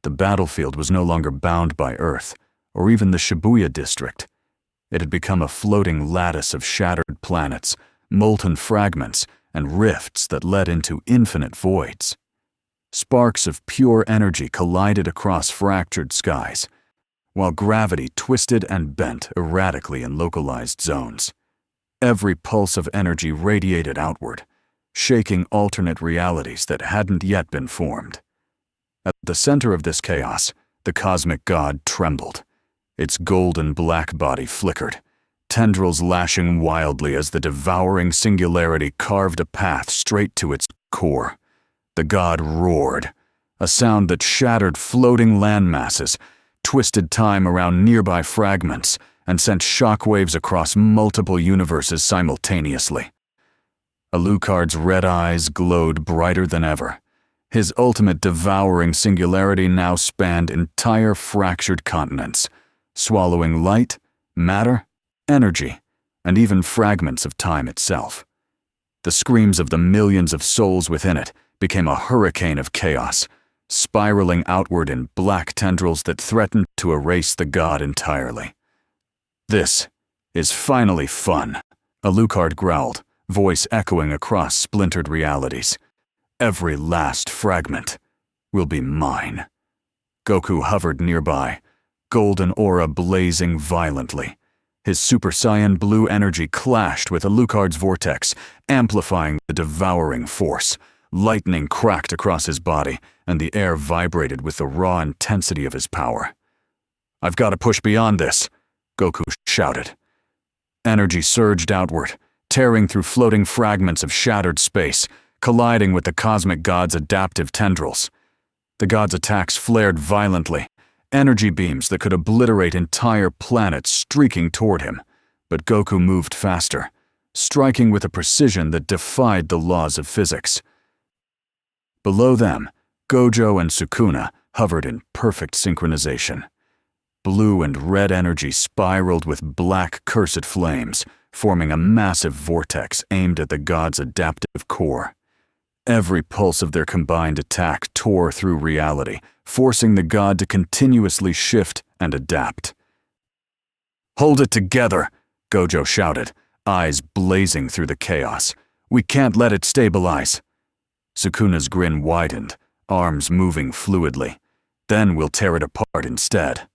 The battlefield was no longer bound by Earth, or even the Shibuya district. It had become a floating lattice of shattered planets, molten fragments, and rifts that led into infinite voids. Sparks of pure energy collided across fractured skies, while gravity twisted and bent erratically in localized zones. Every pulse of energy radiated outward, shaking alternate realities that hadn't yet been formed. At the center of this chaos, the cosmic god trembled. Its golden black body flickered, tendrils lashing wildly as the devouring Singularity carved a path straight to its core. The god roared, a sound that shattered floating landmasses, twisted time around nearby fragments, and sent shockwaves across multiple universes simultaneously. Alucard's red eyes glowed brighter than ever. His ultimate devouring Singularity now spanned entire fractured continents, swallowing light, matter, energy, and even fragments of time itself. The screams of the millions of souls within it became a hurricane of chaos, spiraling outward in black tendrils that threatened to erase the god entirely. "This is finally fun," Alucard growled, voice echoing across splintered realities. "Every last fragment will be mine." Goku hovered nearby, golden aura blazing violently. His Super Saiyan blue energy clashed with Alucard's vortex, amplifying the devouring force. Lightning cracked across his body, and the air vibrated with the raw intensity of his power. "I've got to push beyond this," Goku shouted. Energy surged outward, tearing through floating fragments of shattered space, colliding with the cosmic god's adaptive tendrils. The god's attacks flared violently, energy beams that could obliterate entire planets streaking toward him. But Goku moved faster, striking with a precision that defied the laws of physics. Below them, Gojo and Sukuna hovered in perfect synchronization. Blue and red energy spiraled with black cursed flames, forming a massive vortex aimed at the god's adaptive core. Every pulse of their combined attack tore through reality, forcing the god to continuously shift and adapt. "Hold it together," Gojo shouted, eyes blazing through the chaos. "We can't let it stabilize." Sukuna's grin widened, arms moving fluidly. "Then we'll tear it apart instead."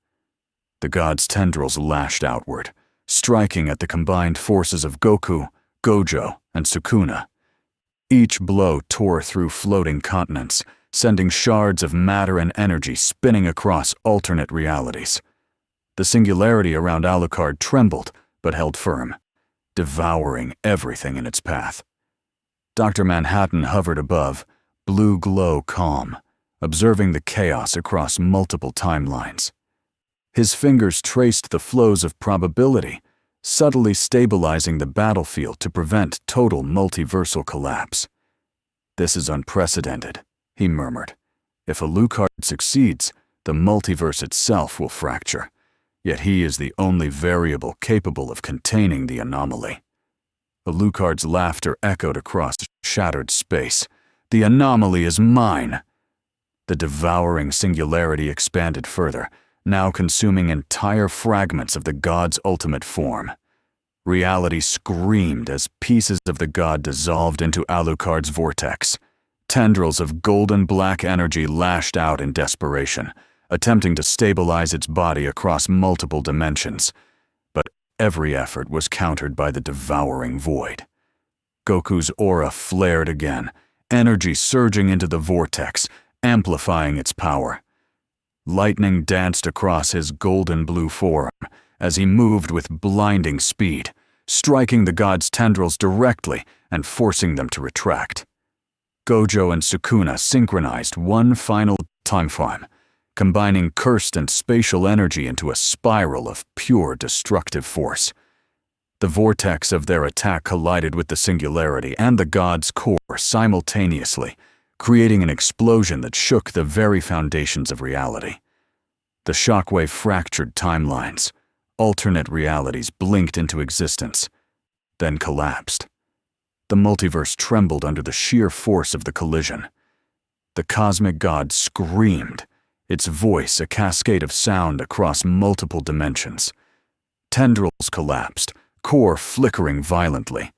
The god's tendrils lashed outward, striking at the combined forces of Goku, Gojo, and Sukuna. Each blow tore through floating continents, sending shards of matter and energy spinning across alternate realities. The Singularity around Alucard trembled, but held firm, devouring everything in its path. Dr. Manhattan hovered above, blue glow calm, observing the chaos across multiple timelines. His fingers traced the flows of probability, subtly stabilizing the battlefield to prevent total multiversal collapse. "This is unprecedented," he murmured. "If Alucard succeeds, the multiverse itself will fracture, yet he is the only variable capable of containing the anomaly." Alucard's laughter echoed across shattered space. "The anomaly is mine!" The devouring singularity expanded further, now consuming entire fragments of the god's ultimate form. Reality screamed as pieces of the god dissolved into Alucard's vortex. Tendrils of golden black energy lashed out in desperation, attempting to stabilize its body across multiple dimensions. But every effort was countered by the devouring void. Goku's aura flared again, energy surging into the vortex, amplifying its power. Lightning danced across his golden blue forearm as he moved with blinding speed, striking the god's tendrils directly and forcing them to retract. Gojo and Sukuna synchronized one final time frame, combining cursed and spatial energy into a spiral of pure destructive force. The vortex of their attack collided with the singularity and the god's core simultaneously, creating an explosion that shook the very foundations of reality. The shockwave fractured timelines. Alternate realities blinked into existence, then collapsed. The multiverse trembled under the sheer force of the collision. The cosmic god screamed, its voice a cascade of sound across multiple dimensions. Tendrils collapsed, core flickering violently.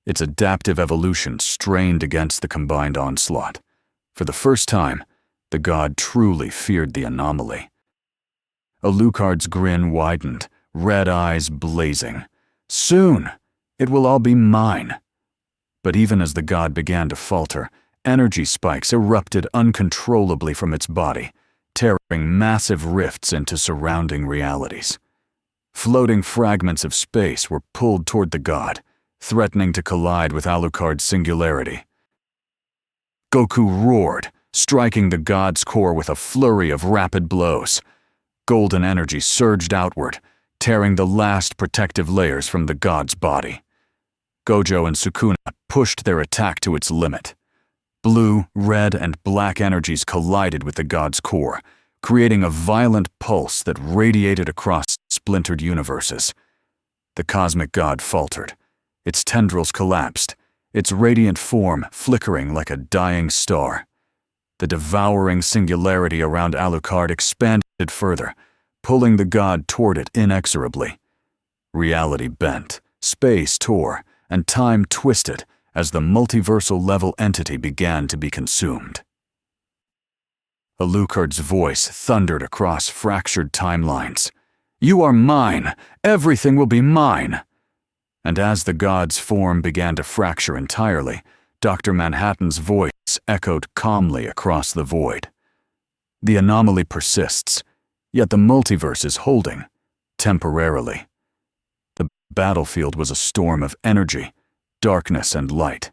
Its adaptive evolution strained against the combined onslaught. For the first time, the god truly feared the anomaly. Alucard's grin widened, red eyes blazing. "Soon, it will all be mine." But even as the god began to falter, energy spikes erupted uncontrollably from its body, tearing massive rifts into surrounding realities. Floating fragments of space were pulled toward the god, threatening to collide with Alucard's singularity. Goku roared, striking the god's core with a flurry of rapid blows. Golden energy surged outward, tearing the last protective layers from the god's body. Gojo and Sukuna pushed their attack to its limit. Blue, red, and black energies collided with the god's core, creating a violent pulse that radiated across splintered universes. The cosmic god faltered. Its tendrils collapsed, its radiant form flickering like a dying star. The devouring singularity around Alucard expanded further, pulling the god toward it inexorably. Reality bent, space tore, and time twisted as the multiversal-level entity began to be consumed. Alucard's voice thundered across fractured timelines. "You are mine! Everything will be mine!" And as the god's form began to fracture entirely, Dr. Manhattan's voice echoed calmly across the void. "The anomaly persists, yet the multiverse is holding, temporarily." The battlefield was a storm of energy, darkness, and light.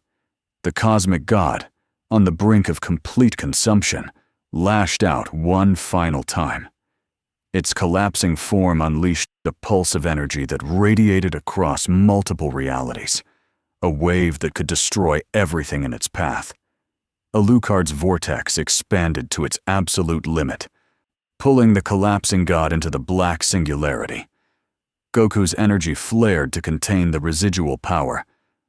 The cosmic god, on the brink of complete consumption, lashed out one final time. Its collapsing form unleashed a pulse of energy that radiated across multiple realities, a wave that could destroy everything in its path. Alucard's vortex expanded to its absolute limit, pulling the collapsing god into the black singularity. Goku's energy flared to contain the residual power,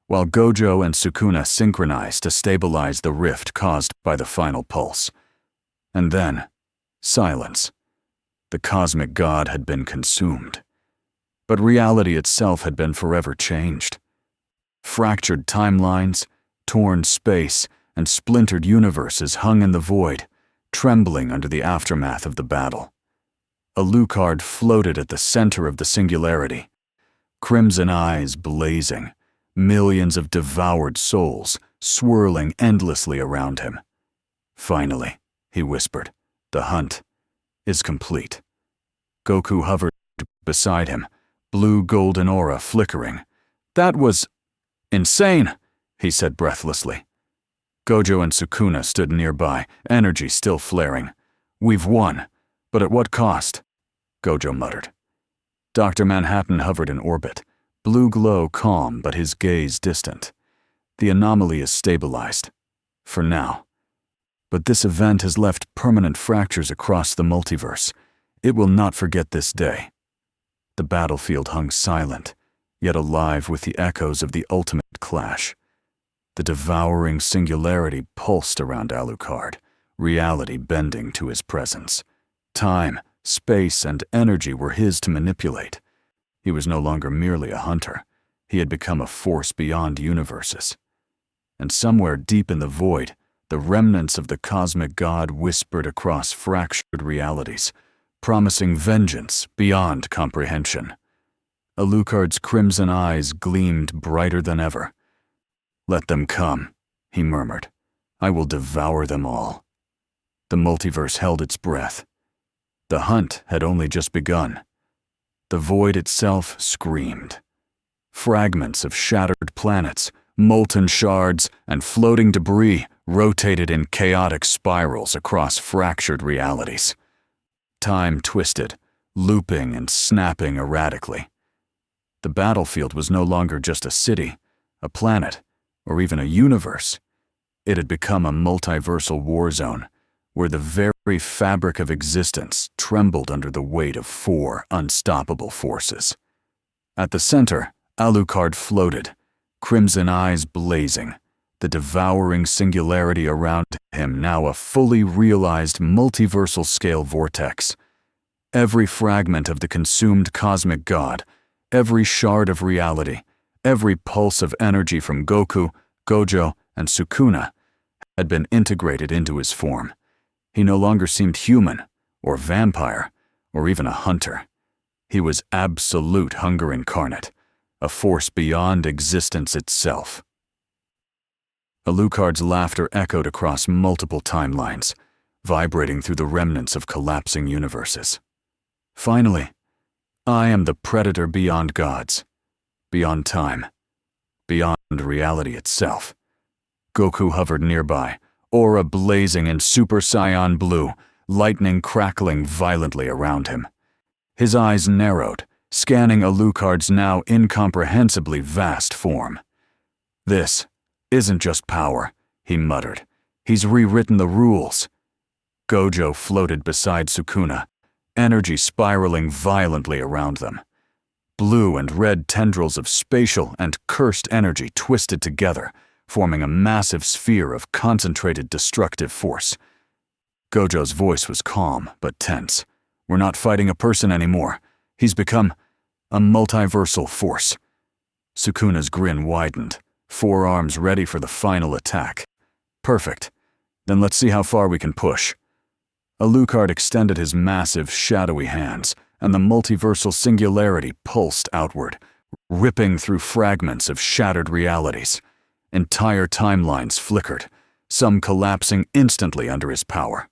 while Gojo and Sukuna synchronized to stabilize the rift caused by the final pulse. And then, silence. The cosmic god had been consumed. But reality itself had been forever changed. Fractured timelines, torn space, and splintered universes hung in the void, trembling under the aftermath of the battle. Alucard floated at the center of the singularity, crimson eyes blazing, millions of devoured souls swirling endlessly around him. "Finally," he whispered, "the hunt is complete." Goku hovered beside him, blue golden aura flickering. "That was insane," he said breathlessly. Gojo and Sukuna stood nearby, energy still flaring. "We've won, but at what cost?" Gojo muttered. Dr. Manhattan hovered in orbit, blue glow calm but his gaze distant. The anomaly is stabilized. For now. But this event has left permanent fractures across the multiverse. It will not forget this day. The battlefield hung silent, yet alive with the echoes of the ultimate clash. The devouring singularity pulsed around Alucard, reality bending to his presence. Time, space, and energy were his to manipulate. He was no longer merely a hunter. He had become a force beyond universes. And somewhere deep in the void, the remnants of the cosmic god whispered across fractured realities, promising vengeance beyond comprehension. Alucard's crimson eyes gleamed brighter than ever. "Let them come," he murmured. "I will devour them all." The multiverse held its breath. The hunt had only just begun. The void itself screamed. Fragments of shattered planets, molten shards, and floating debris rotated in chaotic spirals across fractured realities. Time twisted, looping and snapping erratically. The battlefield was no longer just a city, a planet, or even a universe. It had become a multiversal war zone, where the very fabric of existence trembled under the weight of 4 unstoppable forces. At the center, Alucard floated, crimson eyes blazing, the devouring singularity around him now a fully realized multiversal-scale vortex. Every fragment of the consumed cosmic god, every shard of reality, every pulse of energy from Goku, Gojo, and Sukuna had been integrated into his form. He no longer seemed human, or vampire, or even a hunter. He was absolute hunger incarnate, a force beyond existence itself. Alucard's laughter echoed across multiple timelines, vibrating through the remnants of collapsing universes. Finally, I am the predator beyond gods, beyond time, beyond reality itself. Goku hovered nearby, aura blazing in Super Saiyan blue, lightning crackling violently around him. His eyes narrowed, scanning Alucard's now incomprehensibly vast form. "This isn't just power," he muttered. "He's rewritten the rules." Gojo floated beside Sukuna, energy spiraling violently around them. Blue and red tendrils of spatial and cursed energy twisted together, forming a massive sphere of concentrated destructive force. Gojo's voice was calm but tense. "We're not fighting a person anymore. He's become a multiversal force." Sukuna's grin widened, forearms ready for the final attack. "Perfect. Then let's see how far we can push." Alucard extended his massive, shadowy hands, and the multiversal singularity pulsed outward, ripping through fragments of shattered realities. Entire timelines flickered, some collapsing instantly under his power.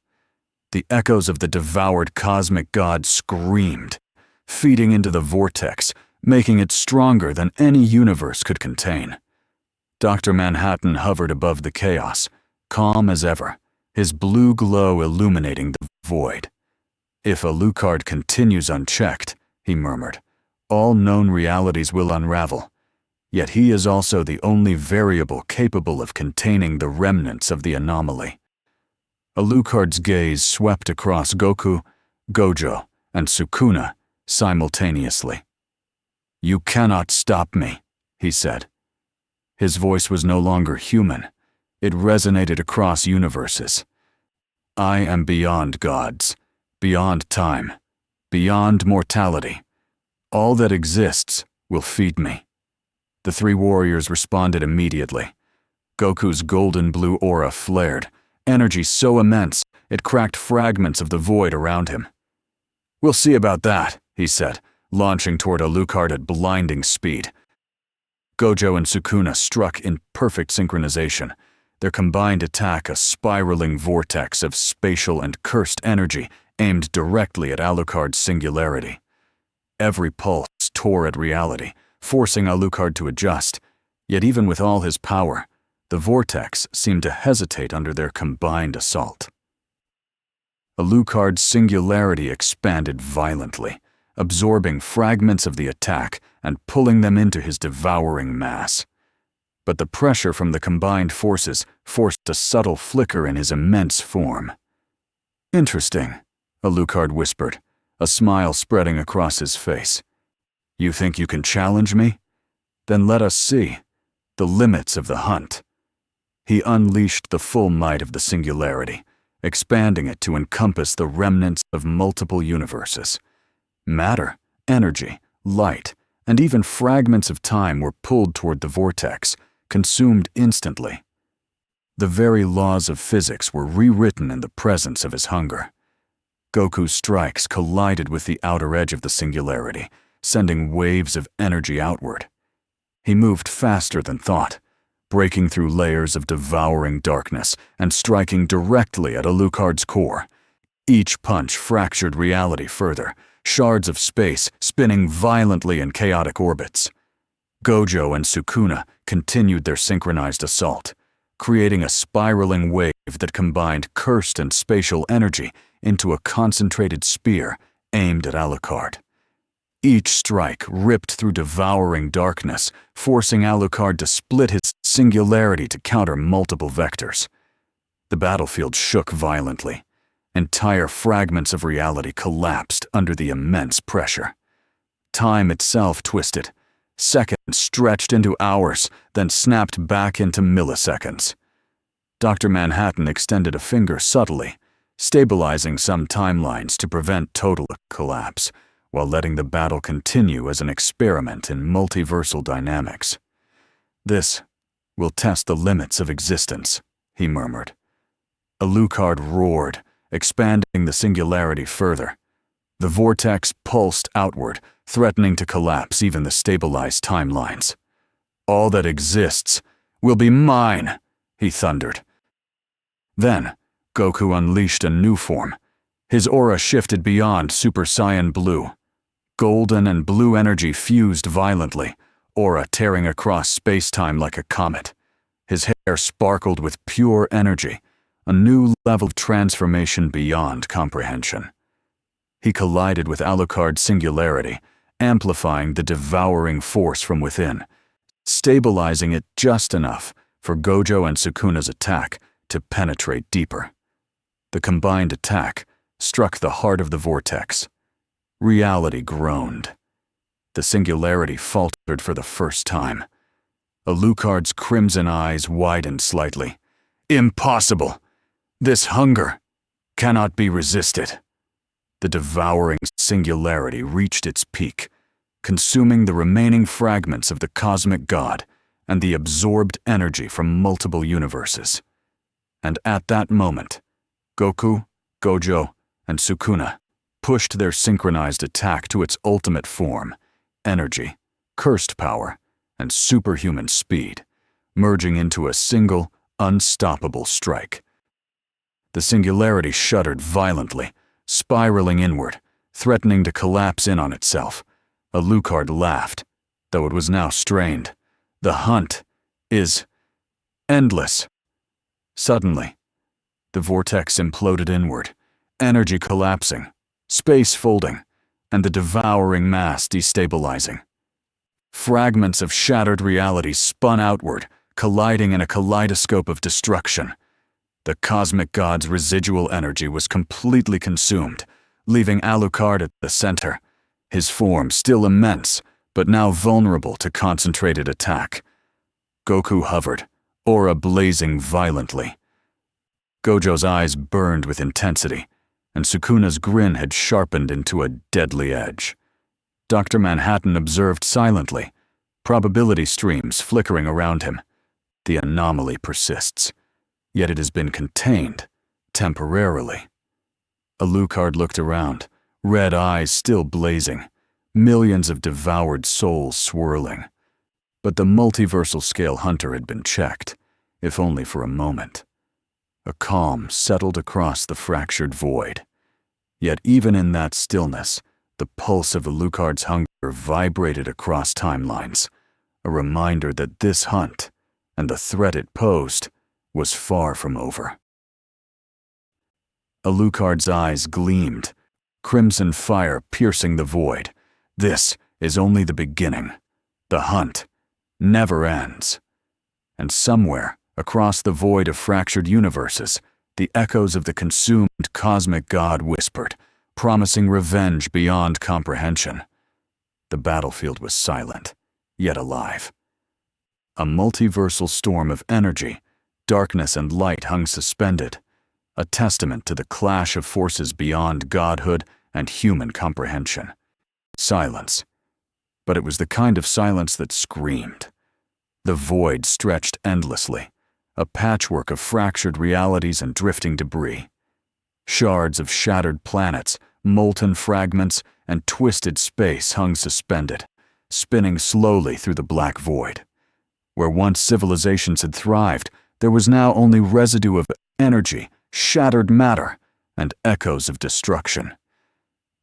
The echoes of the devoured cosmic god screamed, feeding into the vortex, making it stronger than any universe could contain. Dr. Manhattan hovered above the chaos, calm as ever, his blue glow illuminating the void. "If Alucard continues unchecked," he murmured, "all known realities will unravel. Yet he is also the only variable capable of containing the remnants of the anomaly." Alucard's gaze swept across Goku, Gojo, and Sukuna simultaneously. "You cannot stop me," he said. His voice was no longer human. It resonated across universes. "I am beyond gods, beyond time, beyond mortality. All that exists will feed me." The 3 warriors responded immediately. Goku's golden blue aura flared, energy so immense it cracked fragments of the void around him. "We'll see about that," he said, launching toward Alucard at blinding speed. Gojo and Sukuna struck in perfect synchronization, their combined attack a spiraling vortex of spatial and cursed energy aimed directly at Alucard's singularity. Every pulse tore at reality, forcing Alucard to adjust, yet even with all his power, The vortex seemed to hesitate under their combined assault. Alucard's singularity expanded violently, absorbing fragments of the attack and pulling them into his devouring mass. But the pressure from the combined forces forced a subtle flicker in his immense form. "Interesting," Alucard whispered, a smile spreading across his face. "You think you can challenge me? Then let us see the limits of the hunt." He unleashed the full might of the singularity, expanding it to encompass the remnants of multiple universes. Matter, energy, light, and even fragments of time were pulled toward the vortex, consumed instantly. The very laws of physics were rewritten in the presence of his hunger. Goku's strikes collided with the outer edge of the singularity, sending waves of energy outward. He moved faster than thought, breaking through layers of devouring darkness and striking directly at Alucard's core. Each punch fractured reality further, shards of space spinning violently in chaotic orbits. Gojo and Sukuna continued their synchronized assault, creating a spiraling wave that combined cursed and spatial energy into a concentrated spear aimed at Alucard. Each strike ripped through devouring darkness, forcing Alucard to split his singularity to counter multiple vectors. The battlefield shook violently. Entire fragments of reality collapsed under the immense pressure. Time itself twisted. Seconds stretched into hours, then snapped back into milliseconds. Dr. Manhattan extended a finger subtly, stabilizing some timelines to prevent total collapse, while letting the battle continue as an experiment in multiversal dynamics. "This will test the limits of existence," he murmured. Alucard roared, expanding the singularity further. The vortex pulsed outward, threatening to collapse even the stabilized timelines. "All that exists will be mine," he thundered. Then, Goku unleashed a new form. His aura shifted beyond Super Saiyan Blue. Golden and blue energy fused violently, aura tearing across space-time like a comet. His hair sparkled with pure energy, a new level of transformation beyond comprehension. He collided with Alucard's singularity, amplifying the devouring force from within, stabilizing it just enough for Gojo and Sukuna's attack to penetrate deeper. The combined attack struck the heart of the vortex. Reality groaned. The singularity faltered for the first time. Alucard's crimson eyes widened slightly. "Impossible! This hunger cannot be resisted." The devouring singularity reached its peak, consuming the remaining fragments of the cosmic god and the absorbed energy from multiple universes. And at that moment, Goku, Gojo, and Sukuna pushed their synchronized attack to its ultimate form, energy, cursed power, and superhuman speed, merging into a single, unstoppable strike. The singularity shuddered violently, spiraling inward, threatening to collapse in on itself. Alucard laughed, though it was now strained. "The hunt is endless." Suddenly, the vortex imploded inward, energy collapsing, space folding, and the devouring mass destabilizing. Fragments of shattered reality spun outward, colliding in a kaleidoscope of destruction. The cosmic god's residual energy was completely consumed, leaving Alucard at the center, his form still immense, but now vulnerable to concentrated attack. Goku hovered, aura blazing violently. Gojo's eyes burned with intensity, and Sukuna's grin had sharpened into a deadly edge. Dr. Manhattan observed silently, probability streams flickering around him. The anomaly persists, yet it has been contained, temporarily. Alucard looked around, red eyes still blazing, millions of devoured souls swirling. But the multiversal scale hunter had been checked, if only for a moment. A calm settled across the fractured void. Yet even in that stillness, the pulse of Alucard's hunger vibrated across timelines, a reminder that this hunt, and the threat it posed was far from over. Alucard's eyes gleamed, crimson fire piercing the void. This is only the beginning. The hunt never ends. And somewhere, across the void of fractured universes, the echoes of the consumed cosmic god whispered, promising revenge beyond comprehension. The battlefield was silent, yet alive. A multiversal storm of energy, darkness and light hung suspended, a testament to the clash of forces beyond godhood and human comprehension. Silence. But it was the kind of silence that screamed. The void stretched endlessly, a patchwork of fractured realities and drifting debris. Shards of shattered planets, molten fragments, and twisted space hung suspended, spinning slowly through the black void. Where once civilizations had thrived, there was now only residue of energy, shattered matter, and echoes of destruction.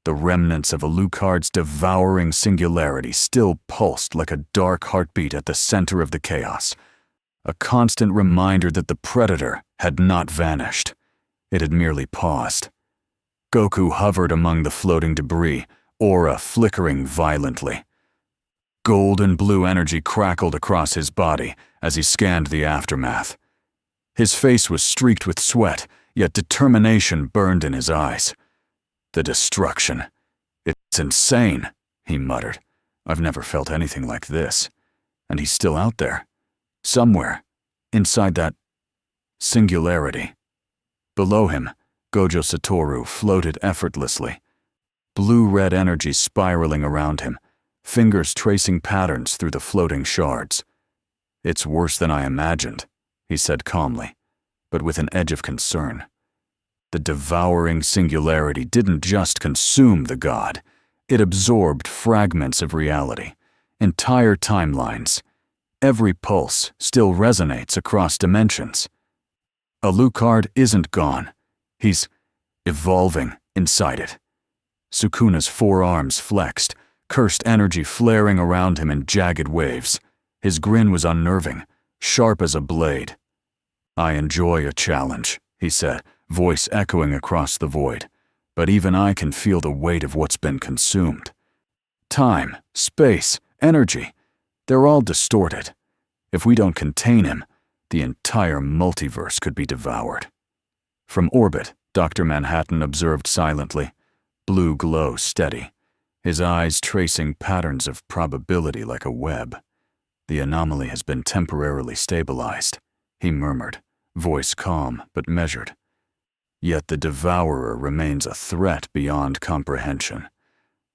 The remnants of Alucard's devouring singularity still pulsed like a dark heartbeat at the center of the chaos, a constant reminder that the predator had not vanished. It had merely paused. Goku hovered among the floating debris, aura flickering violently. Gold and blue energy crackled across his body as he scanned the aftermath. His face was streaked with sweat, yet determination burned in his eyes. The destruction. It's insane, he muttered. I've never felt anything like this. And he's still out there. Somewhere. Inside that singularity. Below him, Gojo Satoru floated effortlessly. Blue-red energy spiraling around him, fingers tracing patterns through the floating shards. It's worse than I imagined, he said calmly, but with an edge of concern. The devouring singularity didn't just consume the god, it absorbed fragments of reality, entire timelines. Every pulse still resonates across dimensions. Alucard isn't gone. He's evolving inside it. Sukuna's forearms flexed, cursed energy flaring around him in jagged waves. His grin was unnerving, sharp as a blade. I enjoy a challenge, he said, voice echoing across the void. But even I can feel the weight of what's been consumed. Time, space, energy, they're all distorted. If we don't contain him, the entire multiverse could be devoured. From orbit, Dr. Manhattan observed silently, blue glow steady, his eyes tracing patterns of probability like a web. The anomaly has been temporarily stabilized, he murmured, voice calm but measured. Yet the devourer remains a threat beyond comprehension.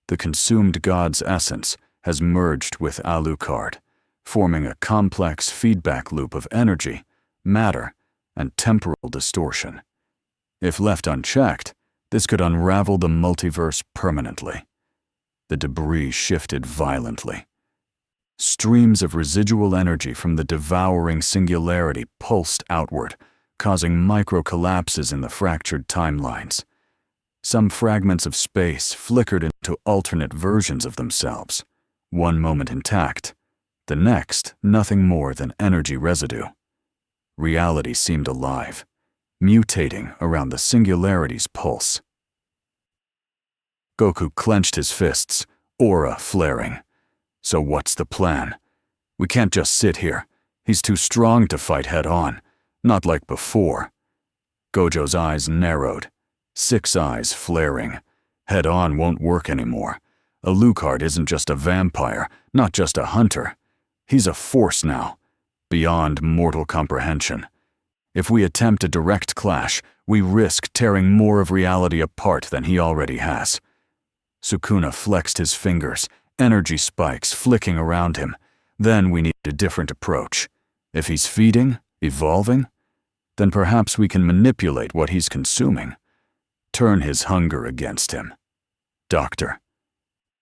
The consumed god's essence has merged with Alucard, forming a complex feedback loop of energy, matter, and temporal distortion. If left unchecked, this could unravel the multiverse permanently. The debris shifted violently. Streams of residual energy from the devouring singularity pulsed outward, causing micro-collapses in the fractured timelines. Some fragments of space flickered into alternate versions of themselves, one moment intact, the next nothing more than energy residue. Reality seemed alive, mutating around the singularity's pulse. Goku clenched his fists, aura flaring. So what's the plan? We can't just sit here. He's too strong to fight head-on. Not like before. Gojo's eyes narrowed, 6 eyes flaring. Head-on won't work anymore. Alucard isn't just a vampire, not just a hunter. He's a force now, beyond mortal comprehension. If we attempt a direct clash, we risk tearing more of reality apart than he already has. Sukuna flexed his fingers, energy spikes flicking around him. Then we need a different approach. If he's feeding, evolving, then perhaps we can manipulate what he's consuming. Turn his hunger against him. Doctor.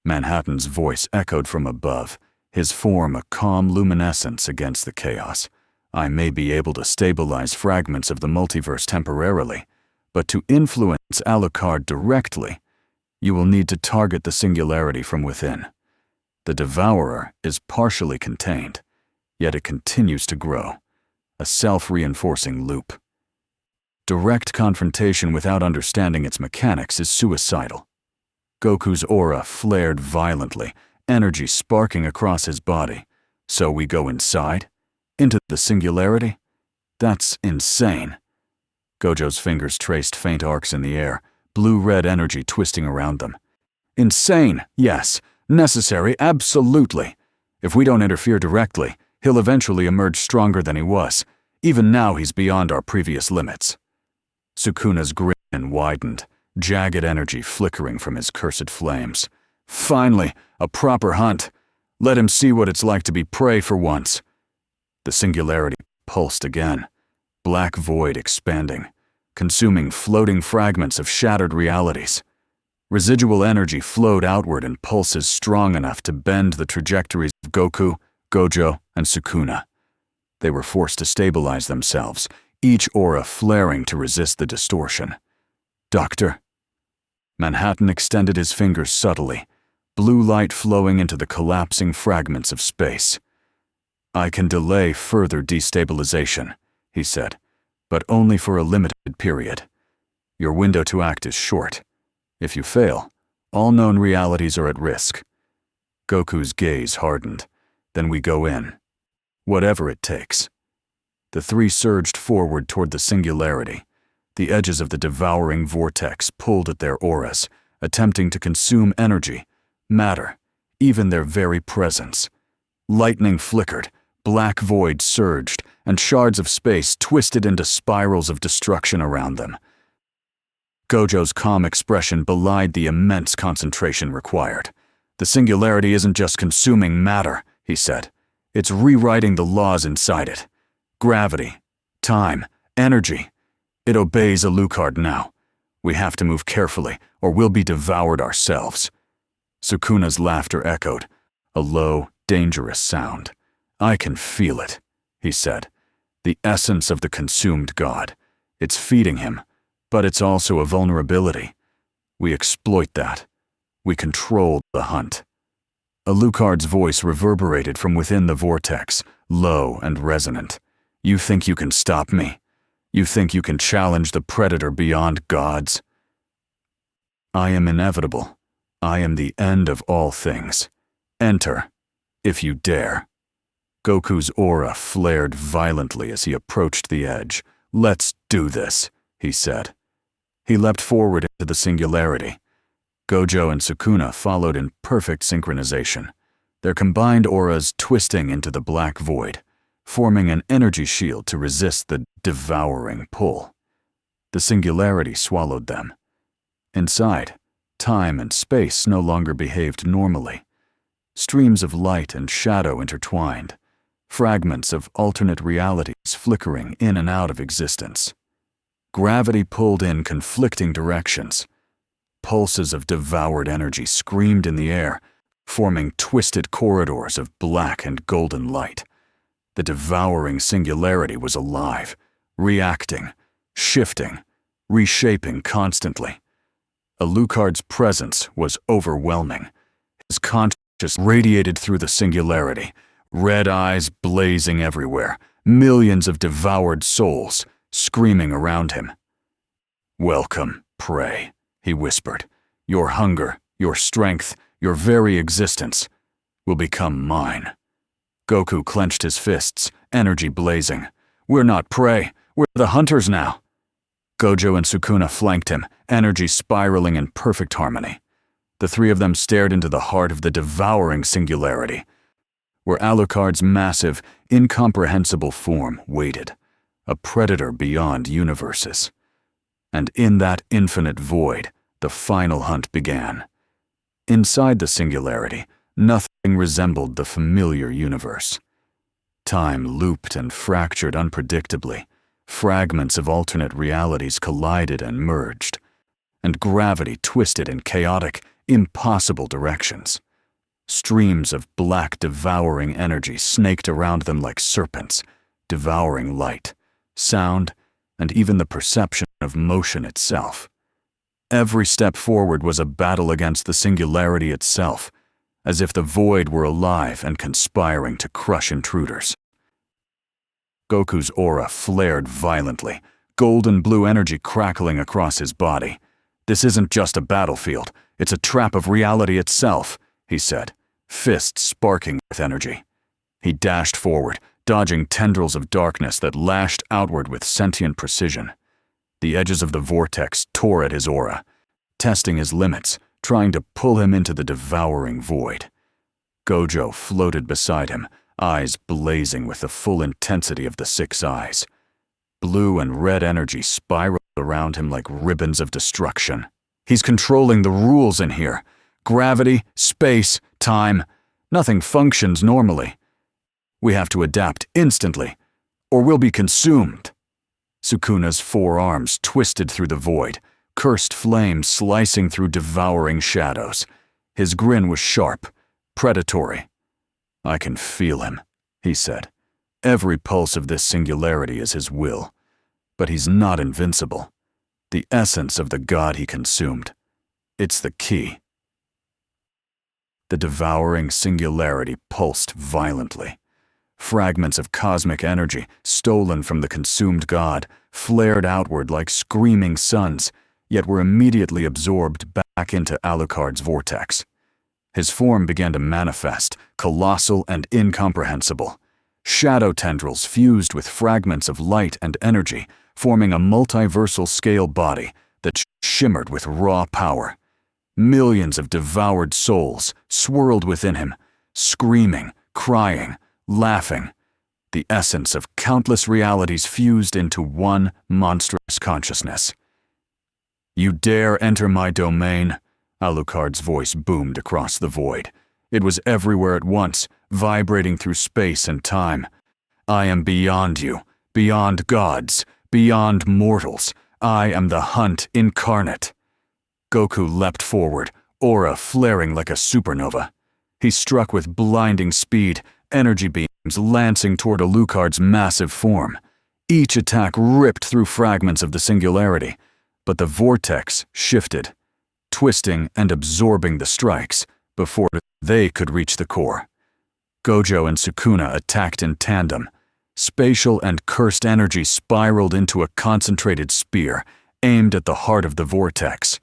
Manhattan's voice echoed from above, his form a calm luminescence against the chaos. I may be able to stabilize fragments of the multiverse temporarily, but to influence Alucard directly, you will need to target the singularity from within. The devourer is partially contained, yet it continues to grow. a self-reinforcing loop. Direct confrontation without understanding its mechanics is suicidal. Goku's aura flared violently, energy sparking across his body. So we go inside? Into the singularity? That's insane. Gojo's fingers traced faint arcs in the air, blue-red energy twisting around them. Insane, yes. Necessary, absolutely. If we don't interfere directly, he'll eventually emerge stronger than he was. Even now he's beyond our previous limits. Sukuna's grin widened, jagged energy flickering from his cursed flames. Finally, a proper hunt. Let him see what it's like to be prey for once. The singularity pulsed again, black void expanding, consuming floating fragments of shattered realities. Residual energy flowed outward in pulses strong enough to bend the trajectories of Goku, Gojo, and Sukuna. They were forced to stabilize themselves, each aura flaring to resist the distortion. Doctor? Manhattan extended his fingers subtly, blue light flowing into the collapsing fragments of space. I can delay further destabilization, he said, but only for a limited period. Your window to act is short. If you fail, all known realities are at risk. Goku's gaze hardened. Then we go in. Whatever it takes. The three surged forward toward the singularity. The edges of the devouring vortex pulled at their auras, attempting to consume energy, matter, even their very presence. Lightning flickered, black void surged, and shards of space twisted into spirals of destruction around them. Gojo's calm expression belied the immense concentration required. The singularity isn't just consuming matter, he said. It's rewriting the laws inside it. Gravity, time, energy. It obeys Alucard now. We have to move carefully, or we'll be devoured ourselves. Sukuna's laughter echoed, a low, dangerous sound. I can feel it, he said. The essence of the consumed god. It's feeding him, but it's also a vulnerability. We exploit that. We control the hunt. Alucard's voice reverberated from within the vortex, low and resonant. You think you can stop me? You think you can challenge the predator beyond gods? I am inevitable. I am the end of all things. Enter, if you dare. Goku's aura flared violently as he approached the edge. Let's do this, he said. He leapt forward into the singularity. Gojo and Sukuna followed in perfect synchronization, their combined auras twisting into the black void, forming an energy shield to resist the devouring pull. The singularity swallowed them. Inside, time and space no longer behaved normally. Streams of light and shadow intertwined, fragments of alternate realities flickering in and out of existence. Gravity pulled in conflicting directions. Pulses of devoured energy screamed in the air, forming twisted corridors of black and golden light. The devouring singularity was alive, reacting, shifting, reshaping constantly. Alucard's presence was overwhelming. His consciousness radiated through the singularity, red eyes blazing everywhere, millions of devoured souls screaming around him. Welcome, prey, he whispered. Your hunger, your strength, your very existence will become mine. Goku clenched his fists, energy blazing. We're not prey, we're the hunters now. Gojo and Sukuna flanked him, energy spiraling in perfect harmony. The three of them stared into the heart of the devouring singularity, where Alucard's massive, incomprehensible form waited, a predator beyond universes. And in that infinite void, the final hunt began. Inside the singularity, nothing resembled the familiar universe. Time looped and fractured unpredictably. Fragments of alternate realities collided and merged, and gravity twisted in chaotic, impossible directions. Streams of black, devouring energy snaked around them like serpents, devouring light, sound, and even the perception of motion itself. Every step forward was a battle against the singularity itself, as if the void were alive and conspiring to crush intruders. Goku's aura flared violently, golden blue energy crackling across his body. "This isn't just a battlefield, it's a trap of reality itself," he said, fists sparking with energy. He dashed forward, dodging tendrils of darkness that lashed outward with sentient precision. The edges of the vortex tore at his aura, testing his limits, trying to pull him into the devouring void. Gojo floated beside him, eyes blazing with the full intensity of the six eyes. Blue and red energy spiraled around him like ribbons of destruction. "He's controlling the rules in here. Gravity, space, time. Nothing functions normally. We have to adapt instantly, or we'll be consumed." Sukuna's forearms twisted through the void, cursed flame slicing through devouring shadows. His grin was sharp, predatory. "I can feel him," he said. "Every pulse of this singularity is his will. But he's not invincible. The essence of the god he consumed. It's the key." The devouring singularity pulsed violently. Fragments of cosmic energy, stolen from the consumed god, flared outward like screaming suns, yet were immediately absorbed back into Alucard's vortex. His form began to manifest, colossal and incomprehensible. Shadow tendrils fused with fragments of light and energy, forming a multiversal scale body that shimmered with raw power. Millions of devoured souls swirled within him, screaming, crying, laughing. The essence of countless realities fused into one monstrous consciousness. "You dare enter my domain?" Alucard's voice boomed across the void. It was everywhere at once, vibrating through space and time. "I am beyond you, beyond gods, beyond mortals. I am the Hunt incarnate." Goku leapt forward, aura flaring like a supernova. He struck with blinding speed, energy beams lancing toward Alucard's massive form. Each attack ripped through fragments of the singularity, but the vortex shifted, twisting and absorbing the strikes before they could reach the core. Gojo and Sukuna attacked in tandem. Spatial and cursed energy spiraled into a concentrated spear, aimed at the heart of the vortex.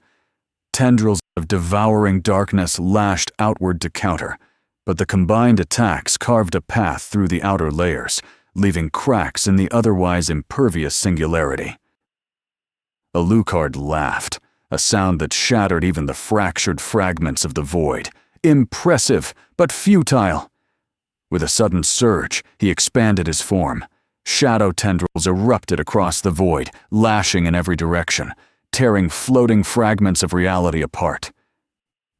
Tendrils of devouring darkness lashed outward to counter, but the combined attacks carved a path through the outer layers, leaving cracks in the otherwise impervious singularity. Alucard laughed, a sound that shattered even the fractured fragments of the void. Impressive, but futile. With a sudden surge, he expanded his form. Shadow tendrils erupted across the void, lashing in every direction, tearing floating fragments of reality apart.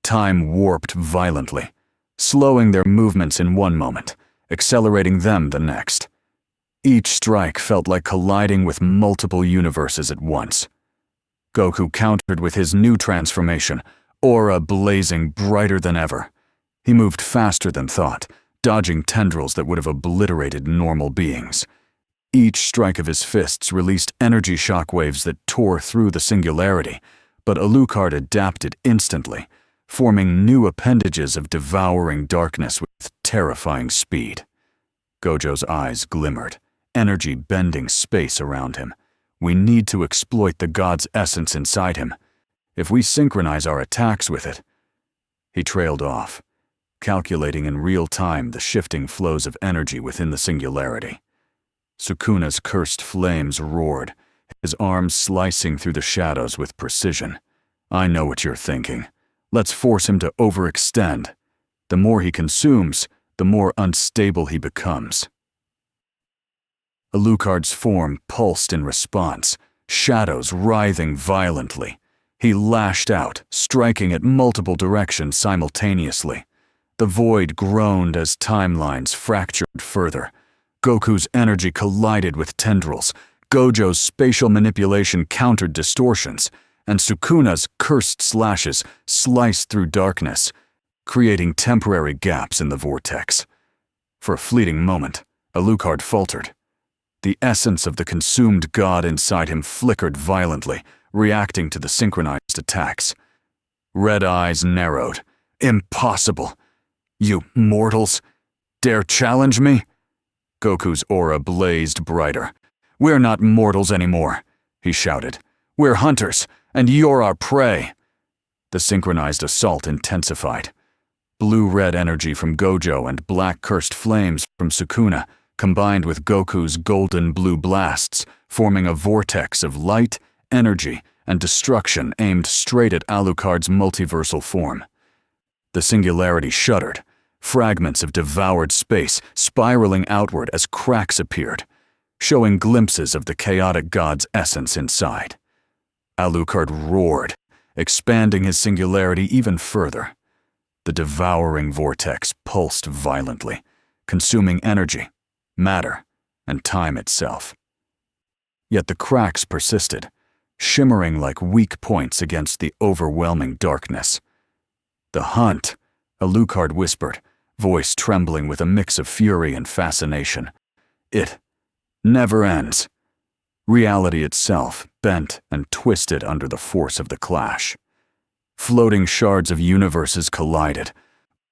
Time warped violently, slowing their movements in one moment, accelerating them the next. Each strike felt like colliding with multiple universes at once. Goku countered with his new transformation, aura blazing brighter than ever. He moved faster than thought, dodging tendrils that would have obliterated normal beings. Each strike of his fists released energy shockwaves that tore through the singularity, but Alucard adapted instantly, forming new appendages of devouring darkness with terrifying speed. Gojo's eyes glimmered, energy bending space around him. "We need to exploit the god's essence inside him. If we synchronize our attacks with it." He trailed off, calculating in real time the shifting flows of energy within the singularity. Sukuna's cursed flames roared, his arms slicing through the shadows with precision. "I know what you're thinking. Let's force him to overextend. The more he consumes, the more unstable he becomes." Alucard's form pulsed in response, shadows writhing violently. He lashed out, striking at multiple directions simultaneously. The void groaned as timelines fractured further. Goku's energy collided with tendrils, Gojo's spatial manipulation countered distortions, and Sukuna's cursed slashes sliced through darkness, creating temporary gaps in the vortex. For a fleeting moment, Alucard faltered. The essence of the consumed god inside him flickered violently, reacting to the synchronized attacks. Red eyes narrowed. "Impossible! You mortals dare challenge me?" Goku's aura blazed brighter. "We're not mortals anymore," he shouted. "We're hunters, and you're our prey." The synchronized assault intensified. Blue-red energy from Gojo and black cursed flames from Sukuna combined with Goku's golden-blue blasts, forming a vortex of light, energy, and destruction aimed straight at Alucard's multiversal form. The Singularity shuddered, fragments of devoured space spiraling outward as cracks appeared, showing glimpses of the chaotic god's essence inside. Alucard roared, expanding his singularity even further. The devouring vortex pulsed violently, consuming energy, matter, and time itself. Yet the cracks persisted, shimmering like weak points against the overwhelming darkness. "The hunt," Alucard whispered, voice trembling with a mix of fury and fascination. "It never ends." Reality itself bent and twisted under the force of the clash. Floating shards of universes collided.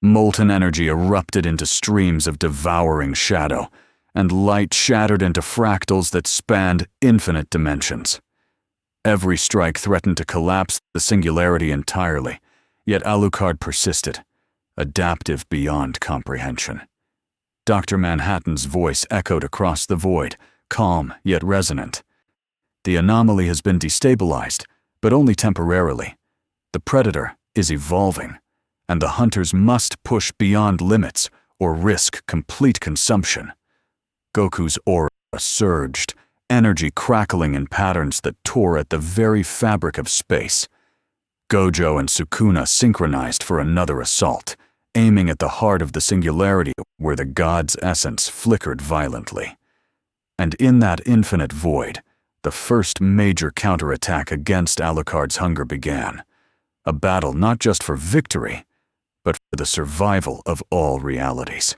Molten energy erupted into streams of devouring shadow, and light shattered into fractals that spanned infinite dimensions. Every strike threatened to collapse the singularity entirely, yet Alucard persisted, adaptive beyond comprehension. Dr. Manhattan's voice echoed across the void, calm yet resonant. "The anomaly has been destabilized, but only temporarily. The predator is evolving, and the hunters must push beyond limits or risk complete consumption." Goku's aura surged, energy crackling in patterns that tore at the very fabric of space. Gojo and Sukuna synchronized for another assault, aiming at the heart of the singularity where the god's essence flickered violently. And in that infinite void, the first major counterattack against Alucard's hunger began. A battle not just for victory, but for the survival of all realities.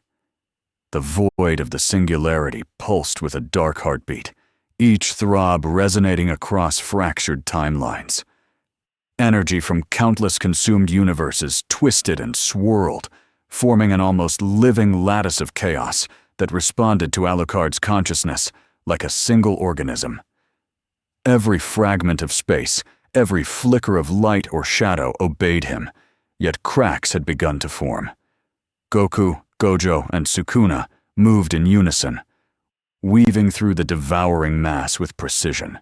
The void of the singularity pulsed with a dark heartbeat, each throb resonating across fractured timelines. Energy from countless consumed universes twisted and swirled, forming an almost living lattice of chaos that responded to Alucard's consciousness like a single organism. Every fragment of space, every flicker of light or shadow obeyed him, yet cracks had begun to form. Goku, Gojo, and Sukuna moved in unison, weaving through the devouring mass with precision.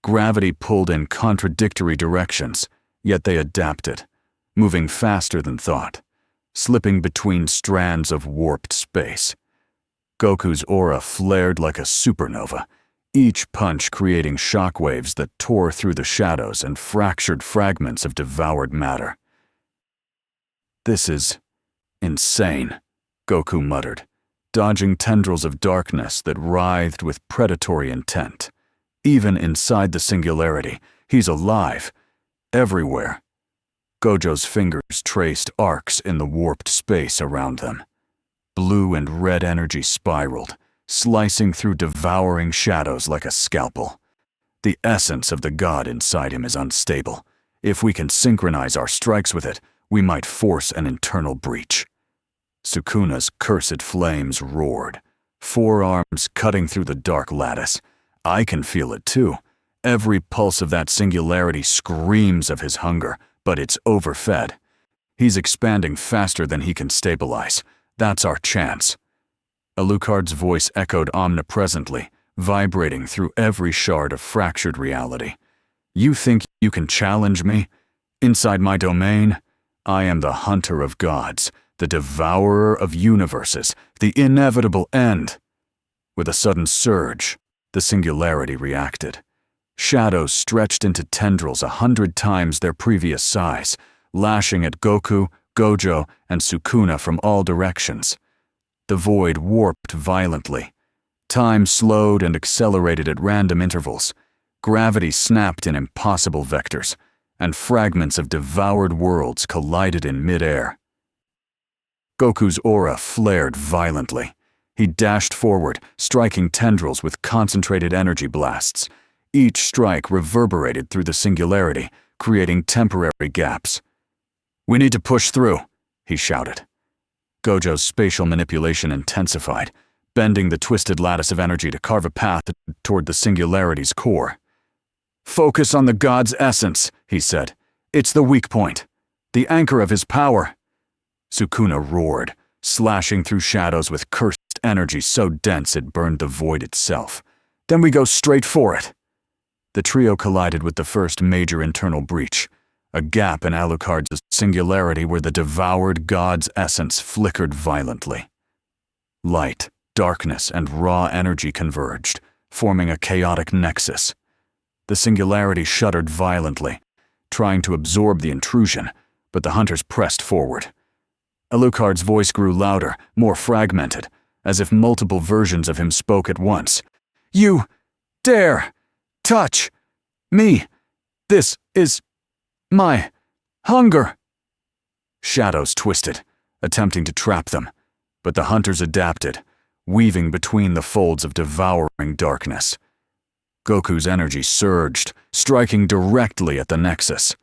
Gravity pulled in contradictory directions, yet they adapted, moving faster than thought, slipping between strands of warped space. Goku's aura flared like a supernova, each punch creating shockwaves that tore through the shadows and fractured fragments of devoured matter. "This is insane," Goku muttered, dodging tendrils of darkness that writhed with predatory intent. Even inside the singularity, he's alive, everywhere. Gojo's fingers traced arcs in the warped space around them. Blue and red energy spiraled, slicing through devouring shadows like a scalpel. The essence of the god inside him is unstable. If we can synchronize our strikes with it, we might force an internal breach. Sukuna's cursed flames roared, forearms cutting through the dark lattice. I can feel it too. Every pulse of that singularity screams of his hunger, but it's overfed. He's expanding faster than he can stabilize. That's our chance. Alucard's voice echoed omnipresently, vibrating through every shard of fractured reality. "You think you can challenge me? Inside my domain? I am the hunter of gods, the devourer of universes, the inevitable end." With a sudden surge, the singularity reacted. Shadows stretched into tendrils 100 times their previous size, lashing at Goku, Gojo, and Sukuna from all directions. The void warped violently. Time slowed and accelerated at random intervals. Gravity snapped in impossible vectors, and fragments of devoured worlds collided in mid-air. Goku's aura flared violently. He dashed forward, striking tendrils with concentrated energy blasts. Each strike reverberated through the singularity, creating temporary gaps. "We need to push through," he shouted. Gojo's spatial manipulation intensified, bending the twisted lattice of energy to carve a path toward the Singularity's core. "Focus on the god's essence," he said. "It's the weak point, the anchor of his power." Sukuna roared, slashing through shadows with cursed energy so dense it burned the void itself. "Then we go straight for it." The trio collided with the first major internal breach, a gap in Alucard's singularity where the devoured god's essence flickered violently. Light, darkness, and raw energy converged, forming a chaotic nexus. The singularity shuddered violently, trying to absorb the intrusion, but the hunters pressed forward. Alucard's voice grew louder, more fragmented, as if multiple versions of him spoke at once. "You dare touch me! This is my hunger!" Shadows twisted, attempting to trap them, but the hunters adapted, weaving between the folds of devouring darkness. Goku's energy surged, striking directly at the nexus.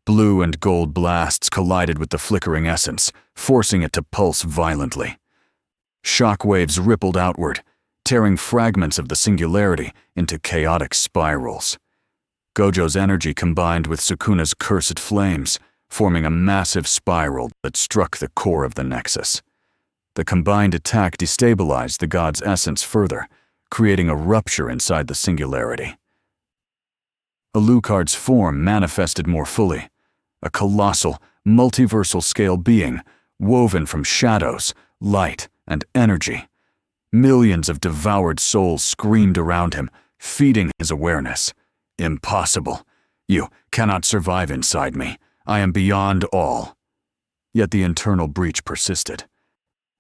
Blue and gold blasts collided with the flickering essence, forcing it to pulse violently. Shockwaves rippled outward, tearing fragments of the singularity into chaotic spirals. Gojo's energy combined with Sukuna's cursed flames, forming a massive spiral that struck the core of the nexus. The combined attack destabilized the god's essence further, creating a rupture inside the singularity. Alucard's form manifested more fully, a colossal, multiversal-scale being, woven from shadows, light, and energy. Millions of devoured souls screamed around him, feeding his awareness. "Impossible. You cannot survive inside me. I am beyond all." Yet the internal breach persisted.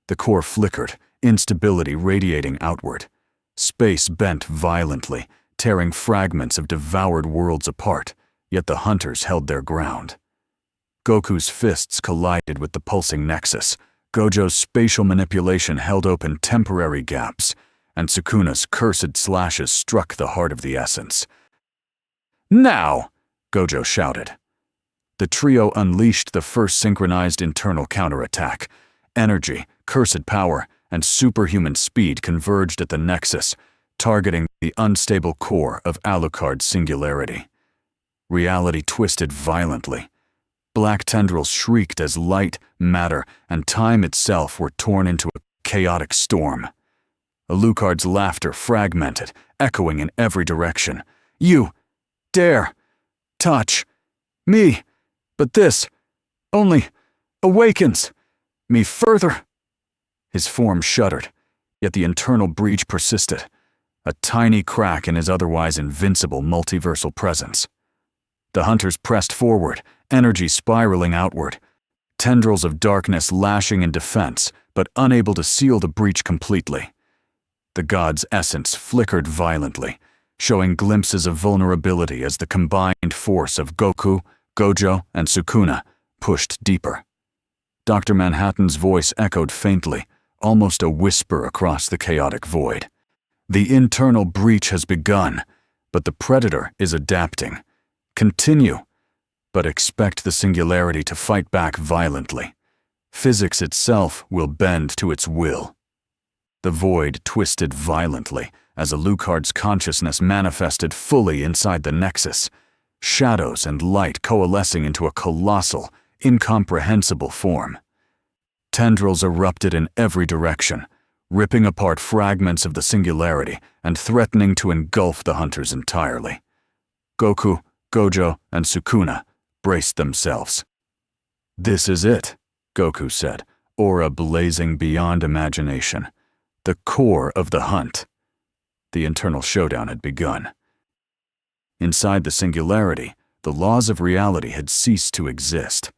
The core flickered, instability radiating outward. Space bent violently, tearing fragments of devoured worlds apart, yet the hunters held their ground. Goku's fists collided with the pulsing nexus. Gojo's spatial manipulation held open temporary gaps, and Sukuna's cursed slashes struck the heart of the essence. "Now!" Gojo shouted. The trio unleashed the first synchronized internal counterattack. Energy, cursed power, and superhuman speed converged at the nexus, targeting the unstable core of Alucard's singularity. Reality twisted violently. Black tendrils shrieked as light, matter, and time itself were torn into a chaotic storm. Alucard's laughter fragmented, echoing in every direction. "You dare touch me, but this only awakens me further." His form shuddered, yet the internal breach persisted, a tiny crack in his otherwise invincible multiversal presence. The hunters pressed forward, energy spiraling outward, tendrils of darkness lashing in defense, but unable to seal the breach completely. The god's essence flickered violently, showing glimpses of vulnerability as the combined force of Goku, Gojo, and Sukuna pushed deeper. Dr. Manhattan's voice echoed faintly, almost a whisper across the chaotic void. "The internal breach has begun, but the Predator is adapting. Continue, but expect the singularity to fight back violently. Physics itself will bend to its will." The void twisted violently as Alucard's consciousness manifested fully inside the nexus, shadows and light coalescing into a colossal, incomprehensible form. Tendrils erupted in every direction, ripping apart fragments of the singularity and threatening to engulf the hunters entirely. Goku, Gojo, and Sukuna braced themselves. "This is it," Goku said, aura blazing beyond imagination. "The core of the hunt." The internal showdown had begun. Inside the singularity, the laws of reality had ceased to exist.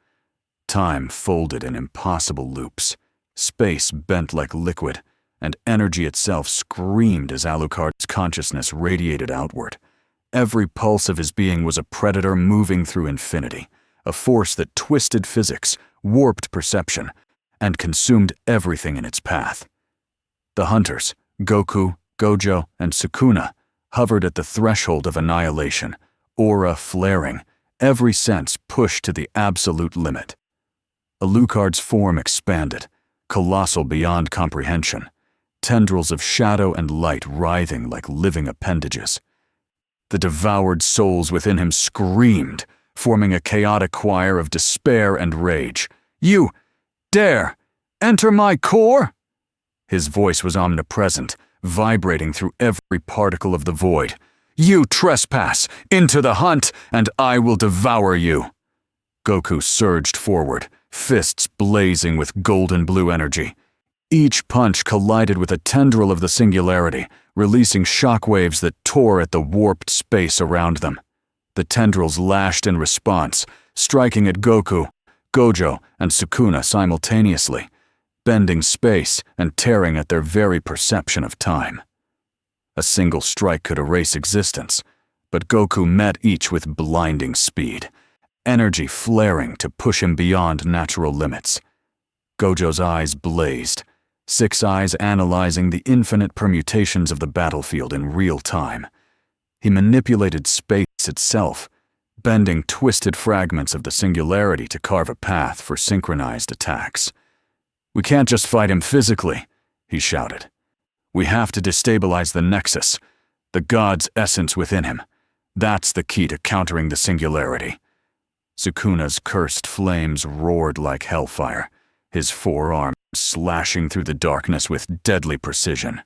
Time folded in impossible loops. Space bent like liquid, and energy itself screamed as Alucard's consciousness radiated outward. Every pulse of his being was a predator moving through infinity, a force that twisted physics, warped perception, and consumed everything in its path. The hunters, Goku, Gojo, and Sukuna, hovered at the threshold of annihilation, aura flaring, every sense pushed to the absolute limit. Alucard's form expanded, colossal beyond comprehension. tendrils of shadow and light writhing like living appendages. The devoured souls within him screamed, forming a chaotic choir of despair and rage. "You dare enter my core?" His voice was omnipresent, vibrating through every particle of the void. "You trespass into the hunt, and I will devour you." Goku surged forward, fists blazing with golden blue energy. Each punch collided with a tendril of the Singularity, releasing shockwaves that tore at the warped space around them. The tendrils lashed in response, striking at Goku, Gojo, and Sukuna simultaneously, bending space and tearing at their very perception of time. A single strike could erase existence, but Goku met each with blinding speed, energy flaring to push him beyond natural limits. Gojo's eyes blazed, six eyes analyzing the infinite permutations of the battlefield in real time. He manipulated space itself, bending twisted fragments of the Singularity to carve a path for synchronized attacks. "We can't just fight him physically," he shouted. "We have to destabilize the Nexus, the God's essence within him. That's the key to countering the Singularity." Sukuna's cursed flames roared like hellfire, his forearms slashing through the darkness with deadly precision.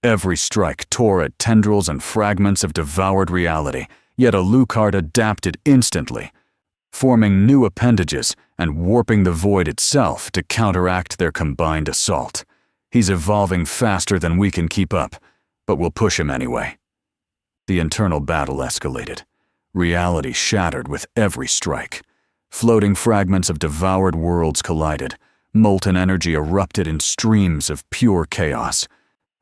Every strike tore at tendrils and fragments of devoured reality, yet Alucard adapted instantly, forming new appendages and warping the void itself to counteract their combined assault. He's evolving faster than we can keep up, but we'll push him anyway. The internal battle escalated. Reality shattered with every strike. Floating fragments of devoured worlds collided. Molten energy erupted in streams of pure chaos,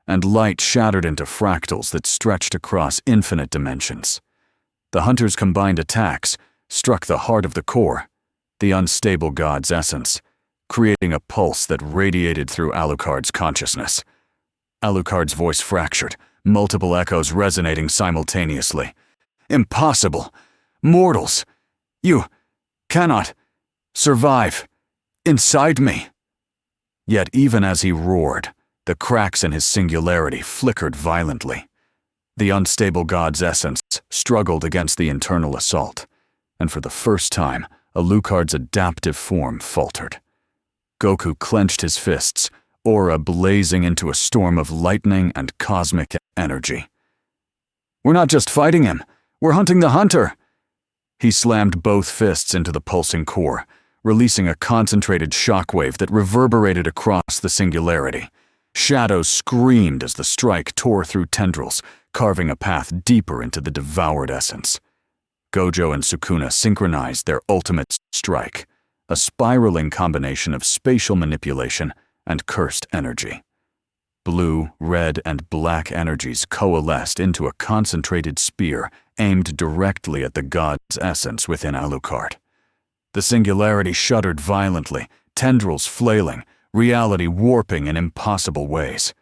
and light shattered into fractals that stretched across infinite dimensions. The hunters' combined attacks struck the heart of the core, the unstable god's essence, creating a pulse that radiated through Alucard's consciousness. Alucard's voice fractured, multiple echoes resonating simultaneously. "Impossible! Mortals! You cannot survive inside me!" Yet even as he roared, the cracks in his Singularity flickered violently. The unstable god's essence struggled against the internal assault, and for the first time, Alucard's adaptive form faltered. Goku clenched his fists, aura blazing into a storm of lightning and cosmic energy. "We're not just fighting him, we're hunting the hunter!" He slammed both fists into the pulsing core, releasing a concentrated shockwave that reverberated across the Singularity. Shadows screamed as the strike tore through tendrils, carving a path deeper into the devoured essence. Gojo and Sukuna synchronized their ultimate strike, a spiraling combination of spatial manipulation and cursed energy. Blue, red, and black energies coalesced into a concentrated spear aimed directly at the god's essence within Alucard. The Singularity shuddered violently, tendrils flailing, reality warping in impossible ways.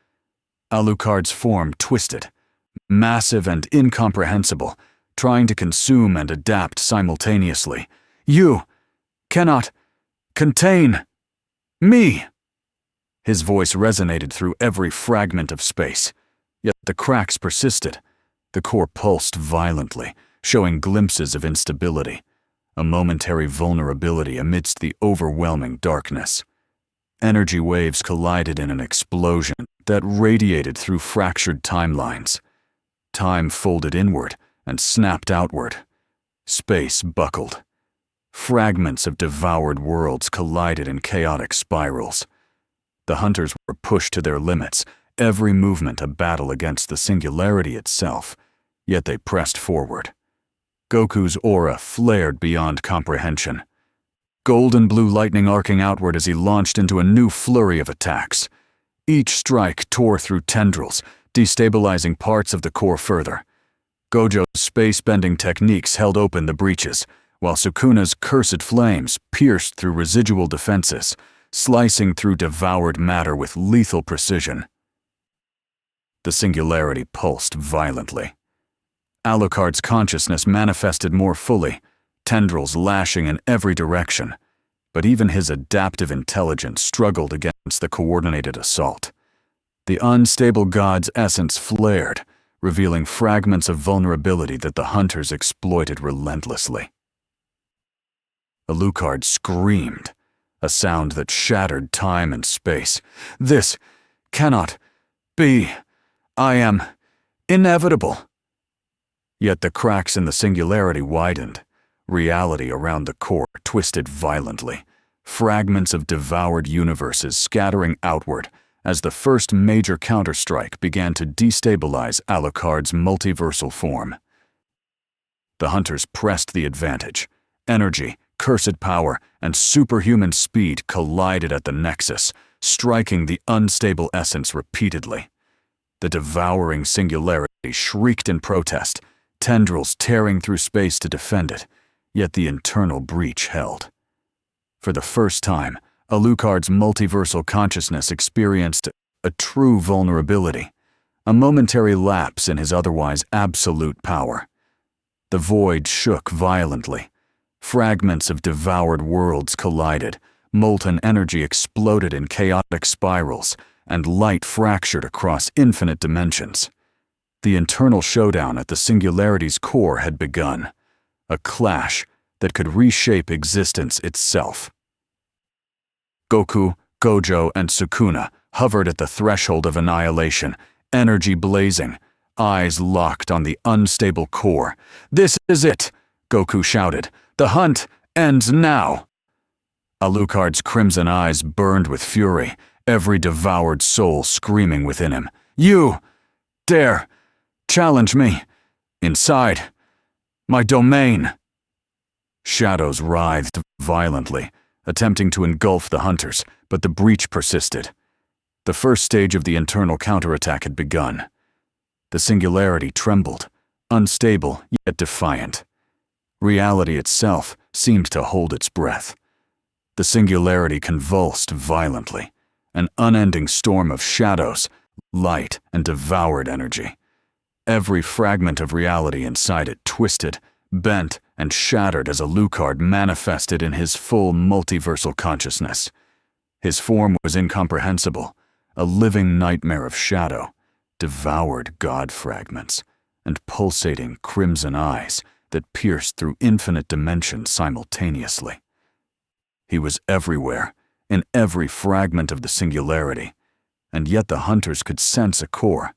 Alucard's form twisted, massive and incomprehensible, trying to consume and adapt simultaneously. "You cannot contain me!" His voice resonated through every fragment of space, yet the cracks persisted. The core pulsed violently, showing glimpses of instability, a momentary vulnerability amidst the overwhelming darkness. Energy waves collided in an explosion that radiated through fractured timelines. Time folded inward and snapped outward. Space buckled. Fragments of devoured worlds collided in chaotic spirals. The hunters were pushed to their limits, every movement a battle against the Singularity itself, yet they pressed forward. Goku's aura flared beyond comprehension. Golden blue lightning arcing outward as he launched into a new flurry of attacks. Each strike tore through tendrils, destabilizing parts of the core further. Gojo's space-bending techniques held open the breaches, while Sukuna's cursed flames pierced through residual defenses, slicing through devoured matter with lethal precision. The Singularity pulsed violently. Alucard's consciousness manifested more fully, tendrils lashing in every direction, but even his adaptive intelligence struggled against the coordinated assault. The unstable god's essence flared, revealing fragments of vulnerability that the hunters exploited relentlessly. Alucard screamed, a sound that shattered time and space. "This cannot be. I am inevitable." Yet the cracks in the singularity widened. Reality around the core twisted violently, fragments of devoured universes scattering outward as the first major counterstrike began to destabilize Alucard's multiversal form. The hunters pressed the advantage. Energy, cursed power, and superhuman speed collided at the nexus, striking the unstable essence repeatedly. The devouring singularity shrieked in protest, tendrils tearing through space to defend it, yet the internal breach held. For the first time, Alucard's multiversal consciousness experienced a true vulnerability, a momentary lapse in his otherwise absolute power. The void shook violently. Fragments of devoured worlds collided, molten energy exploded in chaotic spirals, and light fractured across infinite dimensions. The internal showdown at the Singularity's core had begun, a clash that could reshape existence itself. Goku, Gojo, and Sukuna hovered at the threshold of annihilation, energy blazing, eyes locked on the unstable core. "This is it!" Goku shouted. "The hunt ends now!" Alucard's crimson eyes burned with fury, every devoured soul screaming within him. "You dare challenge me inside my domain!" Shadows writhed violently, attempting to engulf the hunters, but the breach persisted. The first stage of the internal counterattack had begun. The singularity trembled, unstable yet defiant. Reality itself seemed to hold its breath. The singularity convulsed violently, an unending storm of shadows, light, and devoured energy. Every fragment of reality inside it twisted, bent, and shattered as Alucard manifested in his full multiversal consciousness. His form was incomprehensible, a living nightmare of shadow, devoured god fragments, and pulsating crimson eyes that pierced through infinite dimensions simultaneously. He was everywhere, in every fragment of the singularity, and yet the hunters could sense a core,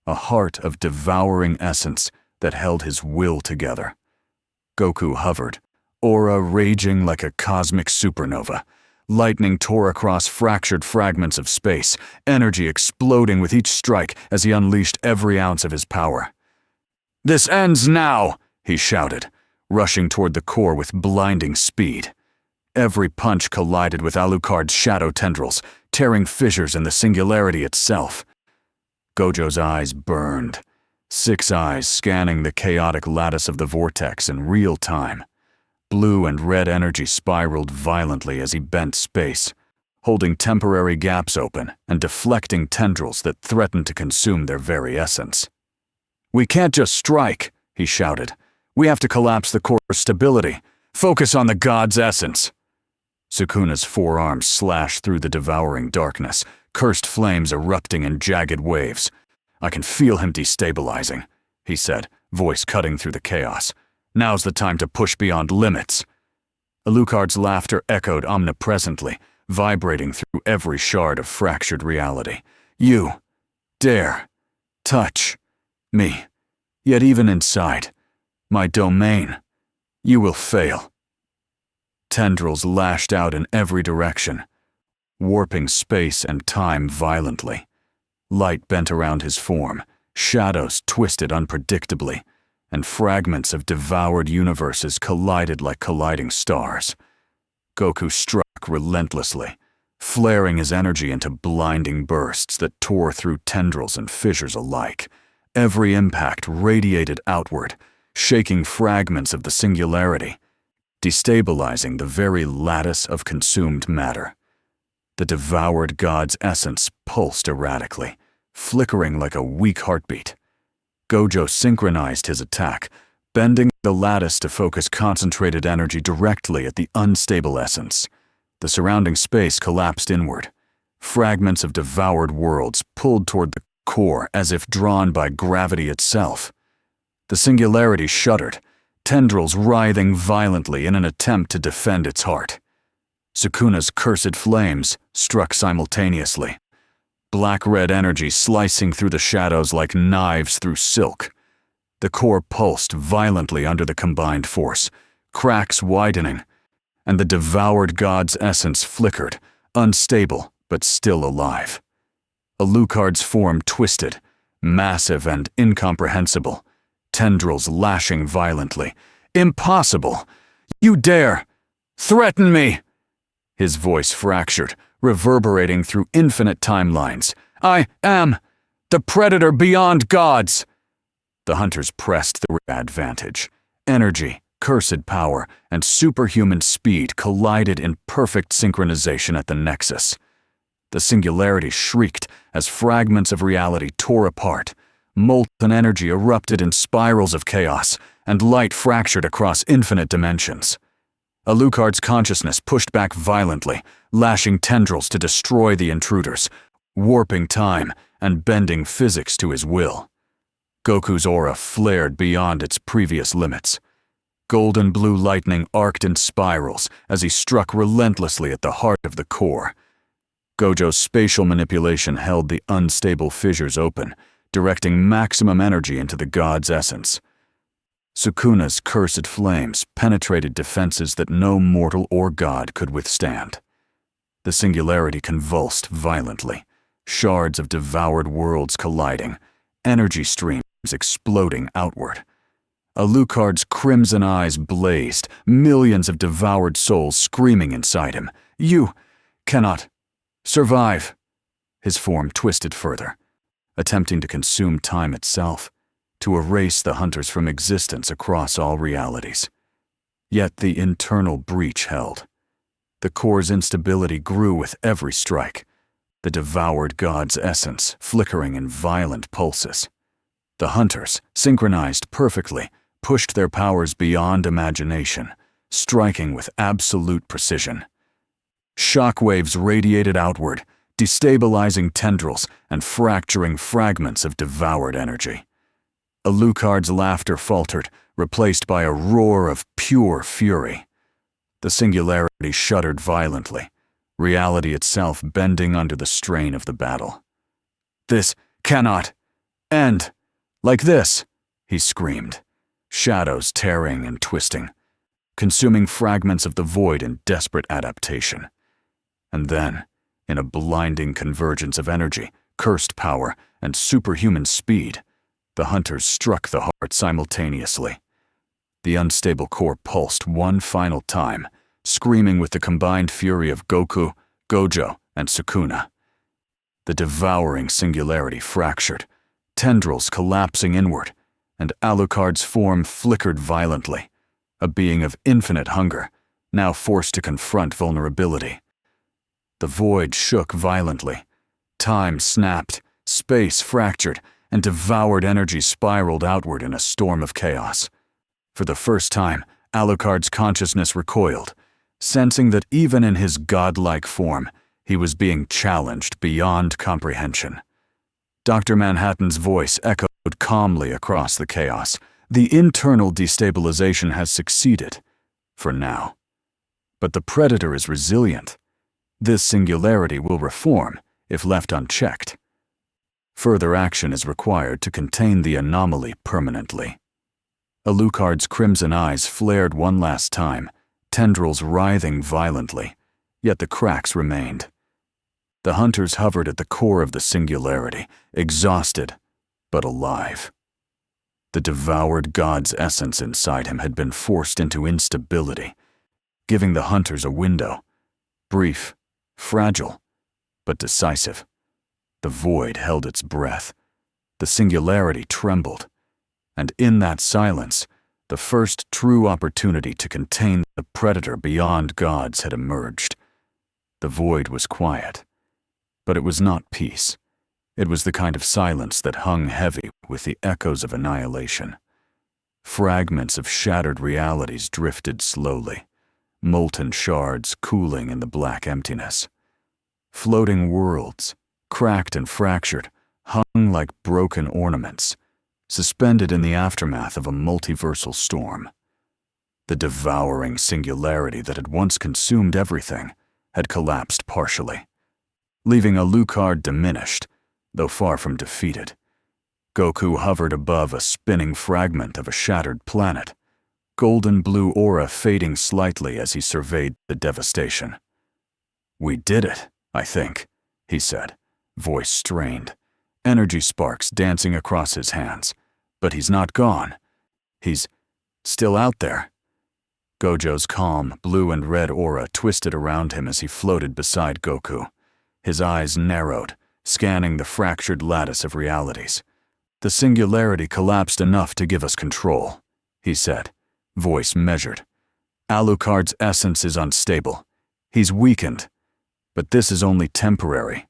a heart of devouring essence that held his will together. Goku hovered, aura raging like a cosmic supernova. Lightning tore across fractured fragments of space, energy exploding with each strike as he unleashed every ounce of his power. "This ends now!" he shouted, rushing toward the core with blinding speed. Every punch collided with Alucard's shadow tendrils, tearing fissures in the singularity itself. Gojo's eyes burned, 6 eyes scanning the chaotic lattice of the vortex in real time. Blue and red energy spiraled violently as he bent space, holding temporary gaps open and deflecting tendrils that threatened to consume their very essence. "We can't just strike," he shouted. "We have to collapse the core's stability. Focus on the god's essence." Sukuna's forearms slashed through the devouring darkness, cursed flames erupting in jagged waves. "I can feel him destabilizing," he said, voice cutting through the chaos. "Now's the time to push beyond limits." Alucard's laughter echoed omnipresently, vibrating through every shard of fractured reality. "You dare touch me, yet even inside my domain, you will fail." Tendrils lashed out in every direction, warping space and time violently. Light bent around his form, shadows twisted unpredictably, and fragments of devoured universes collided like colliding stars. Goku struck relentlessly, flaring his energy into blinding bursts that tore through tendrils and fissures alike. Every impact radiated outward, shaking fragments of the singularity, destabilizing the very lattice of consumed matter. The devoured god's essence pulsed erratically, flickering like a weak heartbeat. Gojo synchronized his attack, bending the lattice to focus concentrated energy directly at the unstable essence. The surrounding space collapsed inward. Fragments of devoured worlds pulled toward the core as if drawn by gravity itself. The Singularity shuddered, tendrils writhing violently in an attempt to defend its heart. Sukuna's cursed flames struck simultaneously, black-red energy slicing through the shadows like knives through silk. The core pulsed violently under the combined force, cracks widening, and the devoured god's essence flickered, unstable but still alive. Alucard's form twisted, massive and incomprehensible, tendrils lashing violently. "Impossible! You dare! Threaten me!" His voice fractured, reverberating through infinite timelines. "I am the predator beyond gods!" The hunters pressed their advantage. Energy, cursed power, and superhuman speed collided in perfect synchronization at the nexus. The Singularity shrieked as fragments of reality tore apart. Molten energy erupted in spirals of chaos, and light fractured across infinite dimensions. Alucard's consciousness pushed back violently, lashing tendrils to destroy the intruders, warping time and bending physics to his will. Goku's aura flared beyond its previous limits. Golden blue lightning arced in spirals as he struck relentlessly at the heart of the core. Gojo's spatial manipulation held the unstable fissures open, directing maximum energy into the god's essence. Sukuna's cursed flames penetrated defenses that no mortal or god could withstand. The Singularity convulsed violently, shards of devoured worlds colliding, energy streams exploding outward. Alucard's crimson eyes blazed, millions of devoured souls screaming inside him. "You cannot survive!" His form twisted further, attempting to consume time itself, to erase the hunters from existence across all realities. Yet the internal breach held. The core's instability grew with every strike, the devoured god's essence flickering in violent pulses. The hunters, synchronized perfectly, pushed their powers beyond imagination, striking with absolute precision. Shockwaves radiated outward, destabilizing tendrils and fracturing fragments of devoured energy. Alucard's laughter faltered, replaced by a roar of pure fury. The Singularity shuddered violently, reality itself bending under the strain of the battle. "This cannot end like this," he screamed, shadows tearing and twisting, consuming fragments of the void in desperate adaptation. And then, in a blinding convergence of energy, cursed power, and superhuman speed, the hunters struck the heart simultaneously. The unstable core pulsed one final time, screaming with the combined fury of Goku, Gojo, and Sukuna. The devouring Singularity fractured, tendrils collapsing inward, and Alucard's form flickered violently, a being of infinite hunger, now forced to confront vulnerability. The void shook violently. Time snapped, space fractured, and devoured energy spiraled outward in a storm of chaos. For the first time, Alucard's consciousness recoiled, sensing that even in his godlike form, he was being challenged beyond comprehension. Dr. Manhattan's voice echoed calmly across the chaos. "The internal destabilization has succeeded, for now. But the Predator is resilient. This Singularity will reform if left unchecked. Further action is required to contain the anomaly permanently." Alucard's crimson eyes flared one last time, tendrils writhing violently, yet the cracks remained. The hunters hovered at the core of the Singularity, exhausted but alive. The devoured god's essence inside him had been forced into instability, giving the hunters a window, brief, fragile, but decisive. The void held its breath. The Singularity trembled. And in that silence, the first true opportunity to contain the Predator beyond gods had emerged. The void was quiet, but it was not peace. It was the kind of silence that hung heavy with the echoes of annihilation. Fragments of shattered realities drifted slowly, molten shards cooling in the black emptiness. Floating worlds, cracked and fractured, hung like broken ornaments, suspended in the aftermath of a multiversal storm. The devouring singularity that had once consumed everything had collapsed partially, leaving Alucard diminished, though far from defeated. Goku hovered above a spinning fragment of a shattered planet, golden blue aura fading slightly as he surveyed the devastation. "We did it, I think," he said, voice strained, energy sparks dancing across his hands. "But he's not gone. He's still out there." Gojo's calm, blue and red aura twisted around him as he floated beside Goku. His eyes narrowed, scanning the fractured lattice of realities. "The singularity collapsed enough to give us control," he said, voice measured. "Alucard's essence is unstable. He's weakened. But this is only temporary.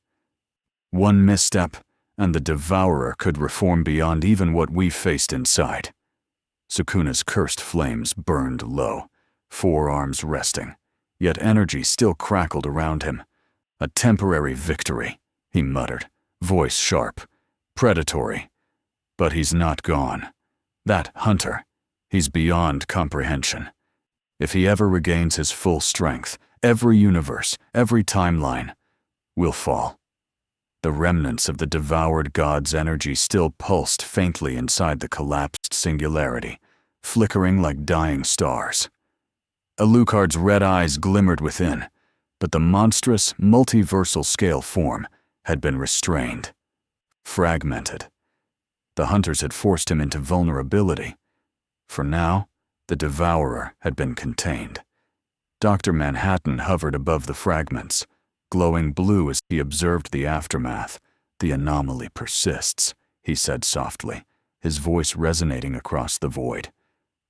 One misstep, and the devourer could reform beyond even what we faced inside." Sukuna's cursed flames burned low, forearms resting, yet energy still crackled around him. "A temporary victory," he muttered, voice sharp, predatory. "But he's not gone. That hunter, he's beyond comprehension. If he ever regains his full strength, every universe, every timeline will fall." The remnants of the devoured god's energy still pulsed faintly inside the collapsed singularity, flickering like dying stars. Alucard's red eyes glimmered within, but the monstrous, multiversal scale form had been restrained, fragmented. The hunters had forced him into vulnerability. For now, the devourer had been contained. Dr. Manhattan hovered above the fragments, glowing blue as he observed the aftermath. "The anomaly persists," he said softly, his voice resonating across the void.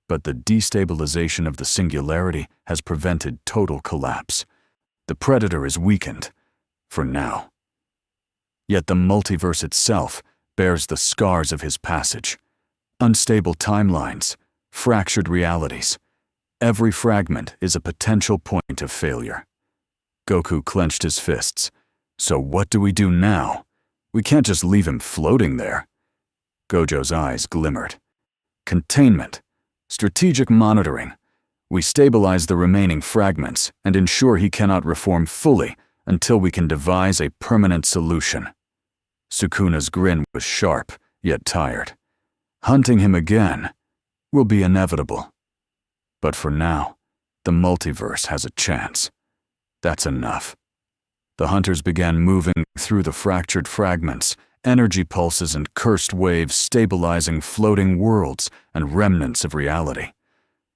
"But the destabilization of the singularity has prevented total collapse. The predator is weakened, for now. Yet the multiverse itself bears the scars of his passage. Unstable timelines, fractured realities. Every fragment is a potential point of failure." Goku clenched his fists. "So what do we do now? We can't just leave him floating there." Gojo's eyes glimmered. "Containment. Strategic monitoring. We stabilize the remaining fragments and ensure he cannot reform fully until we can devise a permanent solution." Sukuna's grin was sharp, yet tired. "Hunting him again will be inevitable. But for now, the multiverse has a chance. That's enough." The hunters began moving through the fractured fragments, energy pulses and cursed waves stabilizing floating worlds and remnants of reality.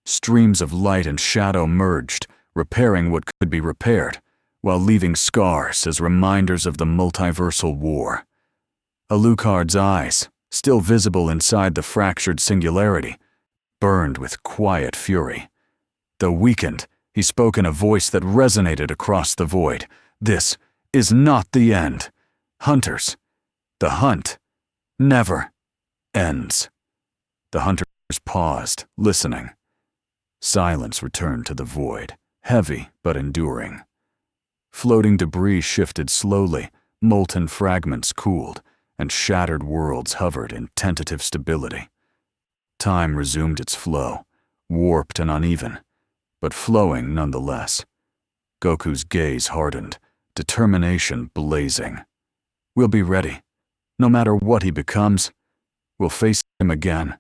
Streams of light and shadow merged, repairing what could be repaired, while leaving scars as reminders of the multiversal war. Alucard's eyes, still visible inside the fractured singularity, burned with quiet fury. Though weakened, he spoke in a voice that resonated across the void. "This is not the end. Hunters, the hunt never ends." The hunters paused, listening. Silence returned to the void, heavy but enduring. Floating debris shifted slowly, molten fragments cooled, and shattered worlds hovered in tentative stability. Time resumed its flow, warped and uneven, but flowing nonetheless. Goku's gaze hardened, determination blazing. "We'll be ready. No matter what he becomes, we'll face him again."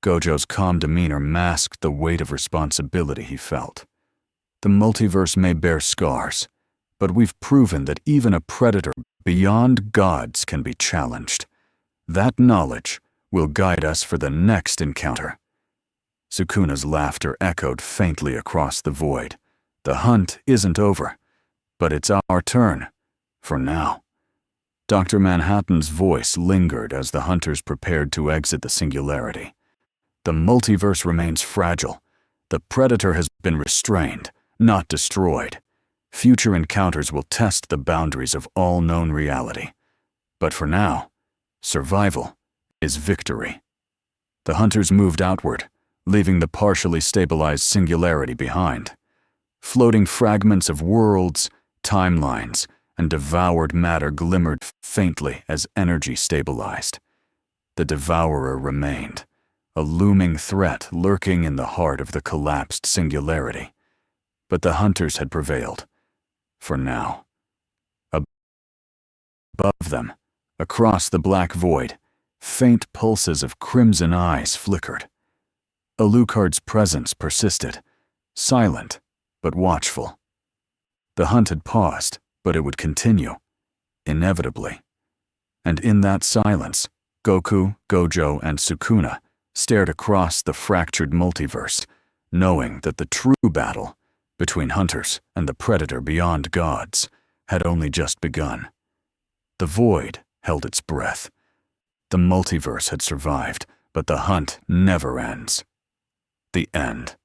Gojo's calm demeanor masked the weight of responsibility he felt. "The multiverse may bear scars, but we've proven that even a predator beyond gods can be challenged. That knowledge will guide us for the next encounter." Sukuna's laughter echoed faintly across the void. "The hunt isn't over, but it's our turn, for now." Dr. Manhattan's voice lingered as the hunters prepared to exit the singularity. "The multiverse remains fragile. The predator has been restrained, not destroyed. Future encounters will test the boundaries of all known reality. But for now, survival is victory." The hunters moved outward, leaving the partially stabilized singularity behind. Floating fragments of worlds, timelines, and devoured matter glimmered faintly as energy stabilized. The devourer remained, a looming threat lurking in the heart of the collapsed singularity. But the hunters had prevailed. For now. Above them, across the black void, faint pulses of crimson eyes flickered. Alucard's presence persisted, silent but watchful. The hunt had paused, but it would continue, inevitably. And in that silence, Goku, Gojo, and Sukuna stared across the fractured multiverse, knowing that the true battle between hunters and the predator beyond gods had only just begun. The void held its breath. The multiverse had survived, but the hunt never ends. The end.